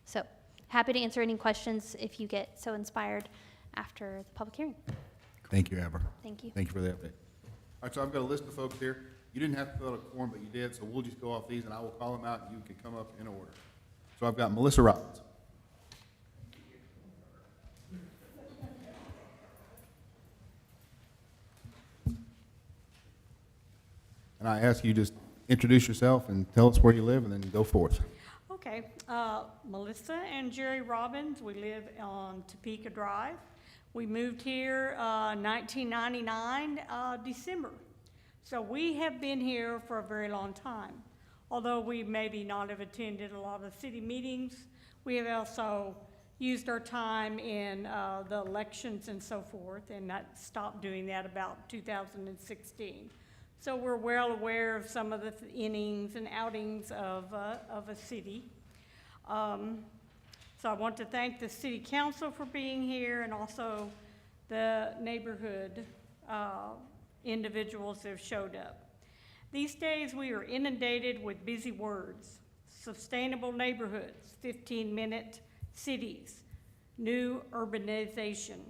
So happy to answer any questions if you get so inspired after the public hearing. Thank you, Abra. Thank you. Thank you for the update. All right, so I've got a list of folks here. You didn't have to fill out a form, but you did, so we'll just go off these, and I will call them out, and you can come up in order. So I've got Melissa Robbins. And I ask you just introduce yourself and tell us where you live, and then go forth. Okay, Melissa and Jerry Robbins, we live on Topeka Drive. We moved here 1999, December. So we have been here for a very long time. Although we maybe not have attended a lot of city meetings, we have also used our time in the elections and so forth, and that stopped doing that about 2016. So we're well aware of some of the innings and outings of a city. So I want to thank the city council for being here, and also the neighborhood individuals that have showed up. These days we are inundated with busy words: sustainable neighborhoods, 15-minute cities, new urbanization.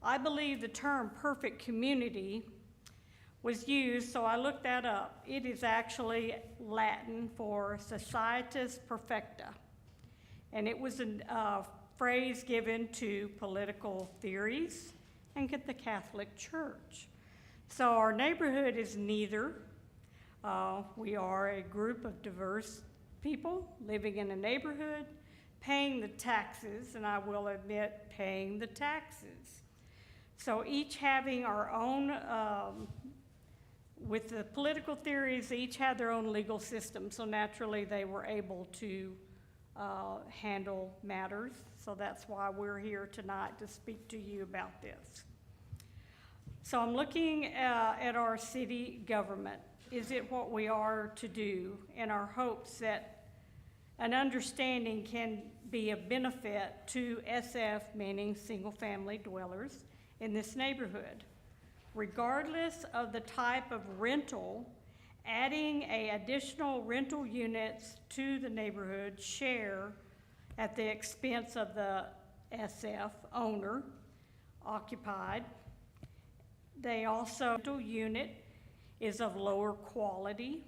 I believe the term perfect community was used, so I looked that up. It is actually Latin for societas perfecta, and it was a phrase given to political theories and the Catholic Church. So our neighborhood is neither. We are a group of diverse people living in a neighborhood, paying the taxes, and I will admit, paying the taxes. So each having our own, with the political theories, each had their own legal system, so naturally they were able to handle matters. So that's why we're here tonight, to speak to you about this. So I'm looking at our city government. Is it what we are to do? In our hopes that an understanding can be a benefit to SF, meaning single-family dwellers in this neighborhood. Regardless of the type of rental, adding additional rental units to the neighborhood share at the expense of the SF owner occupied. They also, rental unit is of lower quality.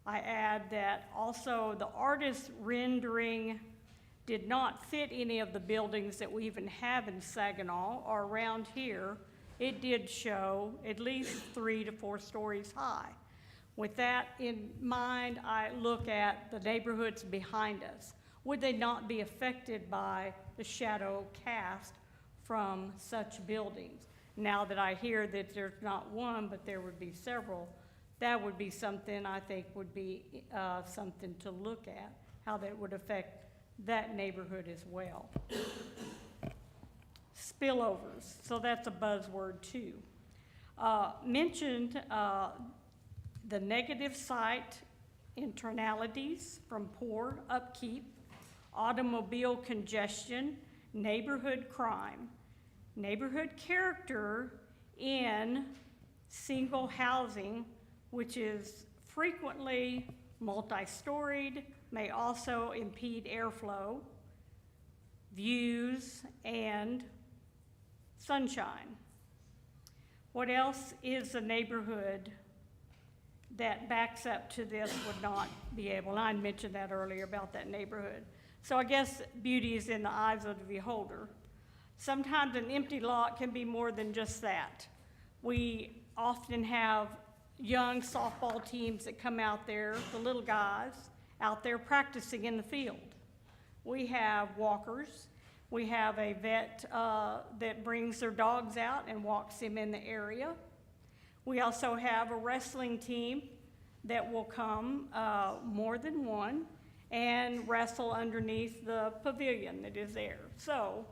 I add that also the artist rendering did not fit any of the buildings that we even have in Saginaw or around here it did show at least 3 to 4 stories high. With that in mind, I look at the neighborhoods behind us. Would they not be affected by the shadow cast from such buildings? Now that I hear that there's not one, but there would be several, that would be something I think would be something to look at, how that would affect that neighborhood as well. Spillovers, so that's a buzzword too. Mentioned the negative site internalities from poor upkeep, automobile congestion, neighborhood crime, neighborhood character in single housing, which is frequently multi-storied, may also impede airflow, views, and sunshine. What else is a neighborhood that backs up to this would not be able? And I mentioned that earlier about that neighborhood. So I guess beauty is in the eyes of the beholder. Sometimes an empty lot can be more than just that. We often have young softball teams that come out there, the little guys, out there practicing in the field. We have walkers. We have a vet that brings their dogs out and walks them in the area. We also have a wrestling team that will come, more than one, and wrestle underneath the pavilion that is there. So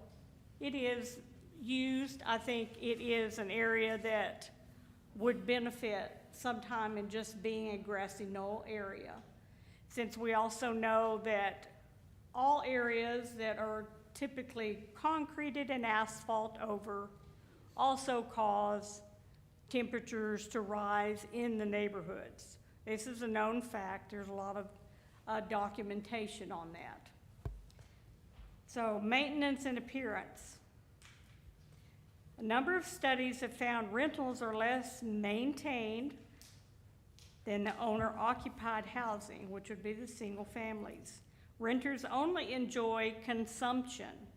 it is used. I think it is an area that would benefit sometime in just being a grassy knoll area. Since we also know that all areas that are typically concreted and asphalt over also cause temperatures to rise in the neighborhoods. This is a known fact. There's a lot of documentation on that. So maintenance and appearance. A number of studies have found rentals are less maintained than the owner-occupied housing, which would be the single families. Renters only enjoy consumption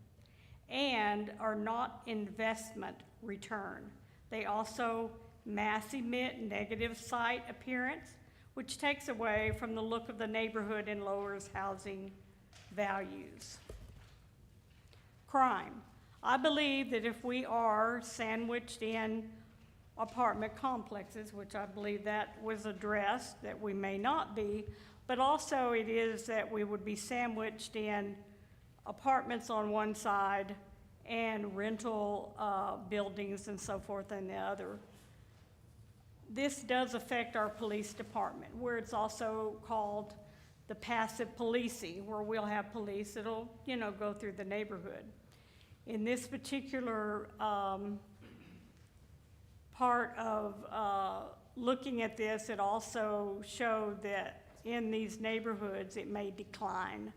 and are not investment return. They also mass emit negative site appearance, which takes away from the look of the neighborhood and lowers housing values. Crime. I believe that if we are sandwiched in apartment complexes, which I believe that was addressed, that we may not be, but also it is that we would be sandwiched in apartments on one side and rental buildings and so forth on the other. This does affect our police department, where it's also called the passive policing, where we'll have police that'll, go through the neighborhood. In this particular part of looking at this, it also showed that in these neighborhoods, it may decline.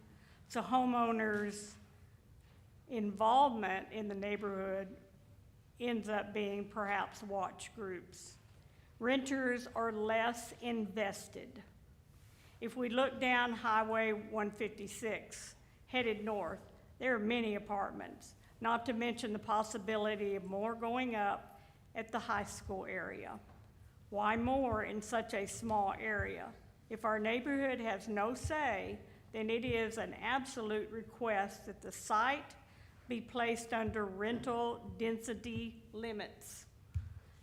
So homeowners' involvement in the neighborhood ends up being perhaps watch groups. Renters are less invested. If we look down Highway 156, headed north, there are many apartments, not to mention the possibility of more going up at the high school area. Why more in such a small area? If our neighborhood has no say, then it is an absolute request that the site be placed under rental density limits.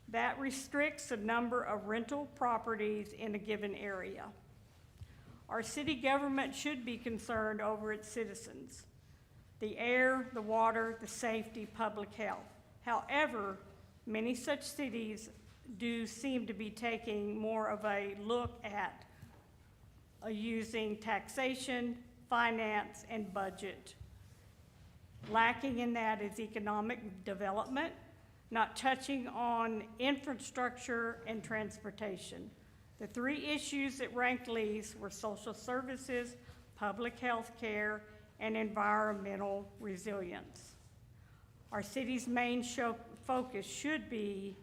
That restricts the number of rental properties in a given area. Our city government should be concerned over its citizens, the air, the water, the safety, public health. However, many such cities do seem to be taking more of a look at using taxation, finance, and budget. Lacking in that is economic development, not touching on infrastructure and transportation. The three issues that ranked least were social services, public health care, and environmental resilience. Our city's main focus should be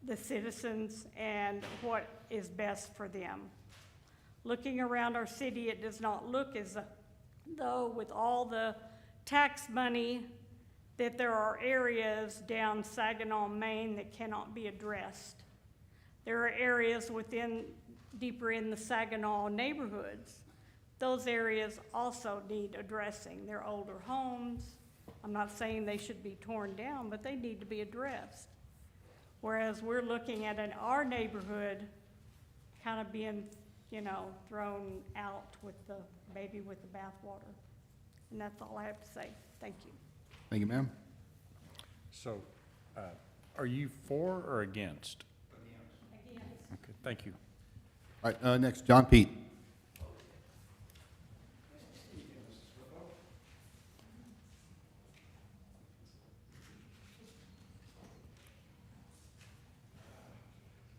the citizens and what is best for them. Looking around our city, it does not look as though with all the tax money that there are areas down Saginaw, Maine that cannot be addressed. There are areas deeper in the Saginaw neighborhoods. Those areas also need addressing. They're older homes. I'm not saying they should be torn down, but they need to be addressed. Whereas we're looking at our neighborhood kind of being, thrown out with the baby with the bathwater. And that's all I have to say. Thank you. Thank you, ma'am. So, are you for or against? Again. Okay, thank you. All right, next, John Pete.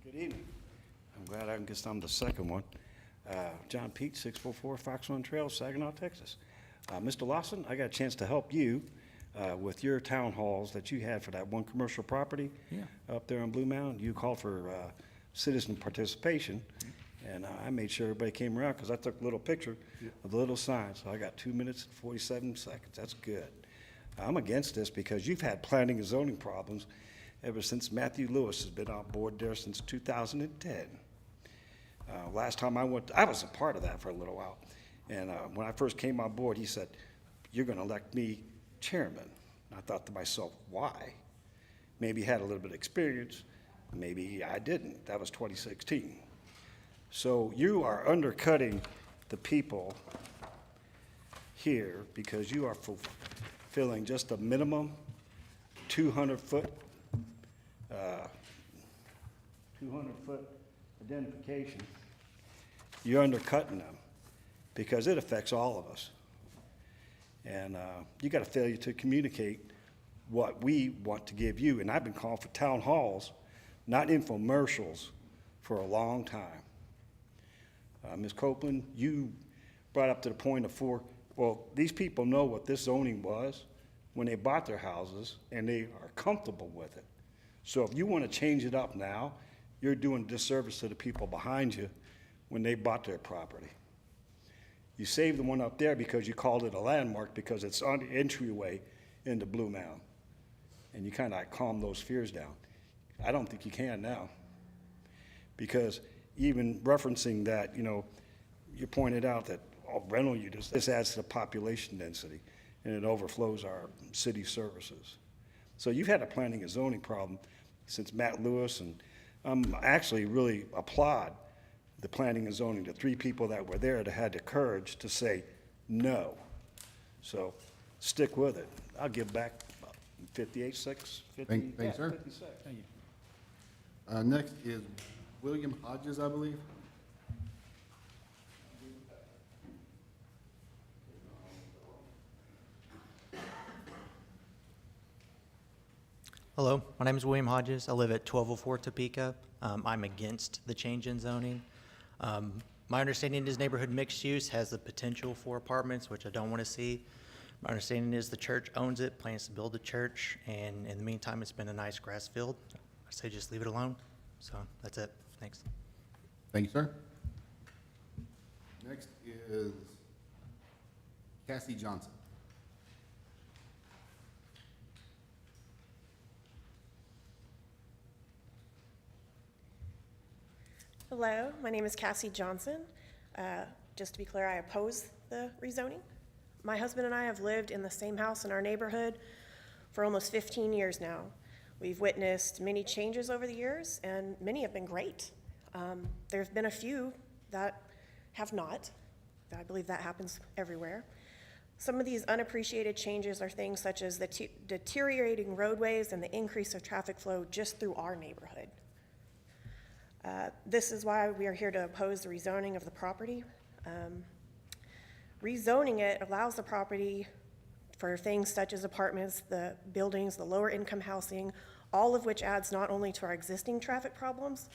Good evening. I'm glad I guess I'm the second one. John Pete, 644 Fox Run Trail, Saginaw, Texas. Mr. Lawson, I got a chance to help you with your town halls that you had for that one commercial property up there on Blue Mountain. You called for citizen participation, and I made sure everybody came around because I took a little picture of the little sign. So I got 2 minutes and 47 seconds. That's good. I'm against this because you've had planning and zoning problems ever since Matthew Lewis has been on board there since 2010. Last time I went, I was a part of that for a little while. And when I first came on board, he said, "You're going to elect me chairman." And I thought to myself, why? Maybe he had a little bit of experience. Maybe I didn't. That was 2016. So you are undercutting the people here because you are fulfilling just a minimum 200-foot identification. You're undercutting them because it affects all of us. And you got a failure to communicate what we want to give you. And I've been calling for town halls, not infomercials, for a long time. Ms. Copeland, you brought up to the point of these people know what this zoning was when they bought their houses, and they are comfortable with it. So if you want to change it up now, you're doing a disservice to the people behind you when they bought their property. You saved the one up there because you called it a landmark because it's on the entryway into Blue Mountain. And you kind of calmed those fears down. I don't think you can now. Because even referencing that, you pointed out that rental units, this adds to the population density and it overflows our city services. So you've had a planning and zoning problem since Matt Lewis, and actually really applaud the planning and zoning, the three people that were there that had the courage to say no. So stick with it. I'll give back 58, 6, 50. Thank you, sir. 56. Thank you. Next is William Hodges, I believe. Hello, my name is William Hodges. I live at 1204 Topeka. I'm against the change in zoning. My understanding is neighborhood mixed use has the potential for apartments, which I don't want to see. My understanding is the church owns it, plans to build a church, and in the meantime, it's been a nice grass field. I say just leave it alone. So that's it. Thanks. Thank you, sir. Next is Cassie Johnson. Hello, my name is Cassie Johnson. Just to be clear, I oppose the rezoning. My husband and I have lived in the same house in our neighborhood for almost 15 years now. We've witnessed many changes over the years, and many have been great. There have been a few that have not. I believe that happens everywhere. Some of these unappreciated changes are things such as the deteriorating roadways and the increase of traffic flow just through our neighborhood. This is why we are here to oppose the rezoning of the property. Rezoning it allows the property for things such as apartments, the buildings, the lower income housing, all of which adds not only to our existing traffic problems,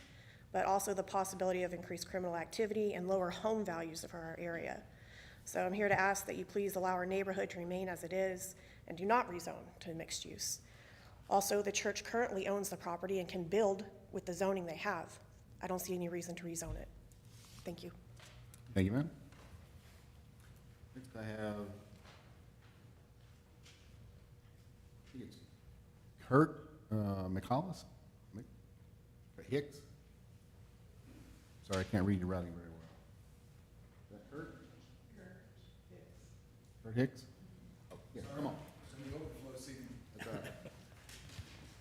but also the possibility of increased criminal activity and lower home values for our area. So I'm here to ask that you please allow our neighborhood to remain as it is and do not rezone to mixed use. Also, the church currently owns the property and can build with the zoning they have. I don't see any reason to rezone it. Thank you. Thank you, ma'am. Next I have Kurt McCollis? Hicks? Sorry, I can't read your writing very well. Is that Kurt? Kurt Hicks? Oh, yeah, come on. That's all right.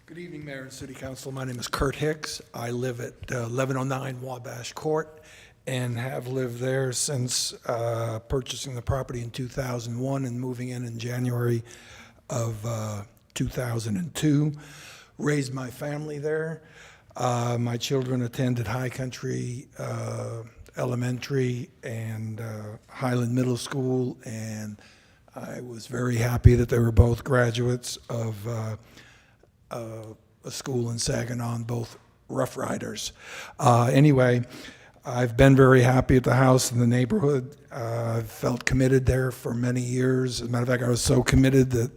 Good evening, Mayor and City Council. My name is Kurt Hicks. I live at 1109 Wabash Court and have lived there since purchasing the property in 2001 and moving in January of 2002. Raised my family there. My children attended High Country Elementary and Highland Middle School, and I was very happy that they were both graduates of a school in Saginaw, and both Rough Riders. Anyway, I've been very happy at the house and the neighborhood. I've felt committed there for many years. As a matter of fact, I was so committed that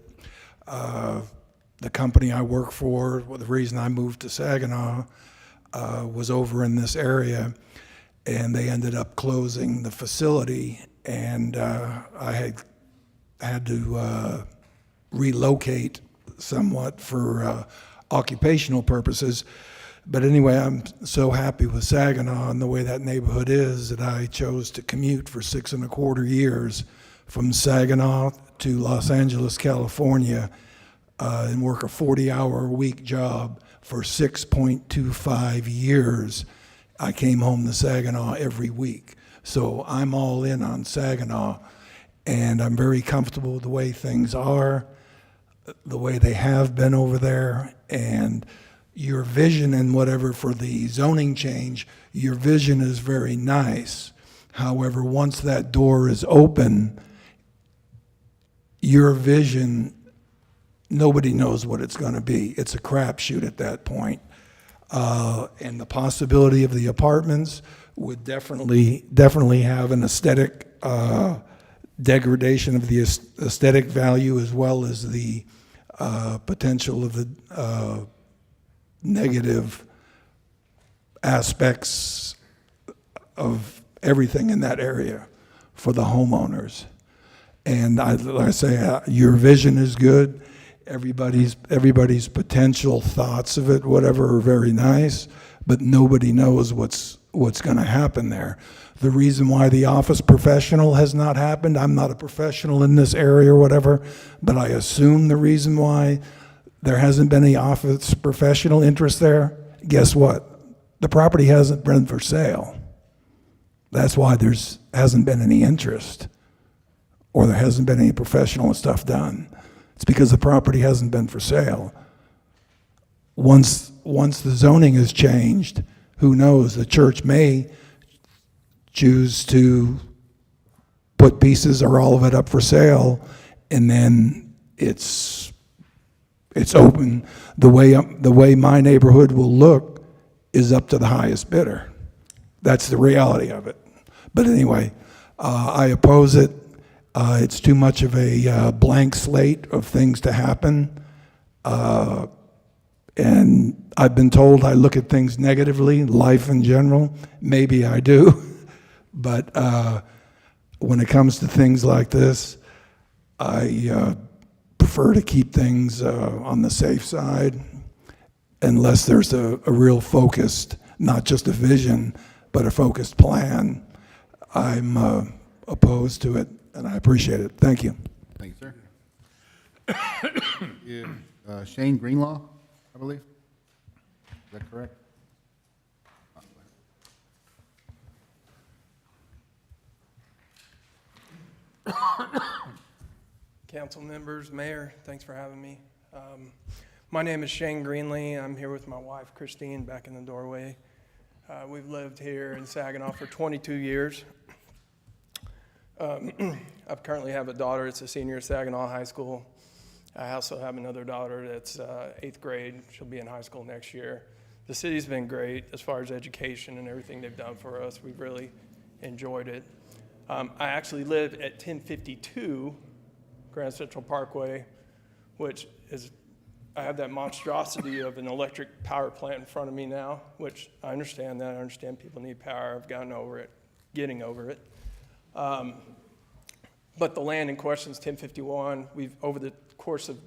the company I work for, well, the reason I moved to Saginaw, was over in this area, and they ended up closing the facility, and I had to relocate somewhat for occupational purposes. But anyway, I'm so happy with Saginaw and the way that neighborhood is that I chose to commute for 6.25 years from Saginaw to Los Angeles, California, and work a 40-hour-a-week job for 6.25 years. I came home to Saginaw every week. So I'm all in on Saginaw, and I'm very comfortable with the way things are, the way they have been over there, and your vision and whatever for the zoning change, your vision is very nice. However, once that door is open, your vision, nobody knows what it's going to be. It's a crapshoot at that point. And the possibility of the apartments would definitely have an aesthetic degradation of the aesthetic value, as well as the potential of the negative aspects of everything in that area for the homeowners. And like I say, your vision is good. Everybody's potential thoughts of it, whatever, are very nice, but nobody knows what's going to happen there. The reason why the office professional has not happened, I'm not a professional in this area or whatever, but I assume the reason why there hasn't been any office professional interest there, guess what? The property hasn't been for sale. That's why there hasn't been any interest, or there hasn't been any professional stuff done. It's because the property hasn't been for sale. Once the zoning is changed, who knows, the church may choose to put pieces or all of it up for sale, and then it's open. The way my neighborhood will look is up to the highest bidder. That's the reality of it. But anyway, I oppose it. It's too much of a blank slate of things to happen. And I've been told I look at things negatively, life in general. Maybe I do. But when it comes to things like this, I prefer to keep things on the safe side, unless there's a real focused, not just a vision, but a focused plan. I'm opposed to it, and I appreciate it. Thank you. Thank you, sir. Shane Greenlaw, I believe. Is that correct? Council members, Mayor, thanks for having me. My name is Shane Greenlee. I'm here with my wife, Christine, back in the doorway. We've lived here in Saginaw for 22 years. I currently have a daughter that's a senior at Saginaw High School. I also have another daughter that's 8th grade. She'll be in high school next year. The city's been great as far as education and everything they've done for us. We've really enjoyed it. I actually live at 1052 Grand Central Parkway, which is, I have that monstrosity of an electric power plant in front of me now, which I understand that. I understand people need power. I've gotten over it, getting over it. But the land in question is 1051. We've, over the course of,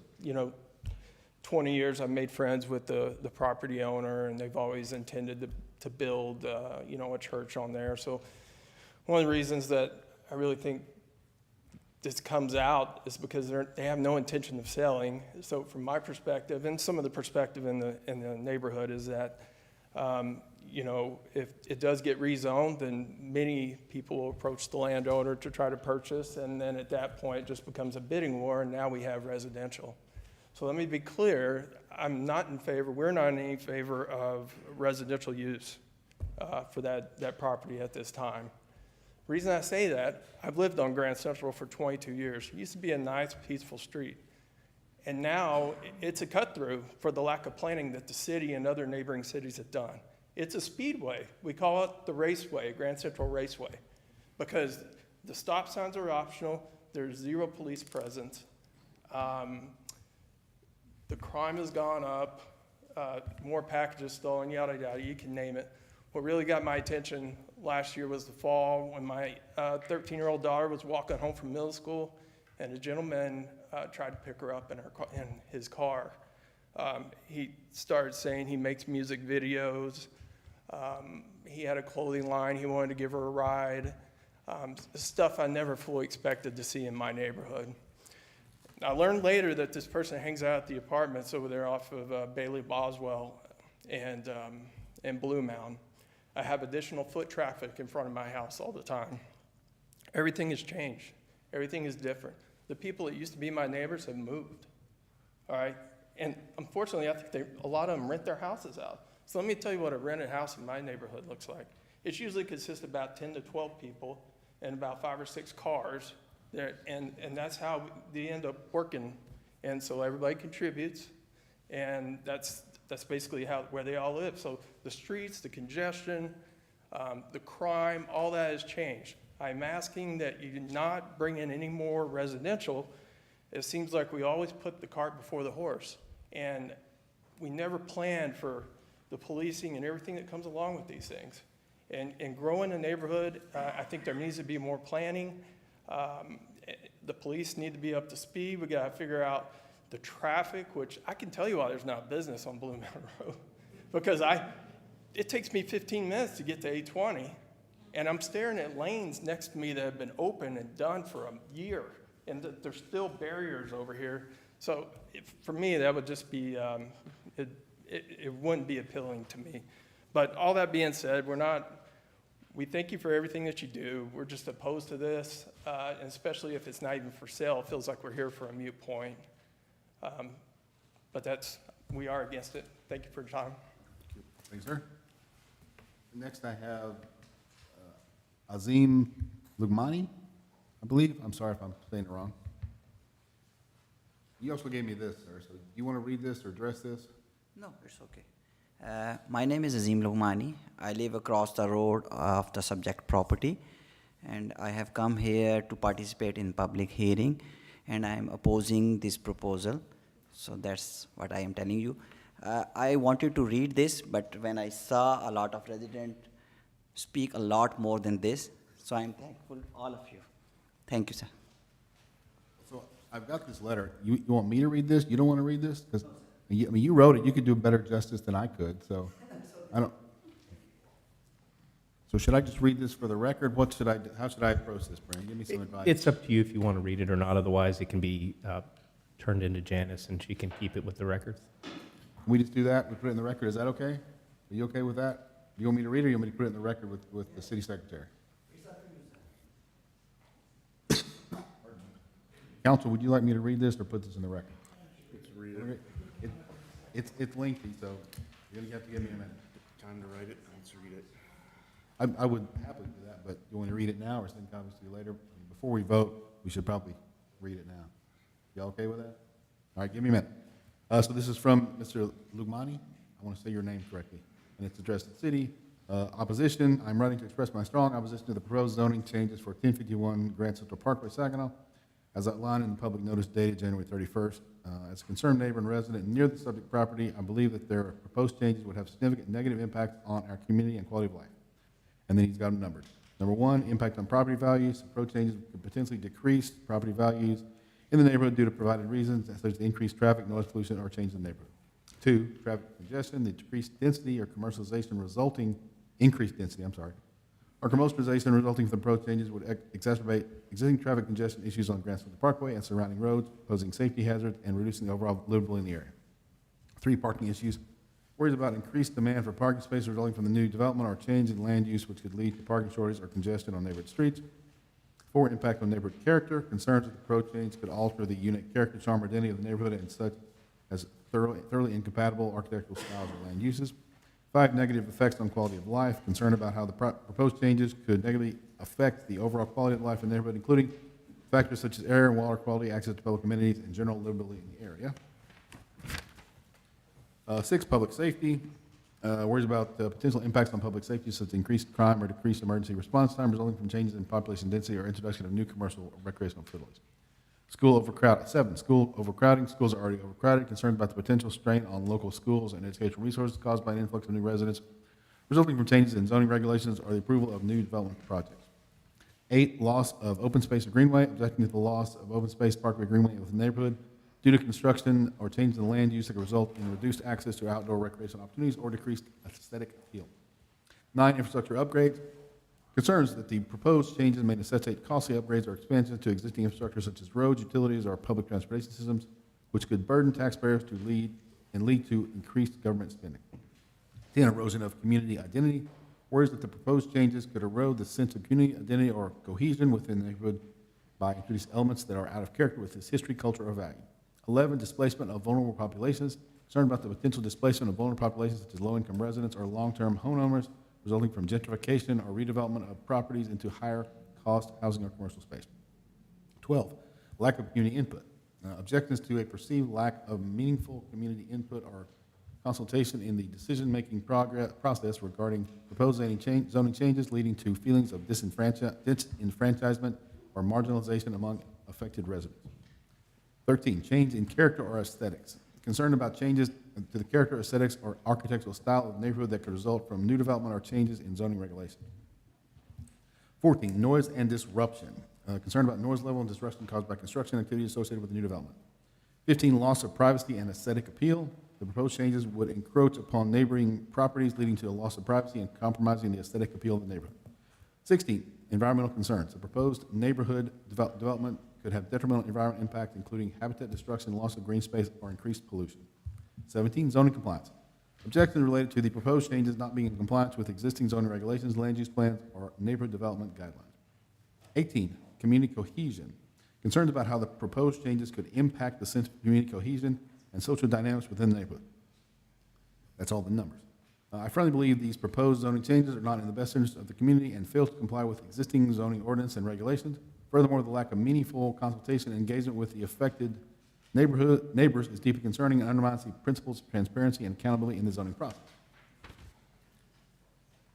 20 years, I've made friends with the property owner, and they've always intended to build, you know, a church on there. So one of the reasons that I really think this comes out is because they have no intention of selling. So from my perspective, and some of the perspective in the neighborhood, is that, you know, if it does get rezoned, then many people will approach the landowner to try to purchase, and then at that point, it just becomes a bidding war, and now we have residential. So let me be clear, we're not in any favor of residential use for that property at this time. The reason I say that, I've lived on Grand Central for 22 years. It used to be a nice, peaceful street. And now it's a cut-through for the lack of planning that the city and other neighboring cities have done. It's a speedway. We call it the Raceway, Grand Central Raceway, because the stop signs are optional, there's zero police presence. The crime has gone up, more packages stolen, yada, yada, you can name it. What really got my attention last year was the fall when my 13-year-old daughter was walking home from middle school, and a gentleman tried to pick her up in his car. He started saying he makes music videos. He had a clothing line. He wanted to give her a ride. Stuff I never fully expected to see in my neighborhood. I learned later that this person hangs out at the apartments over there off of Bailey Boswell and Blue Mound. I have additional foot traffic in front of my house all the time. Everything has changed. Everything is different. The people that used to be my neighbors have moved, all right? And unfortunately, I think a lot of them rent their houses out. So let me tell you what a rented house in my neighborhood looks like. It usually consists of about 10 to 12 people and about 5 or 6 cars. And that's how they end up working. And so everybody contributes, and that's basically where they all live. So the streets, the congestion, the crime, all that has changed. I'm asking that you not bring in any more residential. It seems like we always put the cart before the horse, and we never plan for the policing and everything that comes along with these things. And growing a neighborhood, I think there needs to be more planning. The police need to be up to speed. We got to figure out the traffic, which I can tell you why there's not business on Blue Mountain Road. Because it takes me 15 minutes to get to 820, and I'm staring at lanes next to me that have been open and done for a year, and there's still barriers over here. So for me, that would just be, it wouldn't be appealing to me. But all that being said, we thank you for everything that you do. We're just opposed to this, and especially if it's not even for sale. It feels like we're here for a moot point. But we are against it. Thank you for your time. Thanks, sir. Next, I have Azim Lugmani, I believe. I'm sorry if I'm saying it wrong. You also gave me this, sir, so do you want to read this or address this? No, it's okay. My name is Azim Lugmani. I live across the road of the subject property, and I have come here to participate in public hearing, and I am opposing this proposal. So that's what I am telling you. I wanted to read this, but when I saw a lot of residents speak a lot more than this, so I'm thankful to all of you. Thank you, sir. So I've got this letter. You want me to read this? You don't want to read this? Because you wrote it. You could do better justice than I could. So I don't. So should I just read this for the record? What should I do? How should I approach this, Brandon? Give me some advice. It's up to you if you want to read it or not. Otherwise, it can be turned into Janice, and she can keep it with the records. Can we just do that? We put it in the record. Is that okay? Are you okay with that? Do you want me to read it, or you want me to put it in the record with the city secretary? Council, would you like me to read this or put this in the record? Let's read it. It's lengthy, so you're gonna have to give me a minute. Time to write it, let's read it. I would happily do that, but you want to read it now or send copies to you later? Before we vote, we should probably read it now. Y'all okay with that? All right, give me a minute. So this is from Mr. Lugmani. I want to say your name correctly. And it's addressed to the city. Opposition, I'm writing to express my strong opposition to the proposed zoning changes for 1051 Grand Central Parkway, Saginaw, as outlined in the public notice dated January 31st. As a concerned neighbor and resident near the subject property, I believe that their proposed changes would have significant negative impact on our community and quality of life. And then he's got them numbered. Number one, impact on property values. Proposed changes could potentially decrease property values in the neighborhood due to provided reasons, such as increased traffic, noise pollution, or change in the neighborhood. 2, traffic congestion, the decreased density or commercialization resulting, increased density, or commercialization resulting from the proposed changes would exacerbate existing traffic congestion issues on Grantsville Parkway and surrounding roads, posing safety hazards and reducing the overall livability in the area. 3, parking issues, worries about increased demand for parking spaces resulting from the new development or change in land use which could lead to parking shortages or congestion on neighborhood streets. 4, impact on neighborhood character, concerns that the proposed change could alter the unique character, charm, or identity of the neighborhood and such as thoroughly incompatible architectural styles or land uses. 5, negative effects on quality of life, concern about how the proposed changes could negatively affect the overall quality of life in the neighborhood, including factors such as air and water quality, access to public amenities, and general livability in the area. 6, public safety, worries about potential impacts on public safety such as increased crime or decreased emergency response time resulting from changes in population density or introduction of new commercial or recreational facilities. School overcrowding. 7, school overcrowding. Schools are already overcrowded. Concerned about the potential strain on local schools and educational resources caused by an influx of new residents resulting from changes in zoning regulations or the approval of new development projects. 8, loss of open space or greenway. Objecting to the loss of open space, parkway, greenway within the neighborhood due to construction or change in the land use that could result in reduced access to outdoor recreational opportunities or decreased aesthetic appeal. 9, infrastructure upgrades. Concerns that the proposed changes may necessitate costly upgrades or expansions to existing infrastructure such as roads, utilities, or public transportation systems, which could burden taxpayers to lead to increased government spending. 10, erosion of community identity. Worries that the proposed changes could erode the sense of community identity or cohesion within the neighborhood by introducing elements that are out of character with its history, culture, or value. 11, displacement of vulnerable populations. Concerned about the potential displacement of vulnerable populations such as low-income residents or long-term homeowners resulting from gentrification or redevelopment of properties into higher-cost housing or commercial space. 12, lack of community input. Objections to a perceived lack of meaningful community input or consultation in the decision-making process regarding proposed zoning changes leading to feelings of disenfranchisement or marginalization among affected residents. 13, change in character or aesthetics. Concern about changes to the character, aesthetics, or architectural style of the neighborhood that could result from new development or changes in zoning regulations. 14, noise and disruption. Concern about noise level and disruption caused by construction activity associated with the new development. 15, loss of privacy and aesthetic appeal. The proposed changes would encroach upon neighboring properties, leading to a loss of privacy and compromising the aesthetic appeal of the neighborhood. 16, environmental concerns. The proposed neighborhood development could have detrimental environmental impact, including habitat destruction, loss of green space, or increased pollution. 17, zoning compliance. Objections related to the proposed changes not being in compliance with existing zoning regulations, land use plans, or neighborhood development guidelines. 18, community cohesion. Concerns about how the proposed changes could impact the sense of community cohesion and social dynamics within the neighborhood. That's all the numbers. I firmly believe these proposed zoning changes are not in the best interest of the community and fail to comply with existing zoning ordinance and regulations. Furthermore, the lack of meaningful consultation and engagement with the affected neighbors is deeply concerning and undermines the principles of transparency and accountability in the zoning process.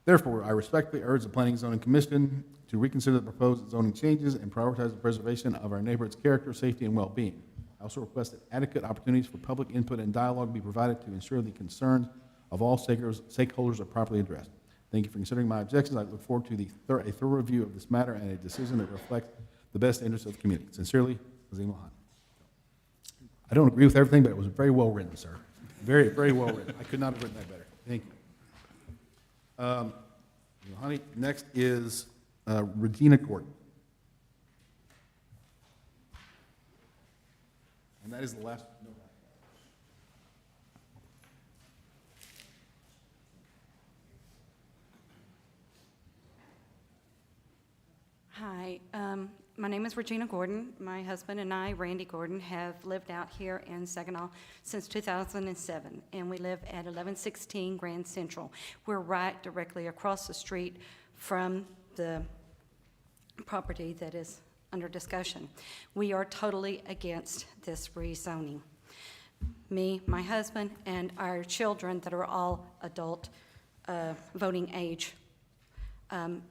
Therefore, I respectfully urge the Planning and Zoning Commission to reconsider the proposed zoning changes and prioritize the preservation of our neighborhood's character, safety, and well-being. I also request that adequate opportunities for public input and dialogue be provided to ensure the concerns of all stakeholders are properly addressed. Thank you for considering my objections. I look forward to a thorough review of this matter and a decision that reflects the best interests of the community. Sincerely, Azim Lohani. I don't agree with everything, but it was very well written, sir. Very, very well written. I could not have written that better. Thank you. Lohani, next is Regina Gordon. And that is the last. No. Hi, my name is Regina Gordon. My husband and I, Randy Gordon, have lived out here in Saginaw since 2007, and we live at 1116 Grand Central. We're right directly across the street from the property that is under discussion. We are totally against this rezoning. Me, my husband, and our children that are all adult voting age.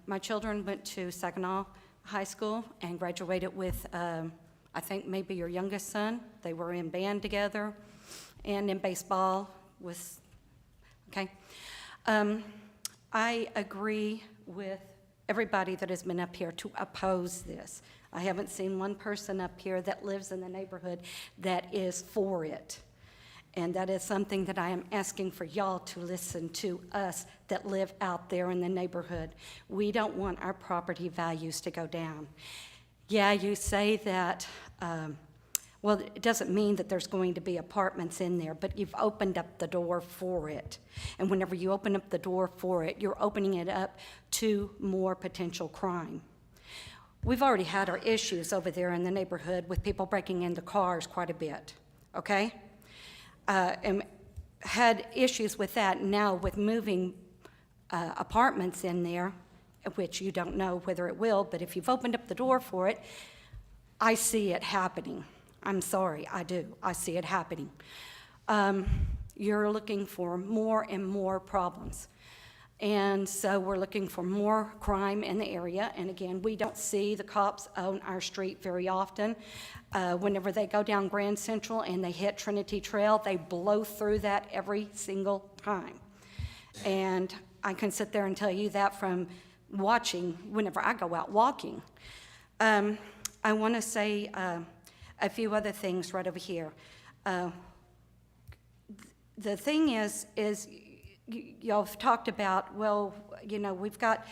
My children went to Saginaw High School and graduated with, I think maybe your youngest son. They were in band together and in baseball with, okay. I agree with everybody that has been up here to oppose this. I haven't seen one person up here that lives in the neighborhood that is for it. And that is something that I am asking for y'all to listen to us that live out there in the neighborhood. We don't want our property values to go down. Yeah, you say that, well, it doesn't mean that there's going to be apartments in there, but you've opened up the door for it. And whenever you open up the door for it, you're opening it up to more potential crime. We've already had our issues over there in the neighborhood with people breaking into cars quite a bit, okay? And had issues with that. Now with moving apartments in there, which you don't know whether it will, but if you've opened up the door for it, I see it happening. I'm sorry, I do. I see it happening. You're looking for more and more problems. And so we're looking for more crime in the area. And again, we don't see the cops on our street very often. Whenever they go down Grand Central and they hit Trinity Trail, they blow through that every single time. And I can sit there and tell you that from watching whenever I go out walking. I want to say a few other things right over here. The thing is y'all have talked about, well, you know, we've got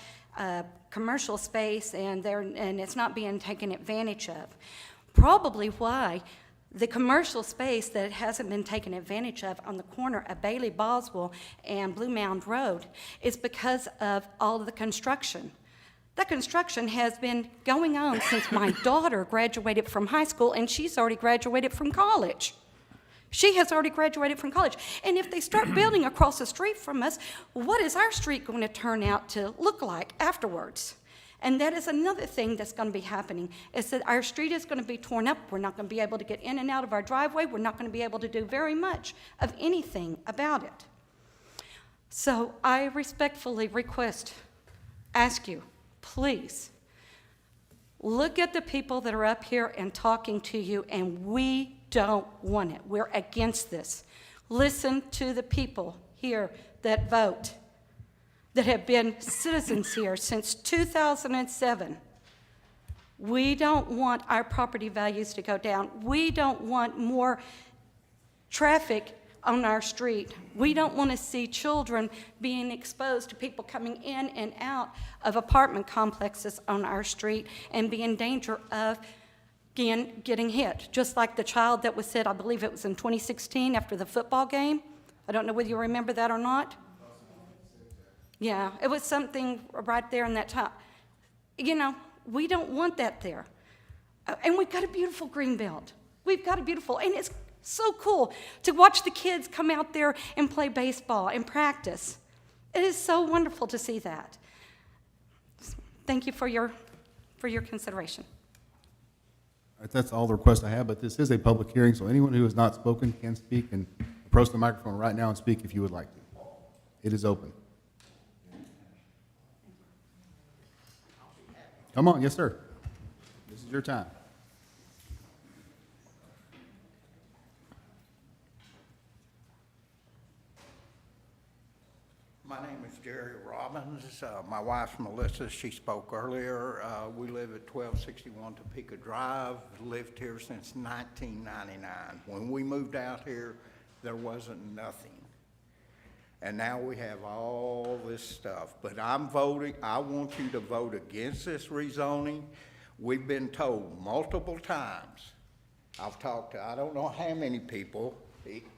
commercial space and it's not being taken advantage of. Probably why the commercial space that hasn't been taken advantage of on the corner of Bailey Boswell and Blue Mound Road is because of all of the construction. That construction has been going on since my daughter graduated from high school, and she's already graduated from college. She has already graduated from college. And if they start building across the street from us, what is our street going to turn out to look like afterwards? And that is another thing that's going to be happening, is that our street is going to be torn up. We're not going to be able to get in and out of our driveway. We're not going to be able to do very much of anything about it. So I respectfully ask you, please, look at the people that are up here and talking to you, and we don't want it. We're against this. Listen to the people here that vote, that have been citizens here since 2007. We don't want our property values to go down. We don't want more traffic on our street. We don't want to see children being exposed to people coming in and out of apartment complexes on our street and be in danger of getting hit. Just like the child that was hit, I believe it was in 2016 after the football game. I don't know whether you remember that or not. Yeah, it was something right there in that time. You know, we don't want that there. And we've got a beautiful green belt. We've got a beautiful, and it's so cool to watch the kids come out there and play baseball and practice. It is so wonderful to see that. Thank you for your consideration. All right, that's all the requests I have, but this is a public hearing, so anyone who has not spoken can speak and approach the microphone right now and speak if you would like to. It is open. Come on, yes, sir. This is your time. My name is Jerry Robbins. My wife's Melissa. She spoke earlier. We live at 1261 Topeka Drive. Lived here since 1999. When we moved out here, there wasn't nothing. And now we have all this stuff. But I'm voting, I want you to vote against this rezoning. We've been told multiple times. I've talked to I don't know how many people,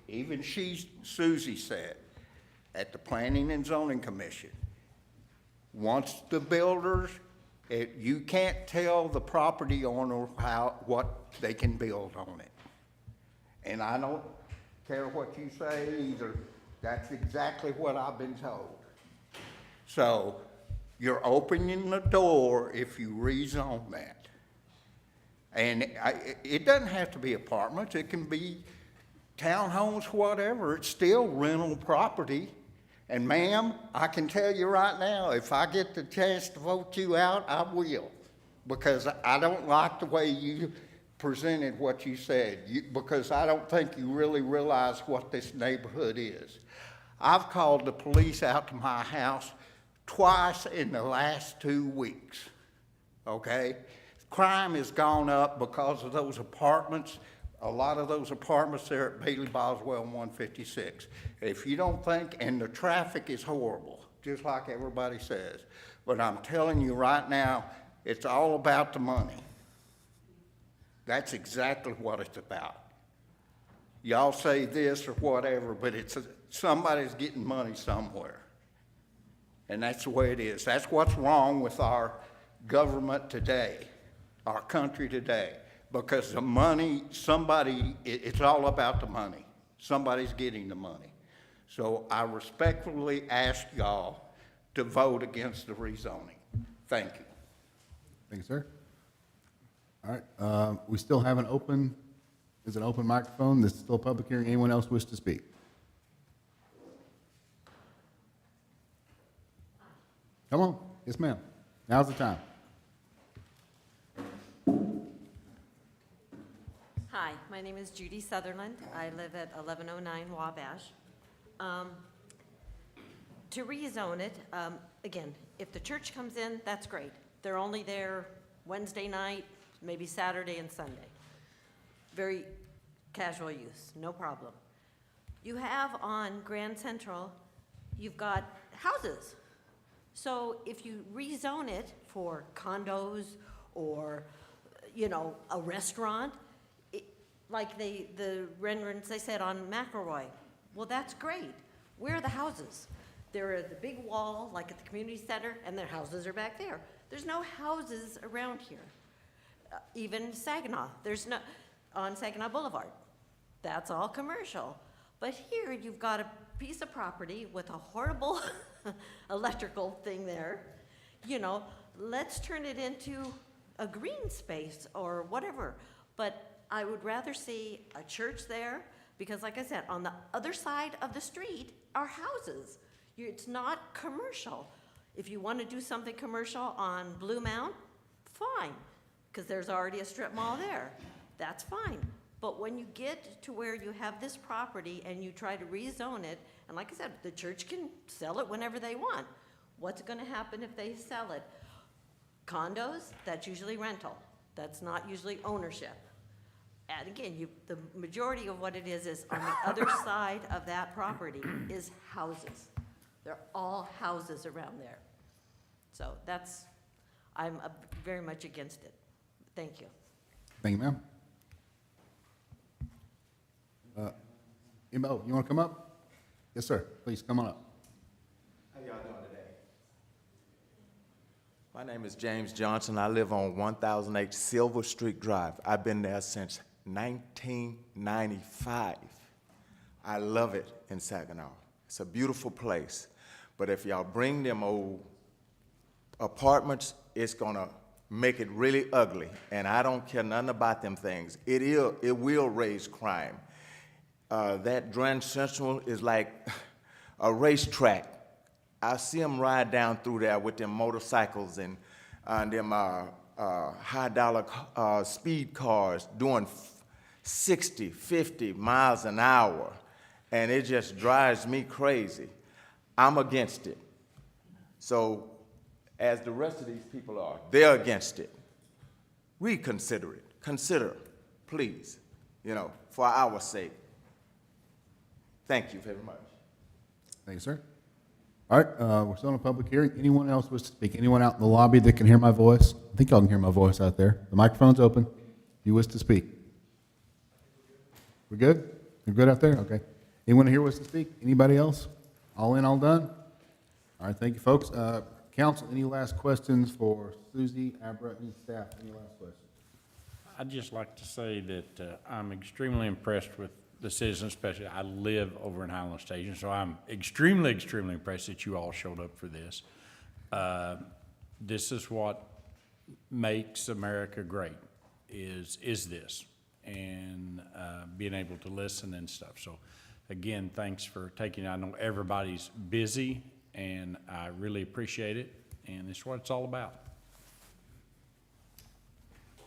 even Susie said, at the Planning and Zoning Commission. Once the builders, you can't tell the property owner what they can build on it. And I don't care what you say either. That's exactly what I've been told. So you're opening the door if you rezone that. And it doesn't have to be apartments. It can be townhomes, whatever. It's still rental property. And ma'am, I can tell you right now, if I get the chance to vote you out, I will. Because I don't like the way you presented what you said, because I don't think you really realize what this neighborhood is. I've called the police out to my house twice in the last 2 weeks, okay? Crime has gone up because of those apartments. A lot of those apartments there at Bailey Boswell and 156. If you don't think, and the traffic is horrible, just like everybody says. But I'm telling you right now, it's all about the money. That's exactly what it's about. Y'all say this or whatever, but somebody's getting money somewhere. And that's the way it is. That's what's wrong with our government today, our country today. Because the money, it's all about the money. Somebody's getting the money. So I respectfully ask y'all to vote against the rezoning. Thank you. Thank you, sir. All right, we still have an open microphone. This is still a public hearing. Anyone else wish to speak? Come on. Yes, ma'am. Now's the time. Hi, my name is Judy Sutherland. I live at 1109 Wabash. To rezone it, again, if the church comes in, that's great. They're only there Wednesday night, maybe Saturday and Sunday. Very casual use, no problem. You have on Grand Central, you've got houses. So if you rezone it for condos or, you know, a restaurant, like the renderings they said on McElroy, well, that's great. Where are the houses? There are the big wall, like at the community center, and their houses are back there. There's no houses around here. Even Saginaw, there's no, on Saginaw Boulevard. That's all commercial. But here you've got a piece of property with a horrible electrical thing there. You know, let's turn it into a green space or whatever. But I would rather see a church there because, like I said, on the other side of the street are houses. It's not commercial. If you want to do something commercial on Blue Mount, fine, because there's already a strip mall there. That's fine. But when you get to where you have this property and you try to rezone it, and like I said, the church can sell it whenever they want. What's going to happen if they sell it? Condos, that's usually rental. That's not usually ownership. And again, the majority of what it is on the other side of that property is houses. They're all houses around there. So I'm very much against it. Thank you. Thank you, ma'am. Imbo, you want to come up? Yes, sir. Please come on up. How y'all doing today? My name is James Johnson. I live on 1008 Silver Street Drive. I've been there since 1995. I love it in Saginaw. It's a beautiful place. But if y'all bring them old apartments, it's gonna make it really ugly. And I don't care nothing about them things. It will raise crime. That Grand Central is like a racetrack. I see them ride down through there with them motorcycles and them high-dollar speed cars doing 60, 50 miles an hour, and it just drives me crazy. I'm against it. So, as the rest of these people are, they're against it. Reconsider it. Consider, please, for our sake. Thank you very much. Thank you, sir. All right, we're still in a public hearing. Anyone else wish to speak? Anyone out in the lobby that can hear my voice? I think y'all can hear my voice out there. The microphone's open. If you wish to speak. We're good? You're good out there? Okay. Anyone here wish to speak? Anybody else? All in, all done? All right, thank you, folks. Council, any last questions for Susie, Abra, and staff? Any last questions? I'd just like to say that I'm extremely impressed with the citizens, especially I live over in Highland Station, so I'm extremely, extremely impressed that you all showed up for this. This is what makes America great, is this, and being able to listen and stuff. So again, thanks for taking, I know everybody's busy, and I really appreciate it, and it's what it's all about.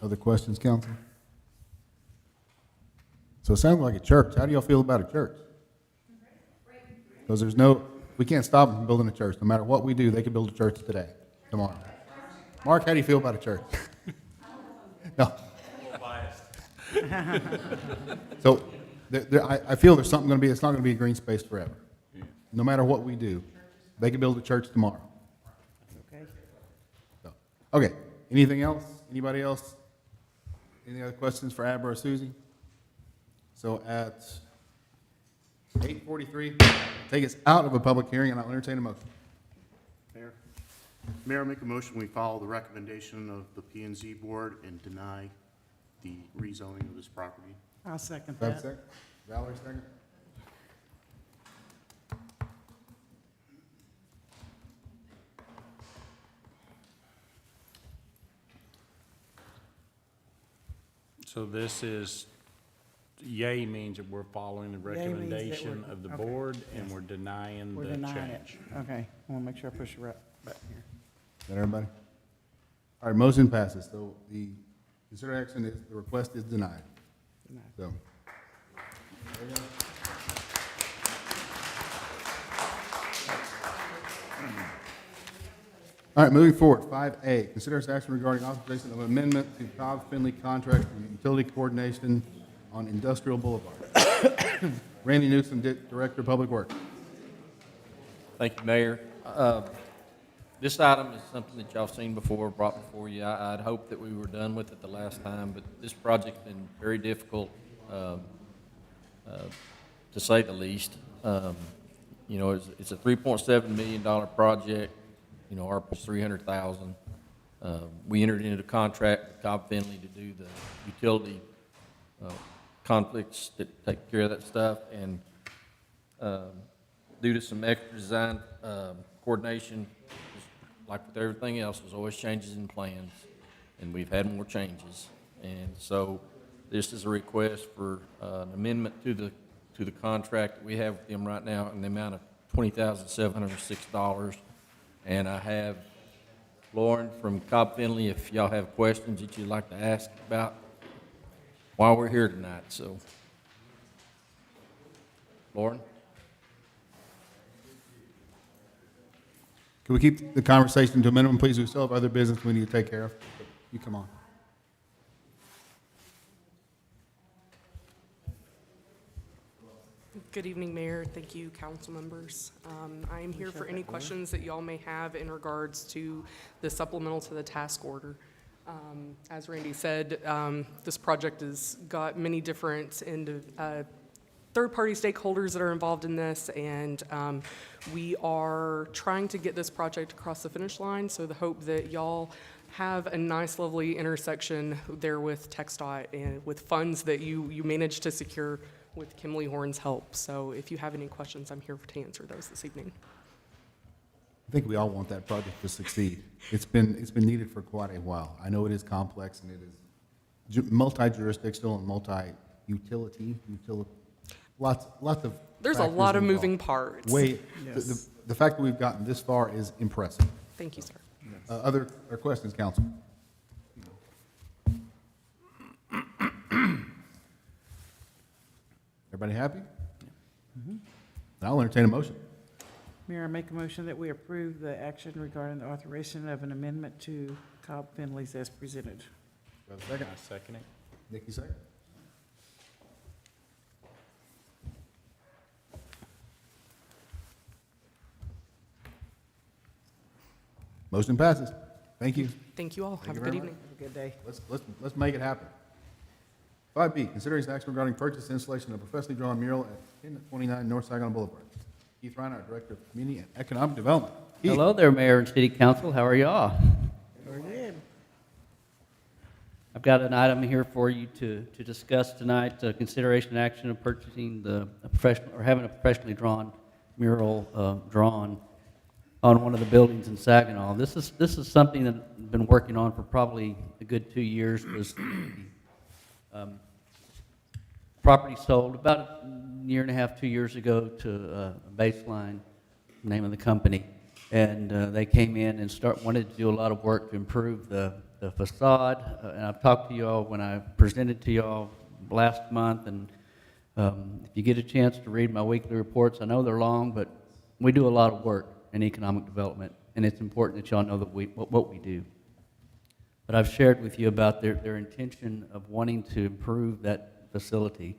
Other questions, council? So it sounds like a church. How do y'all feel about a church? Because we can't stop them from building a church. No matter what we do, they can build a church today, tomorrow. Mark, how do you feel about a church? No. So I feel there's something going to be, it's not going to be a green space forever. No matter what we do, they can build a church tomorrow. Okay. So, okay, anything else? Anybody else? Any other questions for Abra or Susie? So at 8:43, take us out of a public hearing, and I'll entertain a motion. Mayor, make a motion, we follow the recommendation of the P and Z board and deny the rezoning of this property. I'll second Do I have a that. second? Valerie, second? So this is, yay means that we're following the Yay means that recommendation we're- of the okay, board, yes. and we're denying We're the denying it. change. Okay, I want to make sure I push the button here. Is that everybody? All right, motion passes. So the considered action is, the request is denied. Denied. So. All right, moving forward, 5A, consider action regarding authorization of amendment to Cobb Finley contract for utility coordination on Industrial Boulevard. Randy Newsom, Director of Public Works. Thank you, Mayor. This item is something that y'all seen before, brought before you. I'd hoped that we were done with it the last time, but this project's been very difficult, to say the least. You know, it's a $3.7 million project. You know, our $300,000. We entered into a contract with Cobb Finley to do the utility conflicts that take care of that stuff, and due to some extra design coordination, just like with everything else, there's always changes in plans, and we've had more changes. And so this is a request for an amendment to the contract that we have with them right now in the amount of $20,706. And I have Lauren from Cobb Finley, if y'all have questions that you'd like to ask about while we're here tonight, so. Lauren? Can we keep the conversation to a minimum, please? We still have other business we need to take care of. You come on. Good evening, Mayor. Thank you, council members. I am here for any questions that y'all may have in regards to the supplemental to the task order. As Randy said, this project has got many different third-party stakeholders that are involved in this, and we are trying to get this project across the finish line, so the hope that y'all have a nice, lovely intersection there with TxDOT and with funds that you managed to secure with Kimley Horn's help. So if you have any questions, I'm here to answer those this evening. I think we all want that project to succeed. It's been needed for quite a while. I know it is complex and it is multi-jurisdictional and multi-utility, lots of. There's a factors lot of involved. moving parts. Yes. The fact that we've gotten this far is impressive. Thank you, sir. Other questions, council? Everybody happy? I'll entertain a motion. Mayor, I make a motion that we approve the action regarding the authorization of an amendment to Cobb Finley's as presented. Do I have a second? I second it. Nikki, second. Motion passes. Thank you. Thank you all. Thank Have you a good very much. evening. Have a good day. Let's make it happen. 5B, consideration action regarding purchase and installation of a professionally drawn mural at 1029 North Saigon Boulevard. Keith Reiner, Director of Community and Economic Development. Keith. Hello there, Mayor and City Council. How are y'all? Very good. I've got an item here for you to discuss tonight, consideration and action of purchasing having a professionally drawn mural drawn on one of the buildings in Saginaw. This is something that I've been working on for probably a good 2 years. Was property sold about a year and a half, 2 years ago to Baseline, name of the company, and they came in and wanted to do a lot of work to improve the facade. And I've talked to you all when I presented to you all last month, and if you get a chance to read my weekly reports, I know they're long, but we do a lot of work in economic development, and it's important that y'all know that what we do. but I've shared with you about their intention of wanting to improve that facility.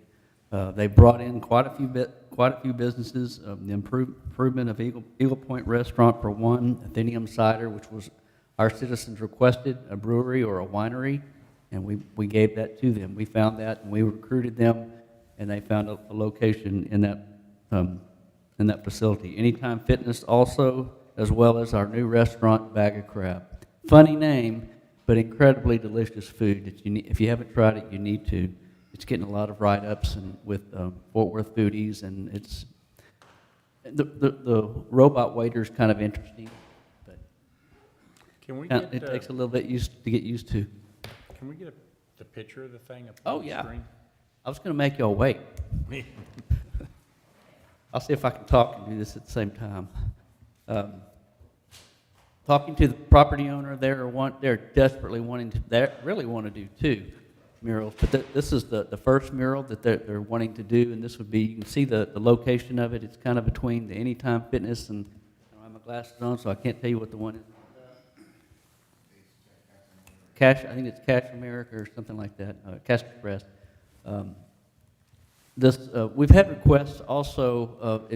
They brought in quite a few businesses. The improvement of Eagle Point Restaurant for one, Athenium Cider, which was our citizens requested, a brewery or a winery, and we gave that to them. We found that, and we recruited them, and they found a location in that facility. Anytime Fitness also, as well as our new restaurant, Bag of Crab. Funny name, but incredibly delicious food that you need. If you haven't tried it, you need to. It's getting a lot of write-ups and with Fort Worth foodies, and it's the robot waiter is kind of interesting, but Can we it get, takes a little bit to get used to. can we get the picture of the thing up Oh on the yeah, screen? I was going to make y'all wait. I'll see if I can talk and do this at the same time. Talking to the property owner, they're desperately wanting to. They really want to do 2 murals, but this is the first mural that they're wanting to do, and this would be. You can see the location of it. It's kind of between the Anytime Fitness and I don't have my glasses on, so I can't tell you what the one is. I think it's Cash America or something like that. Cash Express. We've had requests also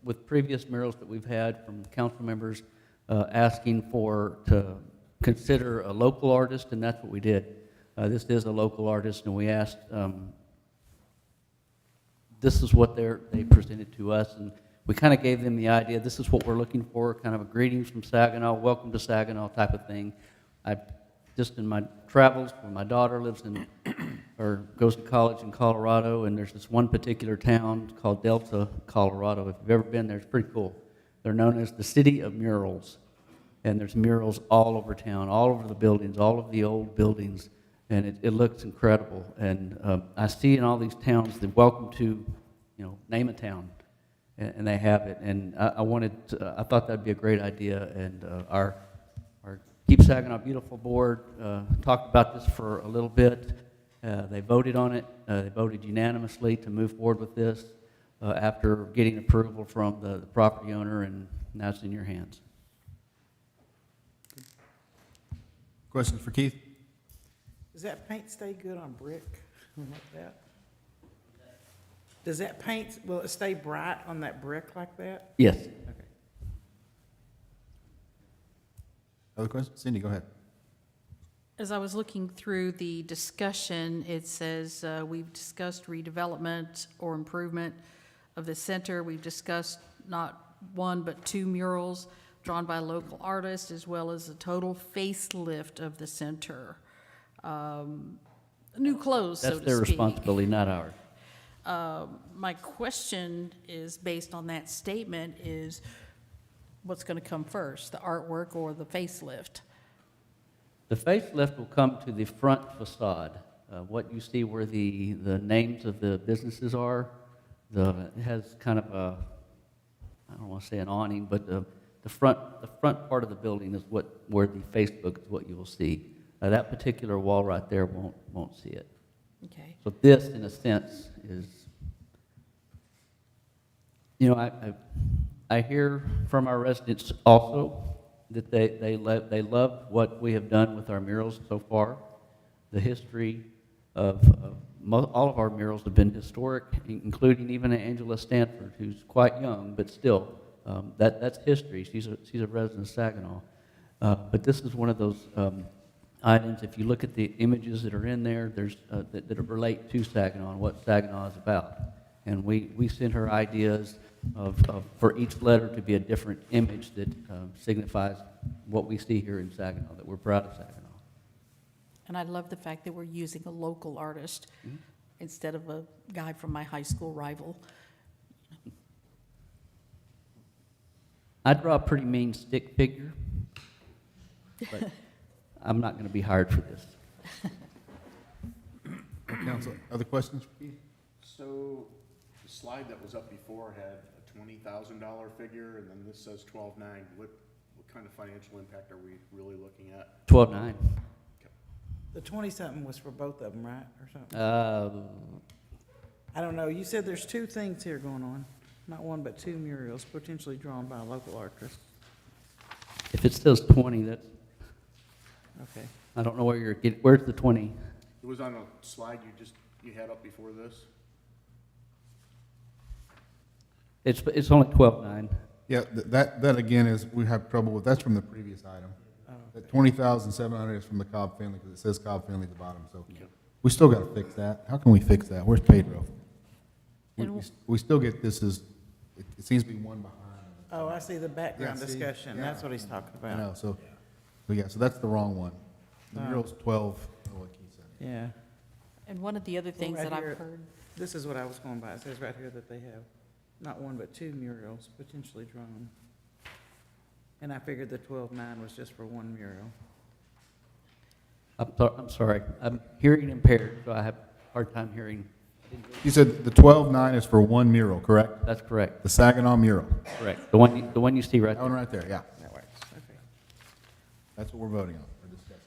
with previous murals that we've had from council members asking to consider a local artist, and that's what we did. This is a local artist, and we asked. This is what they presented to us, and we kind of gave them the idea. This is what we're looking for, kind of a greetings from Saginaw, welcome to Saginaw type of thing. Just in my travels, when my daughter lives or goes to college in Colorado, and there's this one particular town called Delta, Colorado. If you've ever been there, it's pretty cool. They're known as the City of Murals, and there's murals all over town, all over the buildings, all of the old buildings, and it looks incredible. And I see in all these towns the welcome to, name a town, and they have it. And I thought that'd be a great idea, and our Keep Saginaw Beautiful board talked about this for a little bit. They voted on it. They voted unanimously to move forward with this after getting approval from the property owner, and now it's in your hands. Questions for Keith? Does that paint stay good on brick like that? Does that paint, will it stay bright on that brick like that? Yes. Okay. Other questions? Cindy, go ahead. As I was looking through the discussion, it says we've discussed redevelopment or improvement of the center. We've discussed not 1 but 2 murals drawn by local artists, as well as a total facelift of the center. New clothes, so to speak. That's their responsibility, not ours. My question is, based on that statement, is what's going to come first, the artwork or the facelift? The facelift will come to the front facade. What you see where the names of the businesses are, it has kind of a, I don't want to say an awning, but the front part of the building is where the Facebook is what you will see. That particular wall right there won't see it. Okay. So this, in a sense, is, I hear from our residents also that they love what we have done with our murals so far. The history of all of our murals have been historic, including even Angela Stanford, who's quite young, but still, that's history. She's a resident of Saginaw. But this is one of those items. If you look at the images that are in there, there's that relate to Saginaw and what Saginaw is about. And we sent her ideas for each letter to be a different image that signifies what we see here in Saginaw, that we're proud of Saginaw. And I love the fact that we're using a local artist instead of a guy from my high school rival. I draw a pretty mean stick figure, but I'm not going to be hired for this. Council, other questions for Keith? So the slide that was up before had a $20,000 figure, and then this says 12.9. What kind of financial impact are we really looking at? 12.9. The 20-something was for both of them, right, or something? I don't know. You said there's 2 things here going on, not 1 but 2 murals potentially drawn by a local artist. If it says 20, that's Okay. I don't know where you're getting, where's the 20? It was on a slide you had up before this. It's only 12.9. Yeah, that again is, we have trouble with, that's from the previous item. That 20,700 is from the Cobb Finley, because it says Cobb Finley at the bottom, so we still gotta fix that. How can we fix that? Where's Pedro? We still get this as, it seems to be one behind. Oh, I see the background Yeah, see? discussion. Yeah. That's what he's talking I about. know, so that's the wrong one. The Oh. mural's 12, like he said. Yeah. And one of the other things Well, that right I've here- heard, This is what I was going by. It says right here that they have not one but two murals potentially drawn. And I figured the 12.9 was just for one mural. I'm sorry, I'm hearing impaired, so I have a hard time hearing. You said the 12.9 is for one mural, correct? That's correct. The Saginaw mural. Correct. The one you see right That one there. right there, yeah. That works. Okay. That's what we're voting on, or discussing.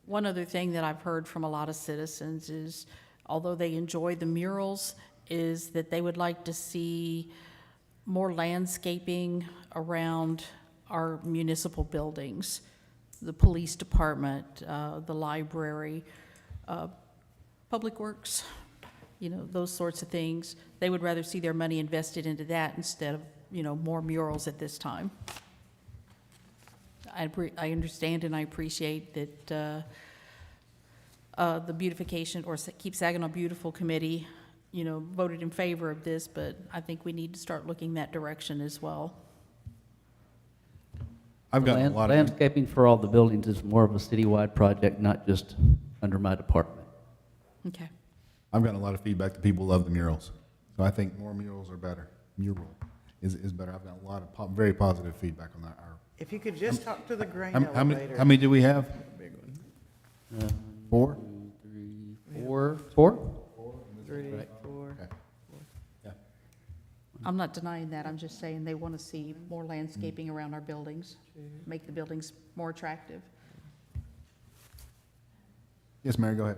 one other thing that I've heard from a lot of citizens is, although they enjoy the murals, is that they would like to see more landscaping around our municipal buildings, the police department, the library, Public Works, those sorts of things. They would rather see their money invested into that instead of, more murals at this time. I understand and I appreciate that the beautification, or Keep Saginaw Beautiful Committee, voted in favor of this, but I think we need to start looking that direction as well. I've gotten a lot of. Landscaping for all the buildings is more of a citywide project, not just under my department. Okay. I've gotten a lot of feedback that people love the murals. So I think more murals are better. Mural is better. I've got a lot of very positive feedback on that. If you could just talk to the grain How elevator. many do we have? Big one. 4? 4? 3, Right. 4. Okay. Yeah. I'm not denying that, I'm just saying they want to see more landscaping around our buildings, make the buildings more attractive. Yes, Mary, go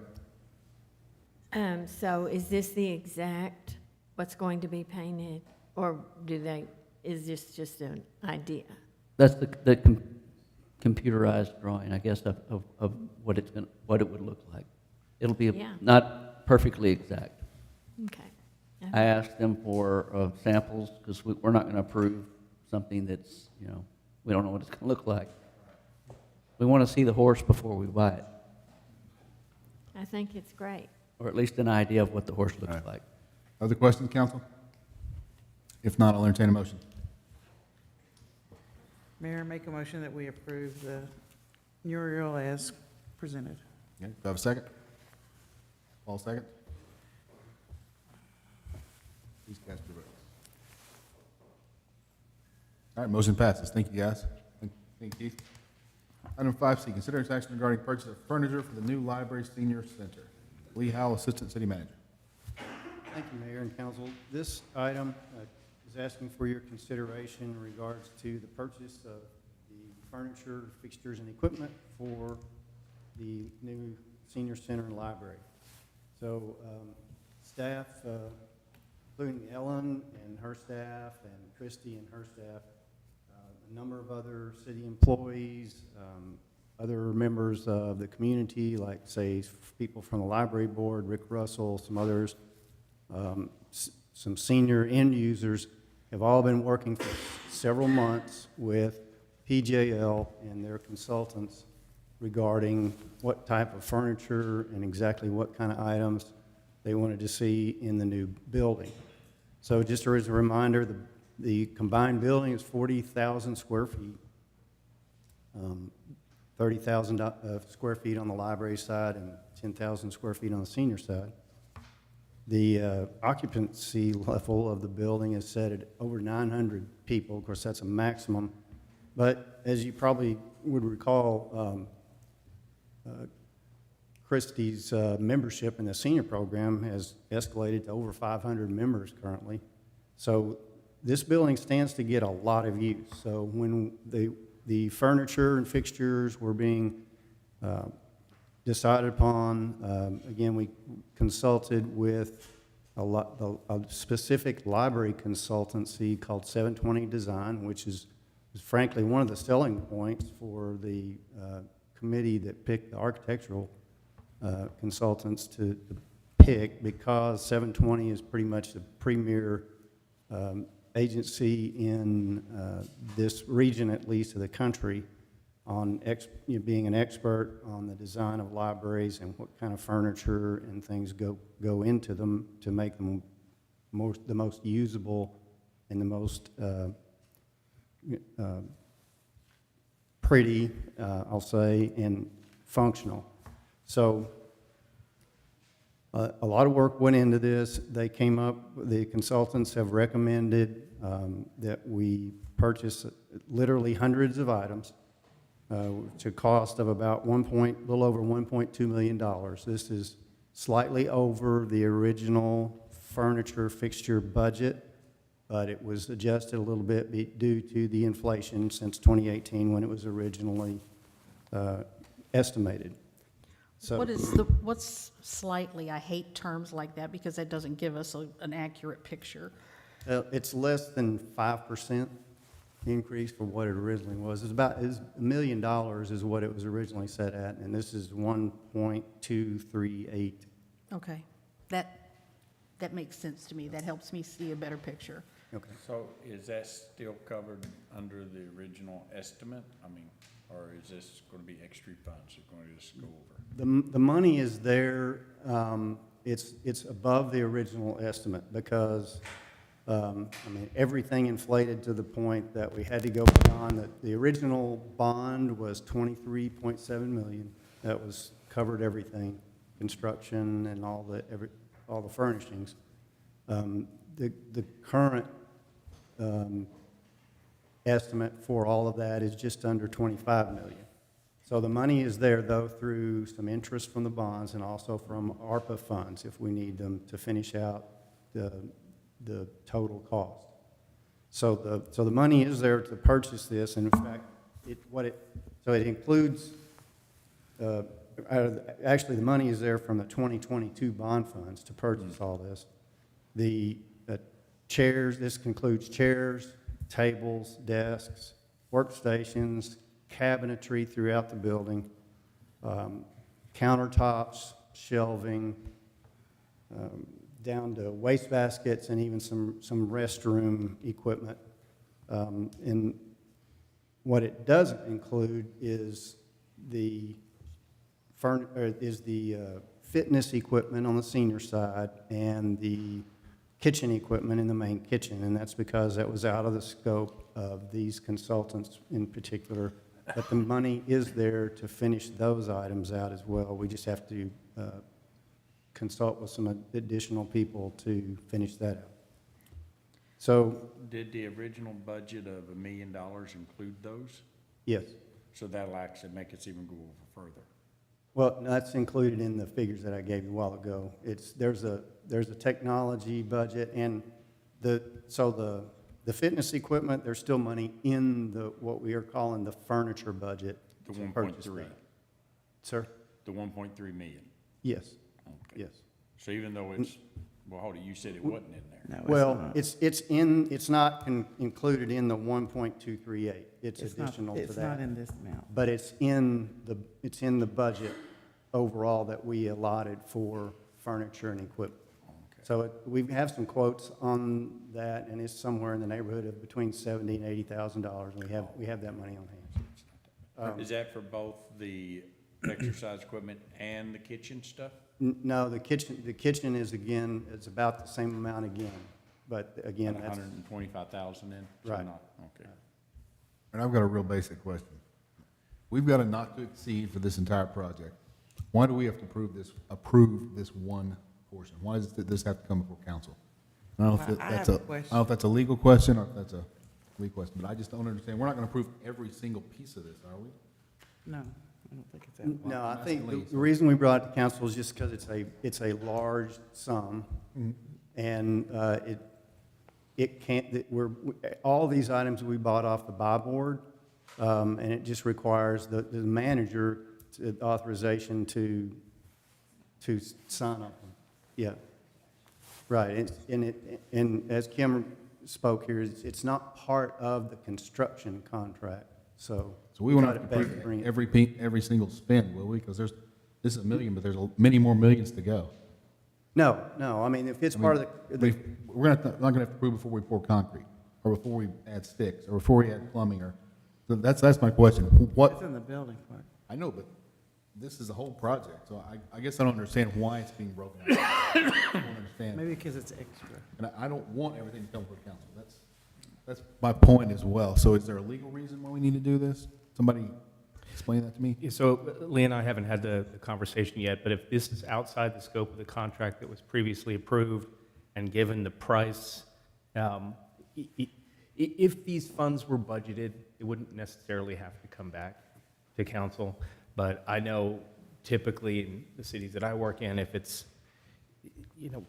ahead. So is this the exact, what's going to be painted? Or is this just an idea? That's the computerized drawing, I guess, of what what it would look like. It'll be Yeah. not perfectly exact. Okay. I asked them for samples, because we're not going to approve something that's, we don't know what it's going to look like. We want to see the horse before we buy it, I think it's great. or at least an idea of what the horse looks like. Other questions, council? If not, I'll entertain a motion. Mayor, make a motion that we approve the mural as presented. Okay, do I have a second? Paul, second? Please cast your vote. All right, motion passes. Thank you, guys. Thank you, Keith. Item 5C, consider action regarding purchase of furniture for the new library senior center. Lee Howell, Assistant City Manager. Thank you, Mayor and Council. This item is asking for your consideration in regards to the purchase of the furniture, fixtures, and equipment for the new senior center and library. So staff, including Ellen and her staff, and Christy and her staff, a number of other city employees, other members of the community, like, say, people from the library board, Rick Russell, some others, some senior end users, have all been working for several months with PJL and their consultants regarding what type of furniture and exactly what kind of items they wanted to see in the new building. So just as a reminder, the combined building is 40,000 square feet, 30,000 square feet on the library side and 10,000 square feet on the senior side. The occupancy level of the building is set at over 900 people. Of course, that's a maximum. But as you probably would recall, Christie's membership in the senior program has escalated to over 500 members currently. So this building stands to get a lot of use. So when the furniture and fixtures were being decided upon, again, we consulted with a specific library consultancy called 720 Design, which is frankly one of the selling points for the committee that picked the architectural consultants to pick, because 720 is pretty much the premier agency in this region, at least of the country, on being an expert on the design of libraries and what kind of furniture and things go into them to make them the most usable and the most pretty, I'll say, and functional. So a lot of work went into this. They came up, the consultants have recommended that we purchase literally hundreds of items to a cost of about little over $1.2 million. This is slightly over the original furniture fixture budget, but it was adjusted a little bit due to the inflation since 2018 when it was originally estimated. So What's slightly, I hate terms like that because that doesn't give us an accurate picture. It's less than 5% increase for what it originally was. It's $1 million is what it was originally set at, and this is 1.238. Okay, that makes sense to me. That helps me see a better picture. Okay. So is that still covered under the original estimate? I mean, or is this going to be extra funds you're going to just go over? The money is there. It's above the original estimate because I mean, everything inflated to the point that we had to go beyond. The original bond was $23.7 million. That covered everything, construction and all the furnishings. The current estimate for all of that is just under $25 million. So the money is there, though, through some interest from the bonds and also from ARPA funds if we need them to finish out the total cost. So the money is there to purchase this, and in fact, it includes, actually the money is there from the 2022 bond funds to purchase all this. The chairs, this includes chairs, tables, desks, workstations, cabinetry throughout the building, countertops, shelving, down to waste baskets and even some restroom equipment. And what it doesn't include is the fitness equipment on the senior side and the kitchen equipment in the main kitchen, and that's because that was out of the scope of these consultants in particular. But the money is there to finish those items out as well. We just have to consult with some additional people to finish that out. So, did the original budget of $1 million include those? yes. So that'll actually make us even go over further. Well, that's included in the figures that I gave you a while ago. There's a technology budget, and the fitness equipment, there's still money in what we are calling the furniture budget. The to 1.3. purchase that. Sir? The 1.3 million. Yes. Okay. Yes. So even though it's, well, hold it, you said it wasn't in there. No, Well, it's not included in the 1.238. It's additional to that. It's not in this amount. But it's in the budget overall that we allotted for furniture and equipment. Okay. So we have some quotes on that, and it's somewhere in the neighborhood of between $70,000 and $80,000, and we have that money on hand. Is that for both the exercise equipment and the kitchen stuff? No, the kitchen is about the same amount again, but again, that's. 125,000 then? So Right. not- Okay. And I've got a real basic question. We've got a not to exceed for this entire project. Why do we have to approve this one portion? Why does this have to come before council? I don't know if I that's have a, a question. I don't know if that's a legal question or if that's a legal question, but I just don't understand. We're not going to approve every single piece of this, are we? No, I don't think it's that. No, I I'm think asking Lee, the reason we brought it to council is just because it's a large sum, and it can't, all these items we bought off the buy board, and it just requires the manager authorization to sign up. Yeah, right, and as Kim spoke here, it's not part of the construction contract. So. So we won't try have to best approve bring it- every single spend, will we? Because this is $1 million, but there's many more millions to go. No, I mean, if it's I part mean, of the, We're not gonna have to approve before we pour concrete, or before we add sticks, or before we add plumbing, or, so that's my question. What, It's in the building part. I know, but this is the whole project, so I guess I don't understand why it's being broken out. I don't understand. Maybe because it's extra. And I don't want everything to come before council. That's my point as well. So is there a legal reason why we need to do this? Somebody explain that to me? Yeah, so Lee and I haven't had the conversation yet, but if this is outside the scope of the contract that was previously approved and given the price, if these funds were budgeted, it wouldn't necessarily have to come back to council. But I know typically in the cities that I work in, if it's,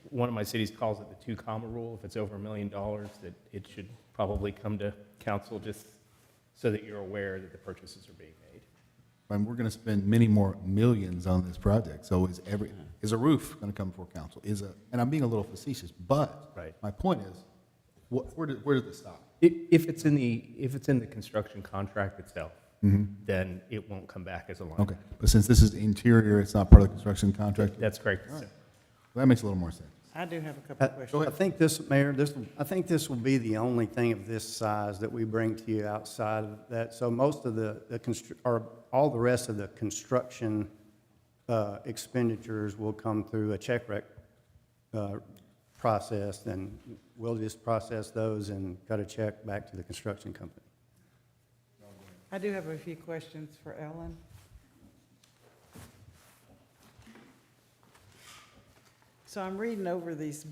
one of my cities calls it the 2 comma rule. If it's over $1 million, that it should probably come to council just so that you're aware that the purchases are being made. And we're gonna spend many more millions on this project, so is a roof gonna come before council? And I'm being a little facetious, but Right. my point is, where does it stop? If it's in the construction contract itself, then it won't come back as a line. Okay, but since this is interior, it's not part of the construction contract? That's correct. All right. That makes a little more sense. I do have a couple of questions. I think this, Mayor, I think this will be the only thing of this size that we bring to you outside of that. So most of all the rest of the construction expenditures will come through a check rec process, and we'll just process those and cut a check back to the construction company. I do have a few questions for Ellen. So I'm reading over these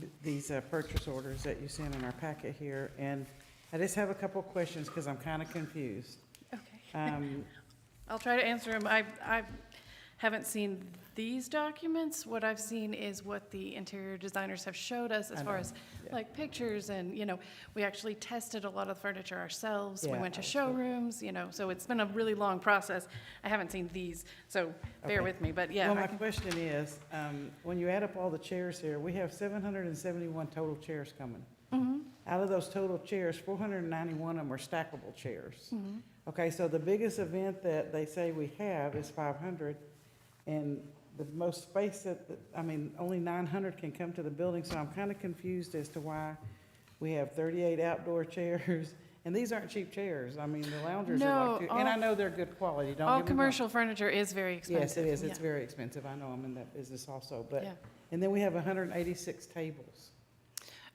purchase orders that you sent in our packet here, and I just have a couple of questions because I'm kind of confused. Okay. I'll try to answer them. I haven't seen these documents. What I've seen is what the interior designers have showed us as far as like pictures, and, we actually tested a lot of the furniture ourselves. We Yeah, went to showrooms, so it's been a really long process. I haven't seen these, so bear Okay. with me, but yeah. Well, I my can- question is, when you add up all the chairs here, we have 771 total chairs coming. Mhm. Out of those total chairs, 491 of them are stackable chairs. Mhm. Okay, so the biggest event that they say we have is 500, and the most space only 900 can come to the building, so I'm kind of confused as to why we have 38 outdoor chairs. And these aren't cheap chairs. I mean, the loungers are like, No, and I all- know they're good quality, don't All get me wrong. commercial furniture is very expensive. Yes, it is. It's yeah. very expensive. I know, I'm in that business also, but, Yeah. and then we have 186 tables.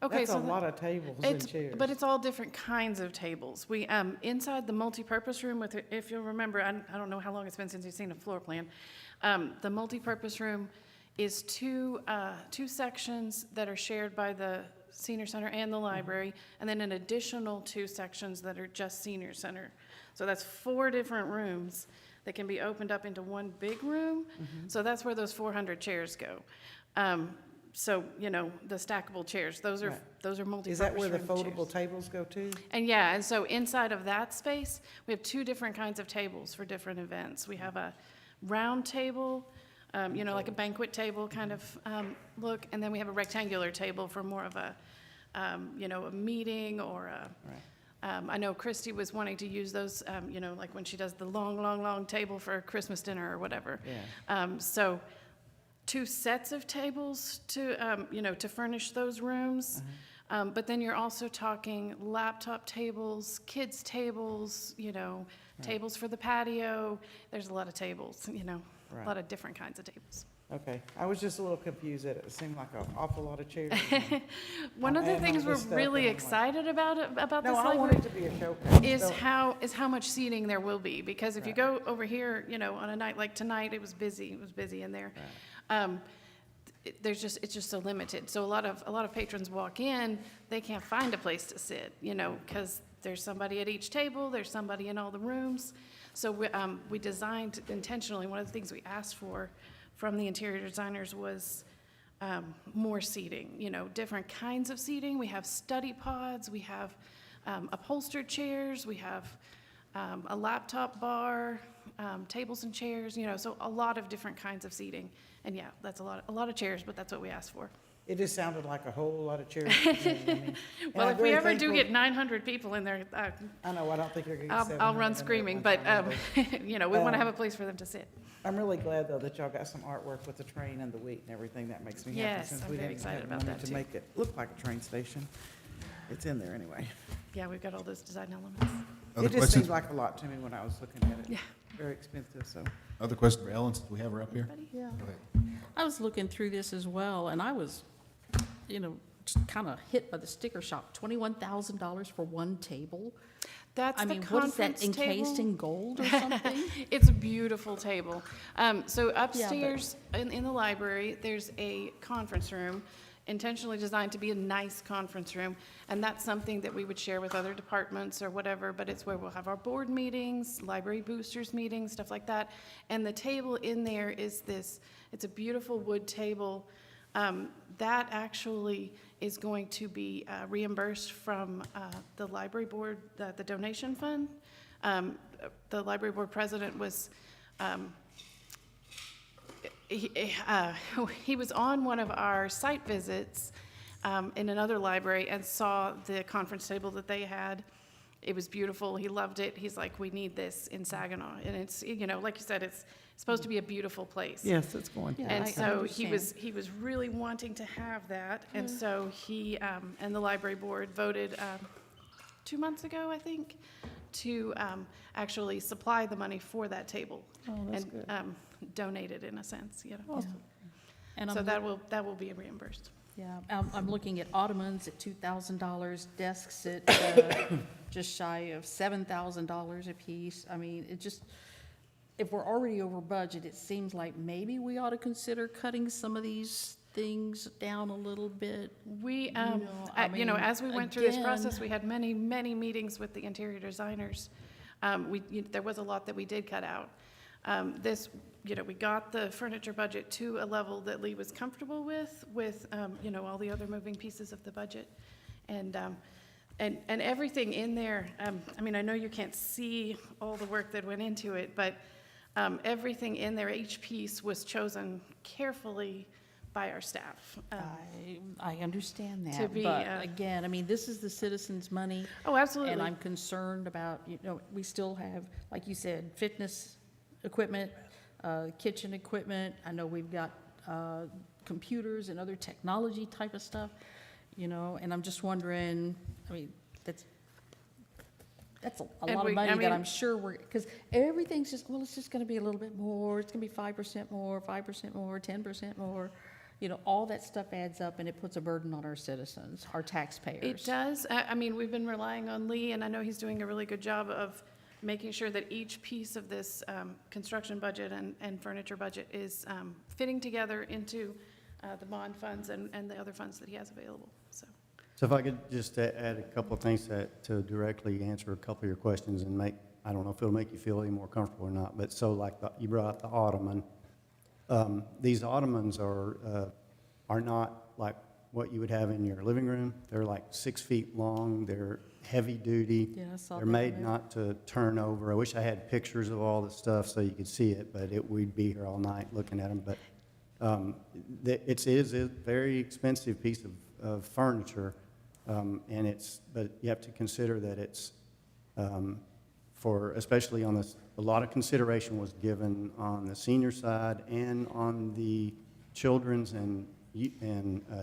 Okay, That's so a lot of tables and chairs. But it's all different kinds of tables. We, inside the multipurpose room with, if you'll remember, I don't know how long it's been since you've seen a floor plan. The multipurpose room is two sections that are shared by the senior center and the library, and then an additional 2 sections that are just senior center. So that's 4 different rooms that can be opened up into one big room. So that's where those 400 chairs go. So, the stackable chairs, those are multipurpose Is that where the room foldable chairs. tables go to? And so inside of that space, we have 2 different kinds of tables for different events. We have a round table, like a banquet table kind of look, and then we have a rectangular table for more of a meeting or a. I know Christy was wanting to use those, like when she does the long table for a Christmas dinner or whatever. Yeah. So 2 sets of tables to, to furnish those rooms. But then you're also talking laptop tables, kids' tables, tables for the patio. There's a lot of tables, a Right. lot of different kinds of tables. Okay, I was just a little confused that it seemed like an awful lot of chairs. One of the adding all things we're this stuff, really and I'm like- excited about this No, I want library it to be a showcase. is how much seating there will be. Because if you go over here, on a night like tonight, it was busy in there. It's just so limited. So a lot of patrons walk in, they can't find a place to sit, because there's somebody at each table, there's somebody in all the rooms. So we designed intentionally, one of the things we asked for from the interior designers was more seating, different kinds of seating. We have study pods, we have upholstered chairs, we have a laptop bar, tables and chairs, so a lot of different kinds of seating. And yeah, that's a lot of chairs, but that's what we asked for. It just sounded like a whole lot of chairs. to me. I mean, and Well, I'm if we very ever do thankful- get 900 people in there, I know, I don't think you're gonna get I'll 700 in run there at screaming, one but, time either. you know, we want to have a place for them to sit. I'm really glad, though, that y'all got some artwork with the train and the wheat and everything. That makes me happy. Yes, since I'm we very didn't excited have about money that, to too. make it look like a train station. It's in there anyway. Yeah, we've got all those design elements. Other It just questions? seemed like a lot to me when I was looking at it. Yeah. Very expensive, so. Other questions for Ellen, since we have her up here? Yeah. Go ahead. I was looking through this as well, and I was, just kind of hit by the sticker shock. $21,000 for one table? That's I the mean, what is that, conference encased table? in gold or something? It's a beautiful table. So upstairs in the library, there's a conference room intentionally designed to be a nice conference room. And that's something that we would share with other departments or whatever, but it's where we'll have our board meetings, library boosters meetings, stuff like that. And the table in there is it's a beautiful wood table. That actually is going to be reimbursed from the library board, the donation fund. The library board president was, he was on one of our site visits in another library and saw the conference table that they had. It was beautiful. He loved it. He's like, we need this in Saginaw. And it's, like you said, it's supposed to be a beautiful place. Yes, it's going to. And I so he understand. was really wanting to have that. And so he and the library board voted 2 months ago, I think, to actually supply the money for that table. Oh, that's and good. donate it in a sense, And So I'm that will be reimbursed. Yeah, I'm looking at ottomans at $2,000, desks at just shy of $7,000 apiece. I mean, it just, if we're already over budget, it seems like maybe we ought to consider cutting some of these things down a little bit. We, I mean, as we went through this process, again- we had many, many meetings with the interior designers. There was a lot that we did cut out. We got the furniture budget to a level that Lee was comfortable with, all the other moving pieces of the budget. And everything in there, I know you can't see all the work that went into it, but everything in there, each piece was chosen carefully by our staff. I understand to that, be, but again, this is the citizens' money. Oh, absolutely. And I'm concerned about, we still have, like you said, fitness equipment, kitchen equipment. I know we've got computers and other technology type of stuff, and I'm just wondering, that's a And lot we- of money I that mean- I'm sure because everything's just, it's just going to be a little bit more. It's going to be 5% more, 5% more, 10% more. All that stuff adds up, and it puts a burden on our citizens, our taxpayers. It does. We've been relying on Lee, and I know he's doing a really good job of making sure that each piece of this construction budget and furniture budget is fitting together into the bond funds and the other funds that he has available, so. So if I could just add a couple of things to directly answer a couple of your questions and I don't know if it'll make you feel any more comfortable or not, but so like you brought up the ottoman. These ottomans are not like what you would have in your living room. They're like 6 feet long. They're heavy duty. Yeah, I saw They're that made movie. not to turn over. I wish I had pictures of all the stuff so you could see it, but we'd be here all night looking at them. But it is a very expensive piece of furniture, but you have to consider that it's especially on this, a lot of consideration was given on the senior side and on the children's and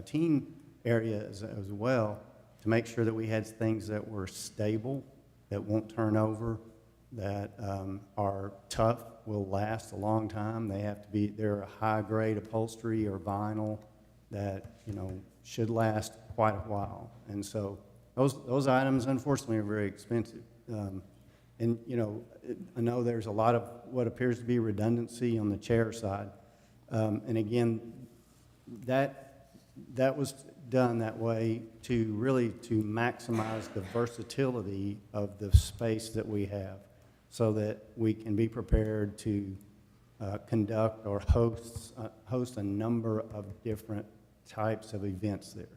teen area as well, to make sure that we had things that were stable, that won't turn over, that are tough, will last a long time. They're a high-grade upholstery or vinyl that, should last quite a while. And so those items, unfortunately, are very expensive. And, I know there's a lot of what appears to be redundancy on the chair side. And again, that was done that way to maximize the versatility of the space that we have so that we can be prepared to conduct or host a number of different types of events there.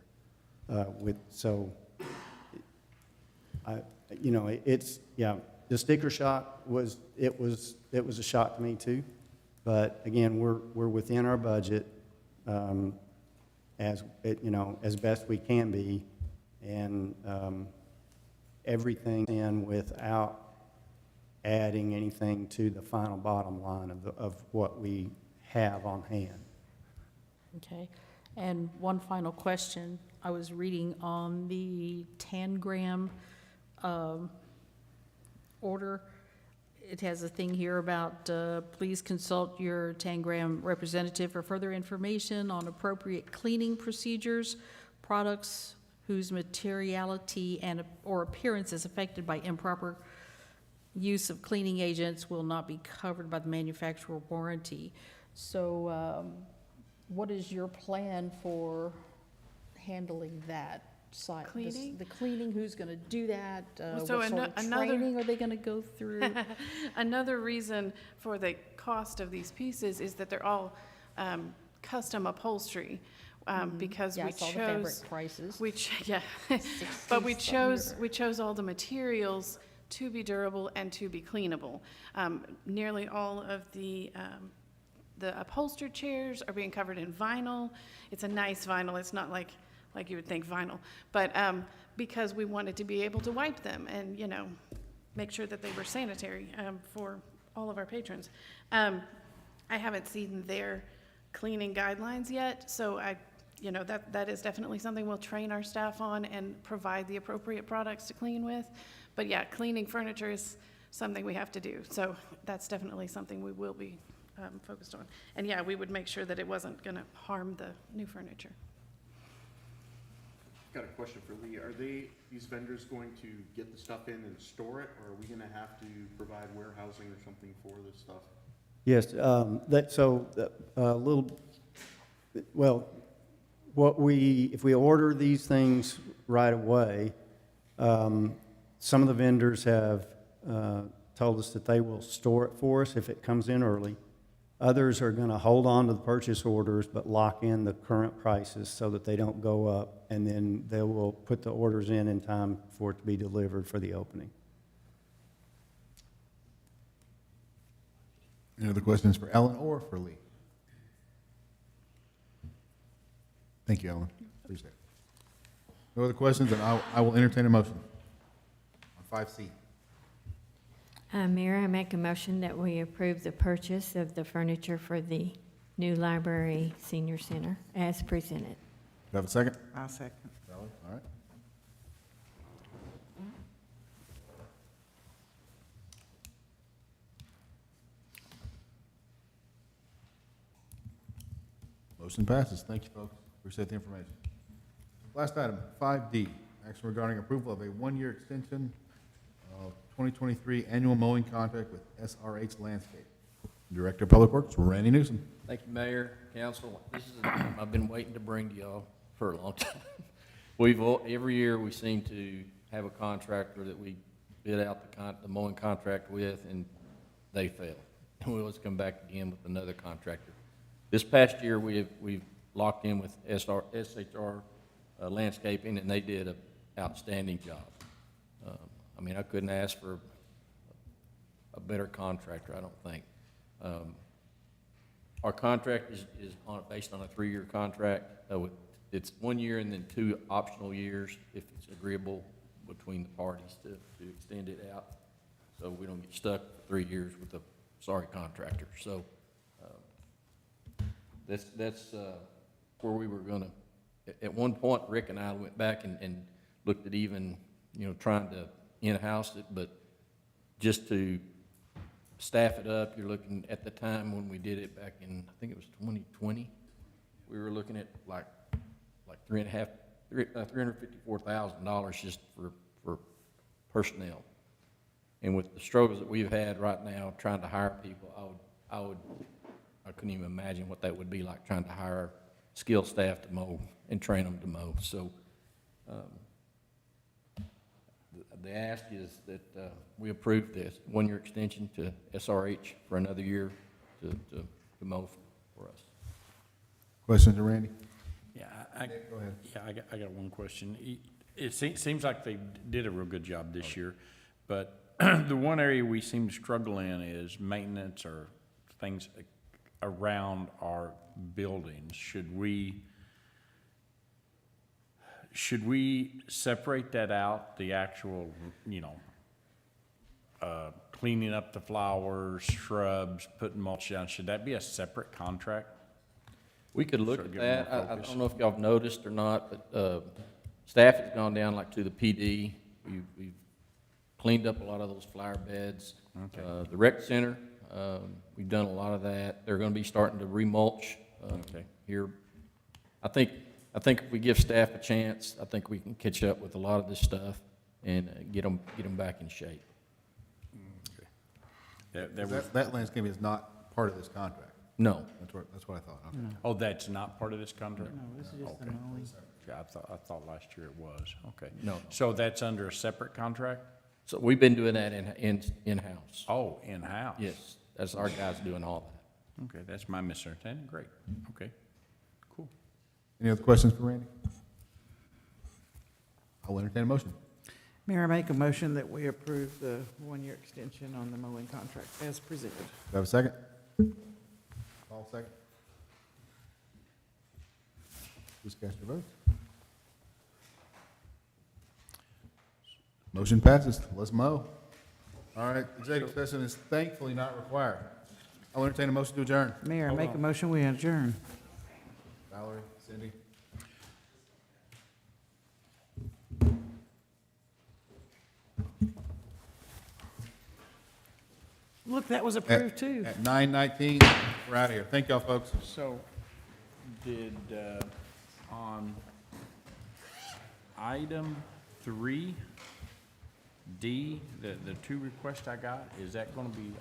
The sticker shock was a shock to me too, but again, we're within our budget. as, you know, as best we can be, and everything in without adding anything to the final bottom line of what we have on hand. Okay. And one final question. I was reading on the Tangram order. It has a thing here about, please consult your Tangram representative for further information on appropriate cleaning procedures, products whose materiality and or appearance is affected by improper use of cleaning agents will not be covered by the manufacturer warranty. So what is your plan for handling that side? Cleaning? The cleaning, who's going to do that? So What sort of training are they going to go through? Another reason for the cost of these pieces is that they're all custom upholstery. Because Yeah, I we saw the fabric chose, prices. yeah, but we 60-something. chose all the materials to be durable and to be cleanable. Nearly all of the upholstered chairs are being covered in vinyl. It's a nice vinyl. It's not like you would think vinyl, but because we wanted to be able to wipe them and, you know, make sure that they were sanitary for all of our patrons. I haven't seen their cleaning guidelines yet, so you know, that is definitely something we'll train our staff on and provide the appropriate products to clean with. But yeah, cleaning furniture is something we have to do, so that's definitely something we will be focused on. And yeah, we would make sure that it wasn't going to harm the new furniture. Got a question for Lee. Are these vendors going to get the stuff in and store it, or are we gonna have to provide warehousing or something for this stuff? Yes, if we order these things right away, some of the vendors have told us that they will store it for us if it comes in early. Others are going to hold on to the purchase orders but lock in the current prices so that they don't go up, and then they will put the orders in time for it to be delivered for the opening. Any other questions for Ellen or for Lee? Thank you, Ellen. Appreciate it. No other questions, and I will entertain a motion on 5C. Mayor, I make a motion that we approve the purchase of the furniture for the new library senior center as presented. Do you have a second? I'll second. All right. Motion passes. Thank you, folks. Appreciate the information. Last item, 5D, action regarding approval of a one-year extension of 2023 annual mowing contract with SRH Landscape. Director of Public Works, Randy Newsom. Thank you, Mayor, Council. This is, I've been waiting to bring to y'all for a long time. Every year, we seem to have a contractor that we bid out the mowing contract with, and they fail. And we always come back again with another contractor. This past year, we've locked in with SHR Landscaping, and they did an outstanding job. I mean, I couldn't ask for a better contractor, I don't think. Our contract is based on a 3-year contract. It's 1 year and then 2 optional years if it's agreeable between the parties to extend it out, so we don't get stuck for 3 years with a sorry contractor. So that's where we were gonna. At one point, Rick and I went back and looked at even, you know, trying to in-house it, but just to staff it up, you're looking at the time when we did it back in, I think it was 2020, we were looking at like $354,000 just for personnel. And with the struggles that we've had right now trying to hire people, I couldn't even imagine what that would be like, trying to hire skilled staff to mow and train them to mow. So the ask is that we approve this 1-year extension to SRH for another year to mow for us. Questions to Randy? Yeah, Go ahead. Yeah, I got one question. It seems like they did a real good job this year, but the one area we seem to struggle in is maintenance or things around our buildings. Should we should we separate that out, the actual, cleaning up the flowers, shrubs, putting mulch down? Should that be a separate contract? We could look Sort of at give them that. more I focus. don't know if y'all have noticed or not, but staff has gone down like to the PD. We've cleaned up a lot of those flower beds. Okay. The rec center, we've done a lot of that. They're gonna be starting to remulch here. I think if we give staff a chance, I think we can catch up with a lot of this stuff and get them back in shape. That landscaping is not part of this contract. No. That's what I thought. Okay. Oh, that's not part of this contract? No, this is just the Okay. mowing. Yeah, I thought last year it was, okay. No. So that's under a separate contract? So we've been doing that in-house. Oh, in-house? Yes, that's our guys doing all that. Okay, that's my misunderstanding, great, okay, cool. Any other questions for Randy? I'll entertain a motion. Mayor, I make a motion that we approve the one-year extension on the mowing contract as presented. Do I have a second? All second. Please cast your votes. Motion passes. Let's mow. All right, executive session is thankfully not required. I'll entertain a motion to adjourn. Mayor, I Hold make on. a motion we adjourn. Valerie, Cindy. Look, that was approved too. At 9:19, we're out of here. Thank y'all, folks. So, did, on item 3D, the two requests I got, is that gonna be